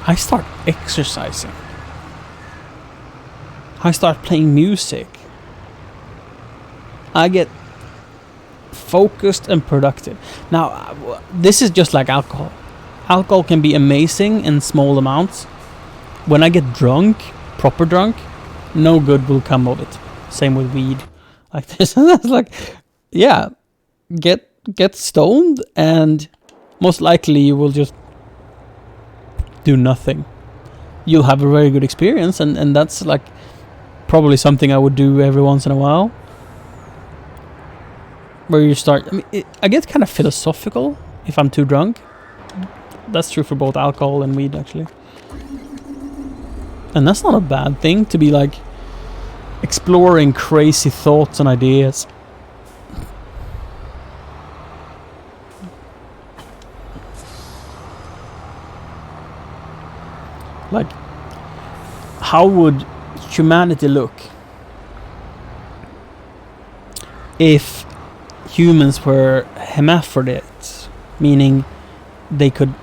I start exercising. I start playing music. I get focused and productive. Now, this is just like alcohol. Alcohol can be amazing in small amounts. When I get drunk, proper drunk, no good will come of it. Same with weed. Like this. That's like, yeah, get stoned and most likely you will just do nothing. You'll have a very good experience, and that's like probably something I would do every once in a while. Where you start, I get kind of philosophical if I'm too drunk. That's true for both alcohol and weed, actually. And that's not a bad thing, to be like exploring crazy thoughts and ideas. Like, how would humanity look if humans were hermaphrodites, meaning they could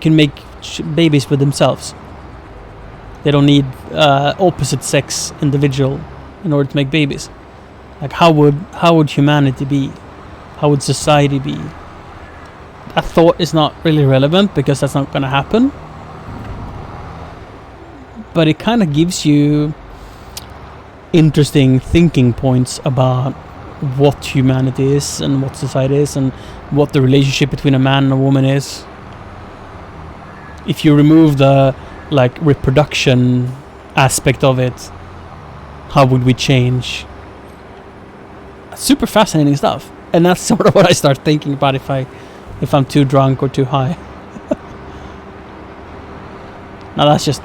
make babies with themselves? They don't need opposite sex individual in order to make babies. Like, how would humanity be? How would society be? that thought is not really relevant because that's not going to happen. But it kind of gives you interesting thinking points about what humanity is and what society is and what the relationship between a man and a woman is. If you remove the like reproduction aspect of it, how would we change? Super fascinating stuff. And that's sort of what I start thinking about if I'm too drunk or too high. Now that's just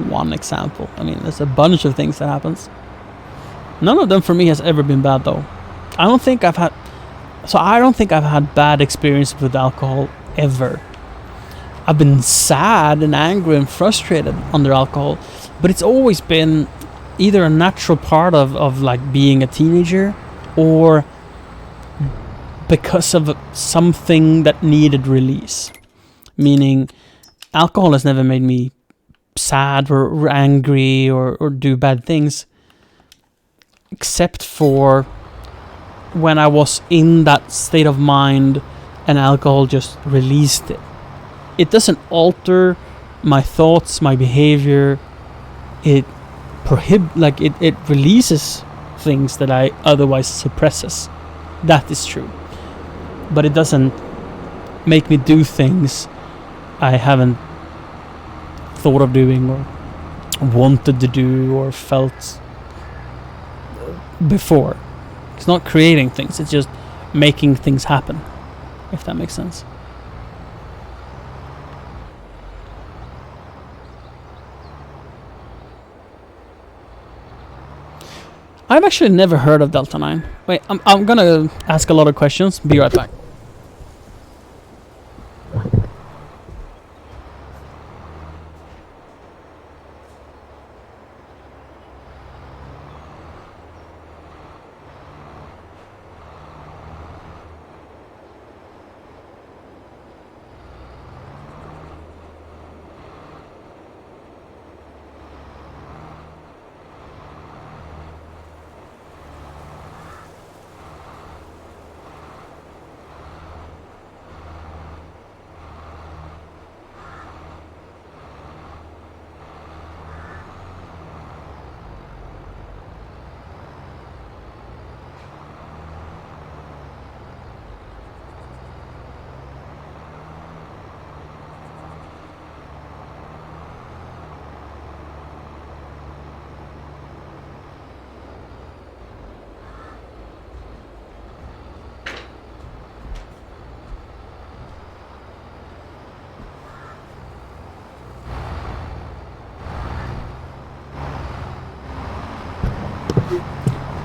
one example. I mean, there's a bunch of things that happens. None of them for me has ever been bad though. I don't think I've had bad experience with alcohol ever. I've been sad and angry and frustrated under alcohol, but it's always been either a natural part of like being a teenager or because of something that needed release. Meaning alcohol has never made me sad or angry or do bad things, except for when I was in that state of mind and alcohol just released it. It doesn't alter my thoughts, my behavior. It it releases things that I otherwise suppresses. That is true. But it doesn't make me do things I haven't thought of doing or wanted to do or felt before. It's not creating things, it's just making things happen, if that makes sense. I've actually never heard of Delta 9. Wait, I'm gonna ask a lot of questions. Be right back.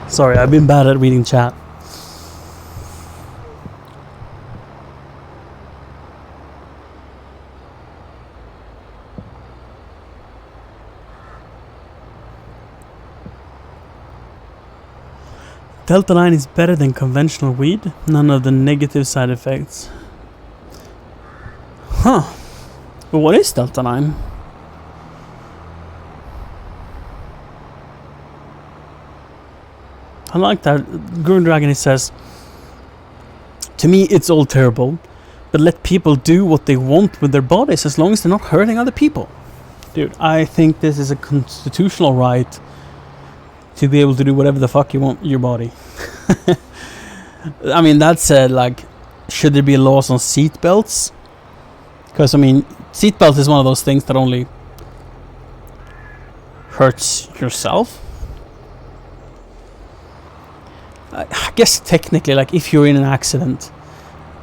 Sorry, I've been bad at reading chat. Delta 9 is better than conventional weed. None of the negative side effects. Huh. But what is Delta 9? I like that. Green Dragon, he says, to me it's all terrible, but let people do what they want with their bodies as long as they're not hurting other people. Dude, I think this is a constitutional right to be able to do whatever the fuck you want with your body. I mean, that said, like, should there be laws on seat belts? Because, I mean, seatbelt is one of those things that only hurts yourself. I guess technically, like, if you're in an accident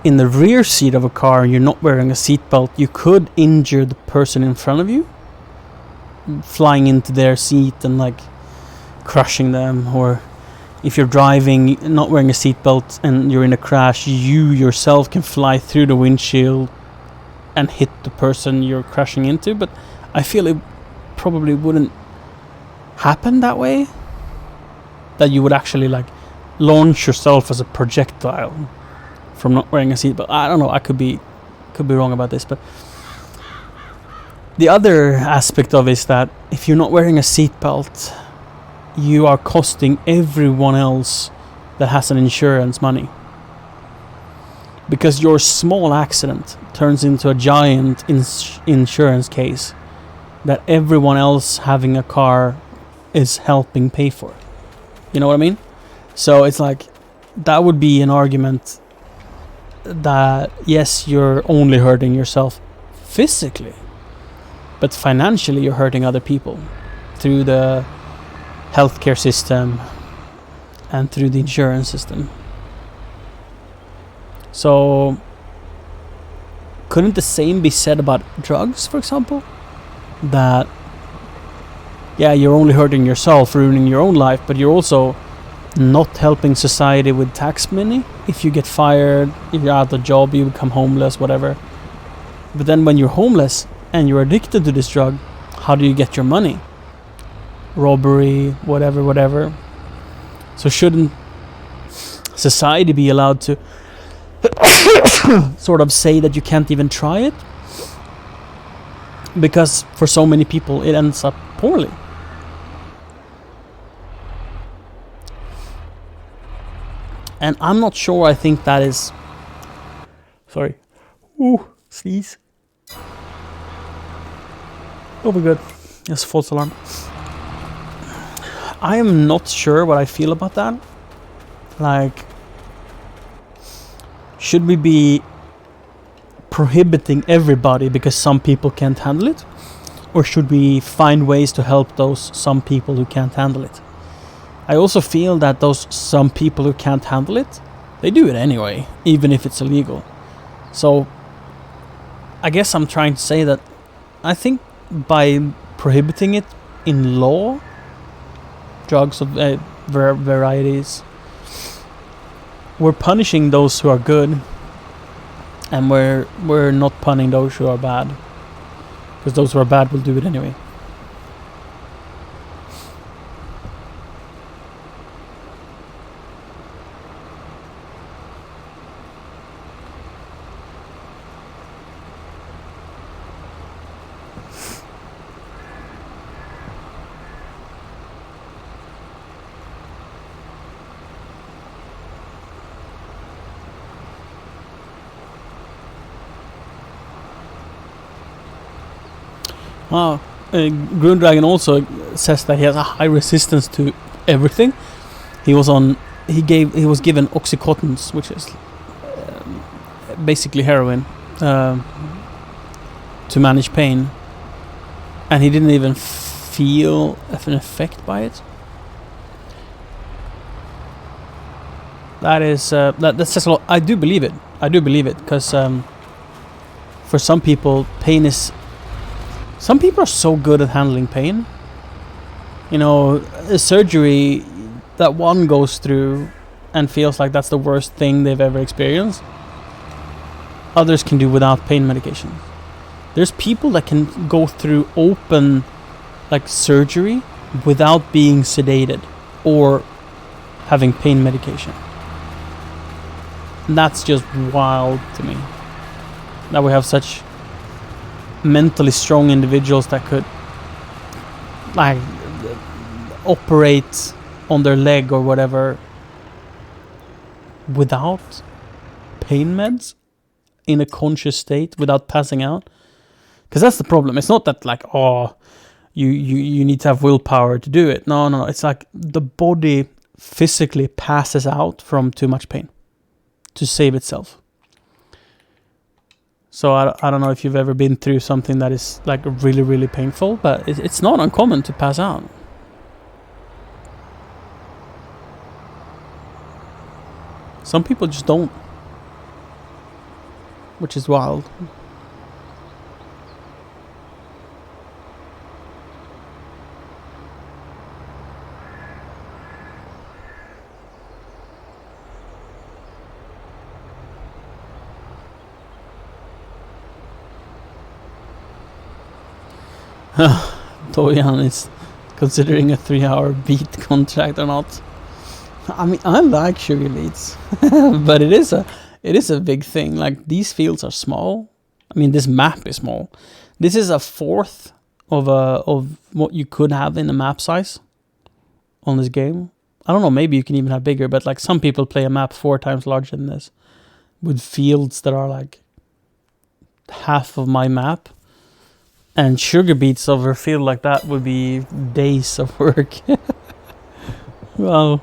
in the rear seat of a car and you're not wearing a seatbelt, you could injure the person in front of you, flying into their seat and like crushing them. Or if you're driving not wearing a seatbelt and you're in a crash, you yourself can fly through the windshield and hit the person you're crashing into. But I feel it probably wouldn't happen that way, that you would actually like launch yourself as a projectile from not wearing a seatbelt. I don't know, I could be wrong about this, but the other aspect of it is that if you're not wearing a seatbelt, you are costing everyone else that has an insurance money. Because your small accident turns into a giant insurance case that everyone else having a car is helping pay for. You know what I mean? So it's like, that would be an argument that, yes, you're only hurting yourself physically, but financially you're hurting other people through the healthcare system and through the insurance system. So couldn't the same be said about drugs, for example? That, yeah, you're only hurting yourself, ruining your own life, but you're also not helping society with tax money. If you get fired, if you're out of a job, you become homeless, whatever. But then when you're homeless and you're addicted to this drug, how do you get your money? Robbery, whatever. So shouldn't society be allowed to sort of say that you can't even try it? Because for so many people it ends up poorly. And I'm not sure I think that is... Sorry. Ooh, sneeze. Oh my god. Yes, false alarm. I am not sure what I feel about that. Like, should we be prohibiting everybody because some people can't handle it? Or should we find ways to help those some people who can't handle it? I also feel that those some people who can't handle it, they do it anyway, even if it's illegal. So I guess I'm trying to say that I think by prohibiting it in law, drugs of varieties, we're punishing those who are good, and we're not punishing those who are bad, because those who are bad will do it anyway. Green Dragon also says that he has a high resistance to everything. He was given Oxycontins, which is basically heroin, to manage pain, and he didn't even feel an effect by it. That is that says a lot. I do believe it because for some people, pain is... Some people are so good at handling pain. You know, a surgery that one goes through and feels like that's the worst thing they've ever experienced, others can do without pain medication. There's people that can go through open, like, surgery without being sedated or having pain medication. And that's just wild to me, that we have such mentally strong individuals that could, like, operate on their leg or whatever without pain meds in a conscious state, without passing out. Because that's the problem. It's not that, like, oh, you need to have willpower to do it. No. It's like the body physically passes out from too much pain to save itself. So I don't know if you've ever been through something that is, like, really, really painful, but it's not uncommon to pass out. Some people just don't, which is wild. Toyan is considering a 3-hour beat contract or not. I mean, I like sugar beets, but it is a big thing. Like, these fields are small. I mean, this map is small. This is a fourth of what you could have in the map size on this game. I don't know, maybe you can even have bigger, but, like, some people play a map 4 times larger than this. with fields that are like half of my map. And sugar beets over a field like that would be days of work. Wow.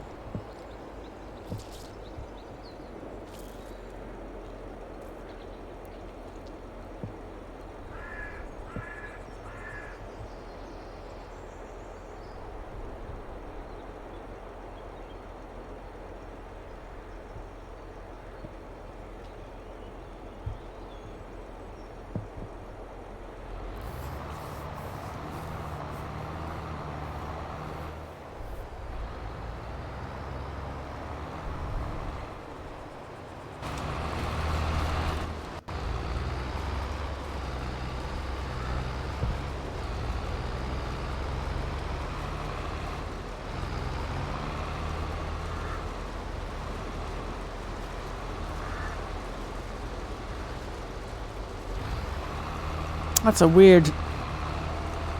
That's a weird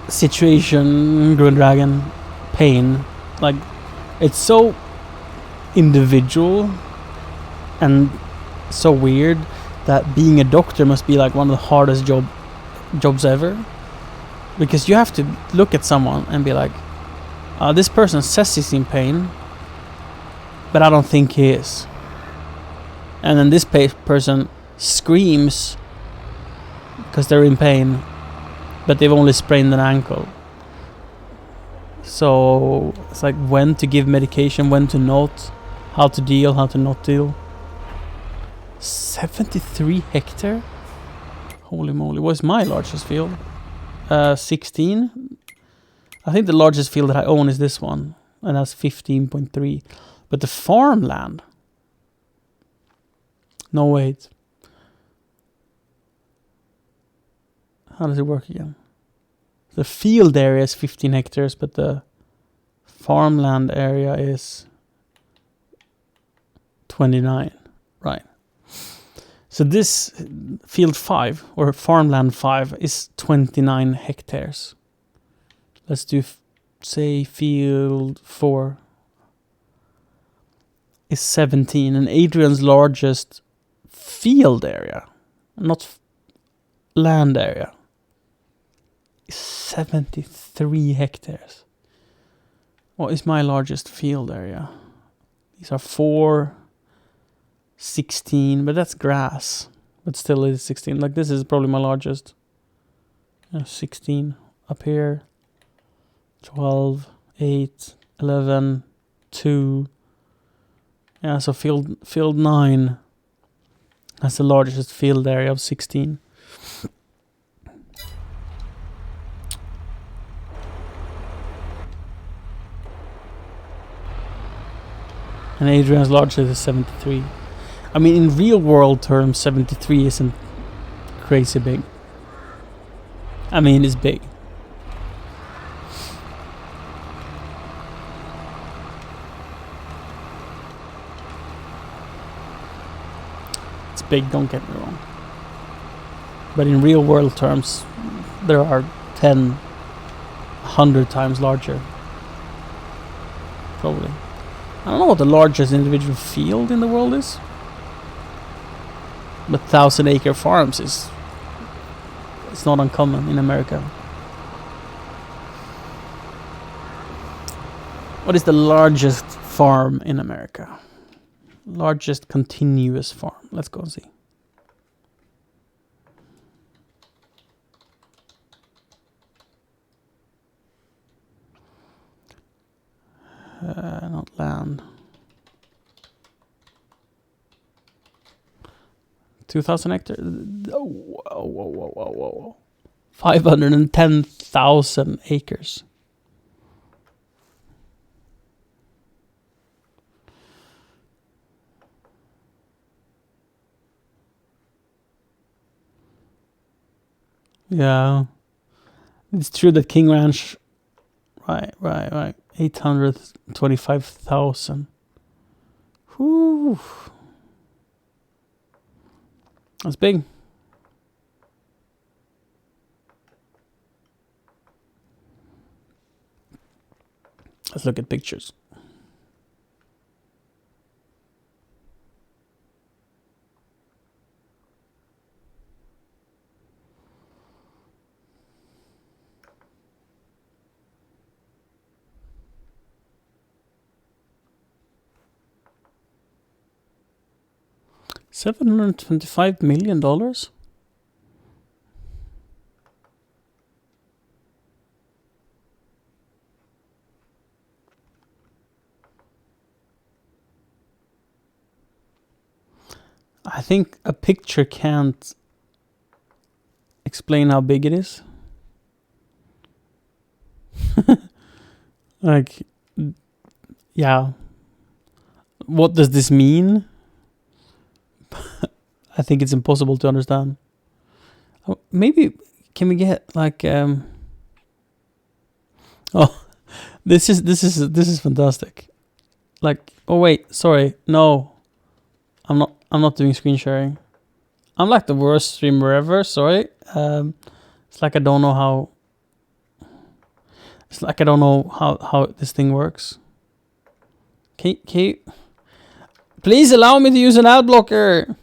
situation, Green Dragon. Pain. Like, it's so individual and so weird that being a doctor must be like one of the hardest jobs ever. Because you have to look at someone and be like, this person says he's in pain, but I don't think he is. And then this person screams because they're in pain, but they've only sprained an ankle. So it's like when to give medication, when to not, how to deal, how to not deal. 73 hectare? Holy moly, what's my largest field? 16. I think the largest field that I own is this one, and that's 15.3. But the farmland, no, wait. How does it work again? The field area is 15 hectares, but the farmland area is 29. Right. So this field 5, or farmland 5, is 29 hectares. Let's do, say, field 4 is 17. And Adrian's largest field area, not land area, 73 hectares. What is my largest field area? These are 4, 16, but that's grass. But still it is 16. Like this is probably my largest. 16 up here. 12, 8, 11, 2. Yeah, so field 9 has the largest field area of 16. And Adrian's largest is 73. I mean, in real world terms, 73 isn't crazy big. I mean, it's big. It's big, don't get me wrong. But in real world terms, there are 10, 100 times larger. Probably. I don't know what the largest individual field in the world is. But 1,000-acre farms it's not uncommon in America. What is the largest farm in America? Largest continuous farm. Let's go and see. Not land. 2,000 hectares. Oh, whoa. 510,000 acres. Yeah. It's true that King Ranch. Right. 825,000. Whew. That's big. Let's look at pictures. $725 million? I think a picture can't explain how big it is. Like, yeah. What does this mean? I think it's impossible to understand. Maybe can we get like oh, this is fantastic. Like, oh wait, sorry, no, I'm not doing screen sharing. I'm like the worst streamer ever. Sorry. It's like I don't know how. It's like I don't know how this thing works. Can you please allow me to use an ad blocker?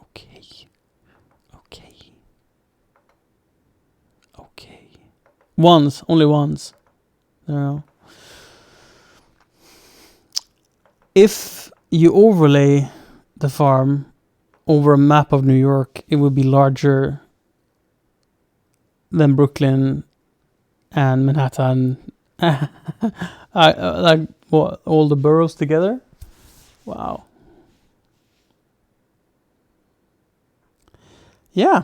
Okay. Only once. No. If you overlay the farm over a map of New York, it would be larger than Brooklyn and Manhattan. Like what, all the boroughs together? Wow. Yeah,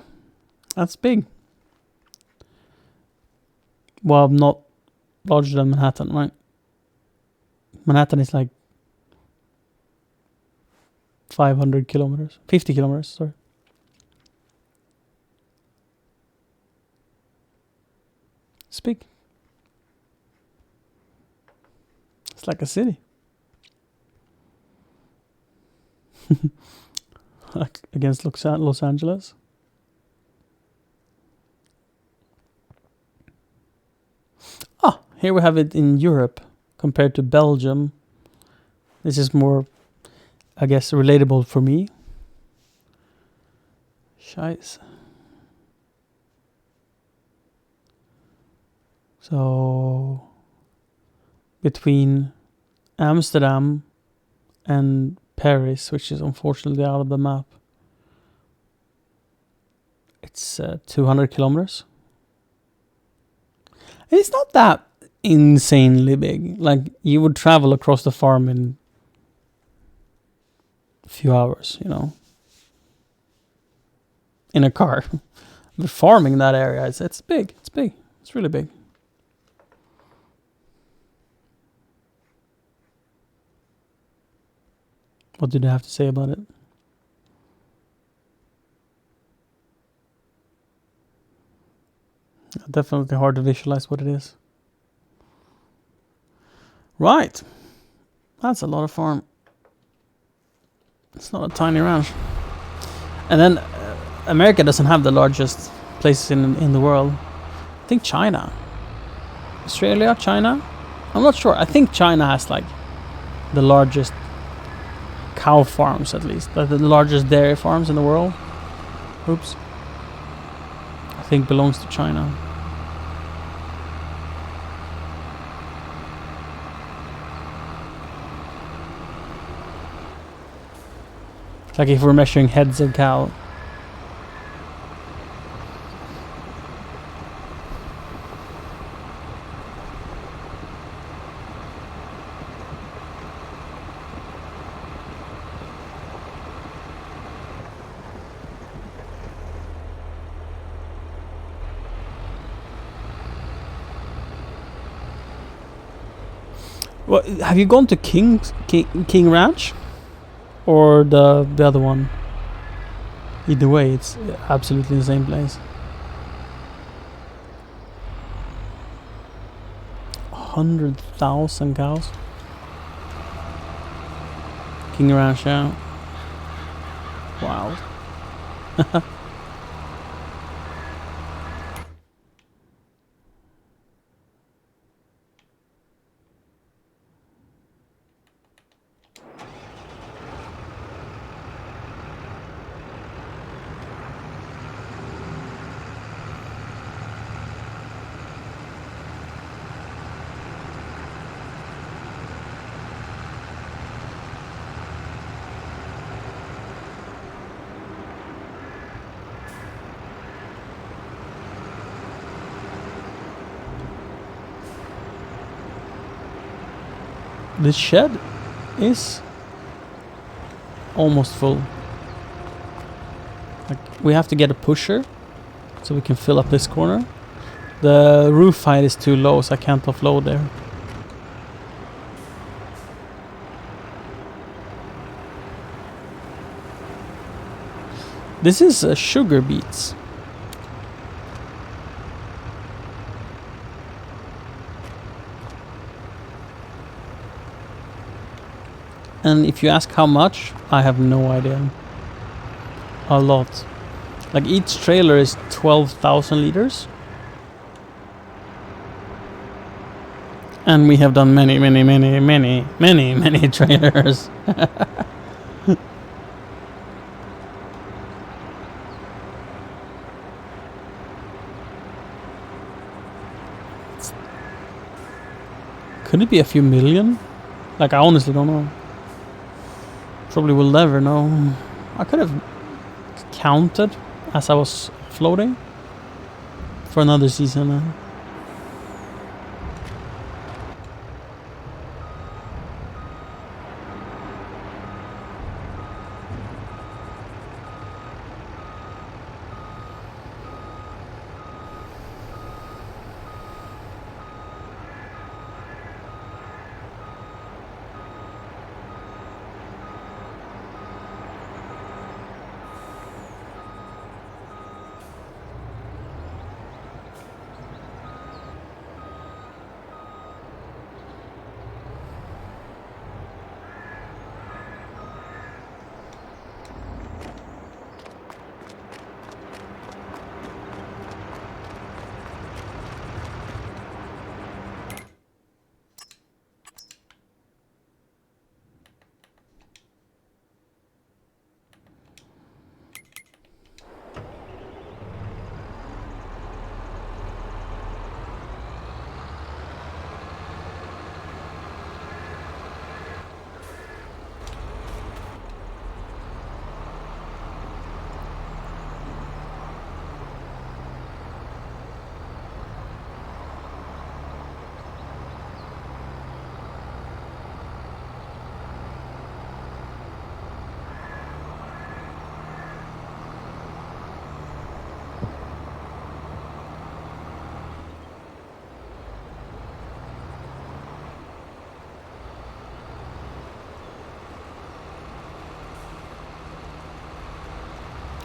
that's big. Well, not larger than Manhattan, right? Manhattan is like 500 kilometers, 50 kilometers, sorry. It's big. It's like a city. Like against Los Angeles. Ah, here we have it in Europe compared to Belgium. This is more, I guess, relatable for me. Scheiße. So, between Amsterdam and Paris, which is unfortunately out of the map, it's 200 kilometers. It's not that insanely big. Like, you would travel across the farm in a few hours, you know, in a car. But farming in that area, it's big. It's big. It's really big. What did I have to say about it? Definitely hard to visualize what it is. Right. That's a lot of farm. It's not a tiny ranch. And then America doesn't have the largest places in the world. I think China. Australia, China? I'm not sure. I think China has like the largest cow farms, at least. The largest dairy farms in the world. Oops. I think belongs to China. Like if we're measuring heads of cow. Well, have you gone to King Ranch? Or the other one? Either way, it's absolutely the same place. 100,000 cows. King Ranch, yeah. Wow. this shed is almost full. Like, we have to get a pusher so we can fill up this corner. The roof height is too low, so I can't offload there. This is sugar beets. And if you ask how much, I have no idea. A lot. Like, each trailer is 12,000 liters. And we have done many trailers. Could it be a few million? Like, I honestly don't know. Probably will never know. I could have counted as I was floating for another season.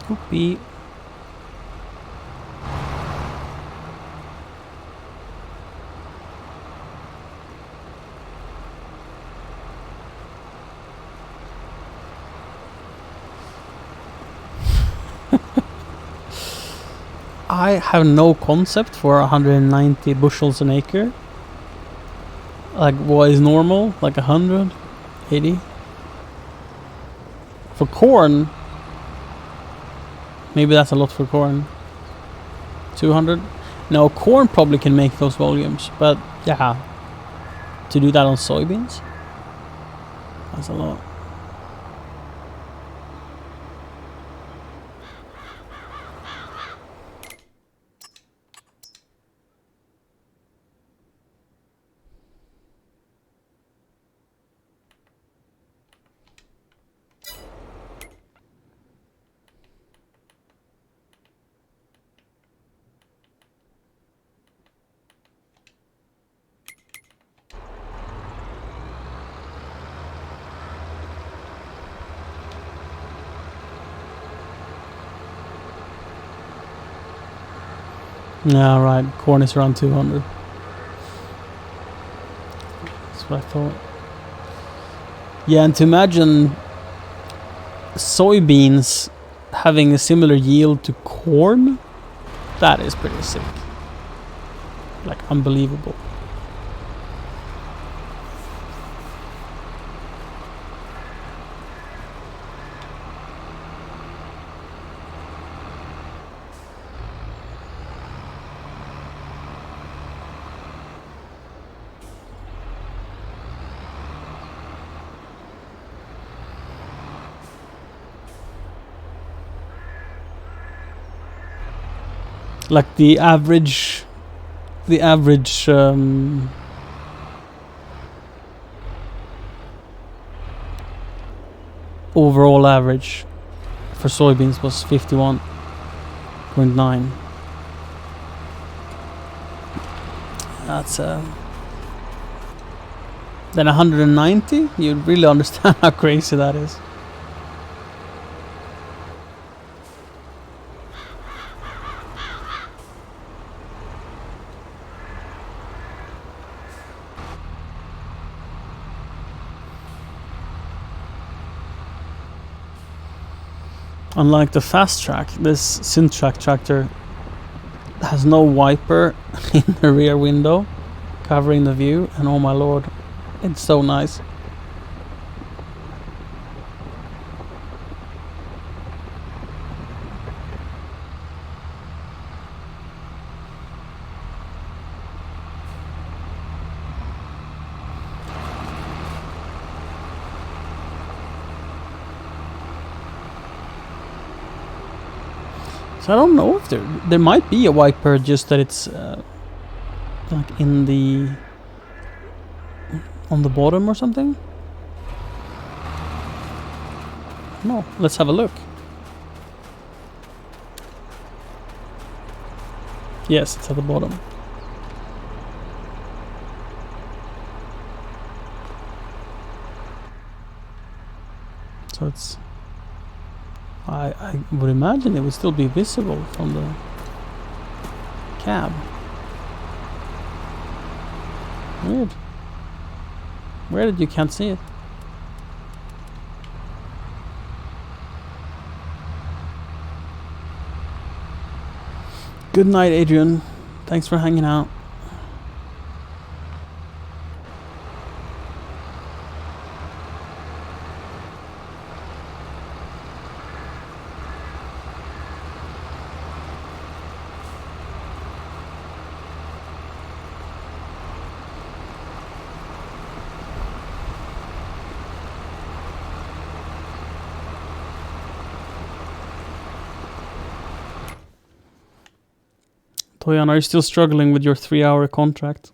Whoopee. I have no concept for 190 bushels an acre. Like, what is normal? Like 100? 80? For corn, maybe that's a lot for corn. 200? No, corn probably can make those volumes, but yeah, to do that on soybeans, that's a lot. Yeah, right. Corn is around 200. That's what I thought. Yeah, and to imagine soybeans having a similar yield to corn, that is pretty sick. Like, unbelievable. Like the average overall average for soybeans was 51.9. That's then 190. You really understand how crazy that is. Unlike the fast track, this Syntrack tractor has no wiper in the rear window covering the view, and oh my lord, it's so nice. So I don't know if there might be a wiper, just that it's like in the on the bottom or something. No, let's have a look. Yes, it's at the bottom. So it's I would imagine it would still be visible from the cab. Weird. Where did you can't see it? Good night, Adrian. Thanks for hanging out. Toyan, are you still struggling with your 3-hour contract?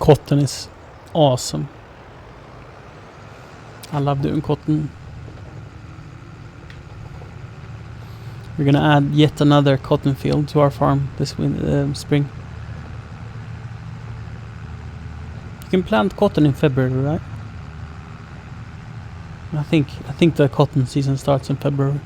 Cotton is awesome. I love doing cotton. We're gonna add yet another cotton field to our farm this spring. You can plant cotton in February, right? I think the cotton season starts in February.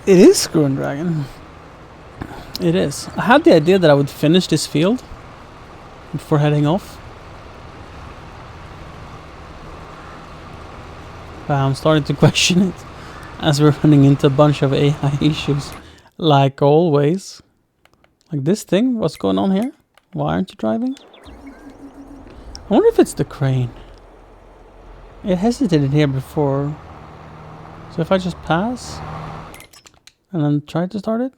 It is Screw Dragon. It is. I had the idea that I would finish this field before heading off. But I'm starting to question it as we're running into a bunch of AI issues. Like always. Like this thing, what's going on here? Why aren't you driving? I wonder if it's the crane. It hesitated here before. So if I just pass and then try to start it.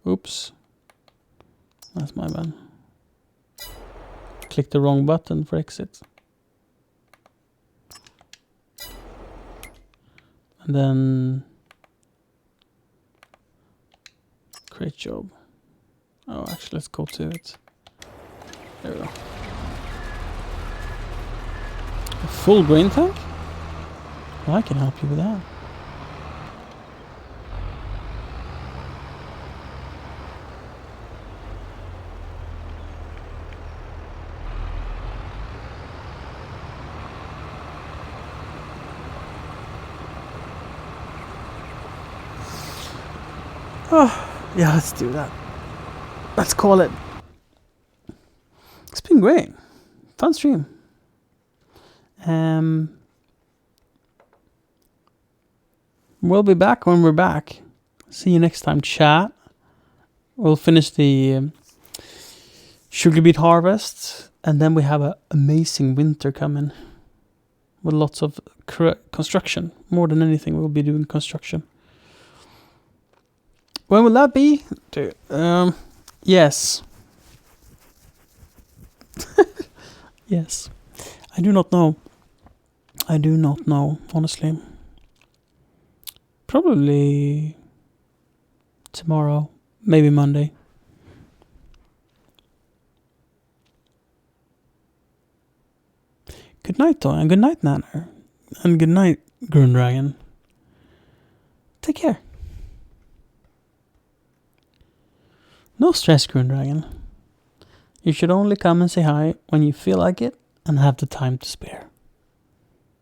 Oops. That's my bad. Click the wrong button for exit. And then create job. Oh, actually, let's go to it. There we go. A full grain tank? Well, I can help you with that. Oh, yeah, let's do that. Let's call it. It's been great. Fun stream. We'll be back when we're back. See you next time, chat. We'll finish the sugar beet harvest, and then we have an amazing winter coming with lots of construction. More than anything, we'll be doing construction. When will that be? Yes. Yes. I do not know. I do not know, honestly. Probably tomorrow, maybe Monday. Good night, Toy, and good night, Nanner. And good night, Grundragon. Take care. No stress, Grundragon. You should only come and say hi when you feel like it and have the time to spare.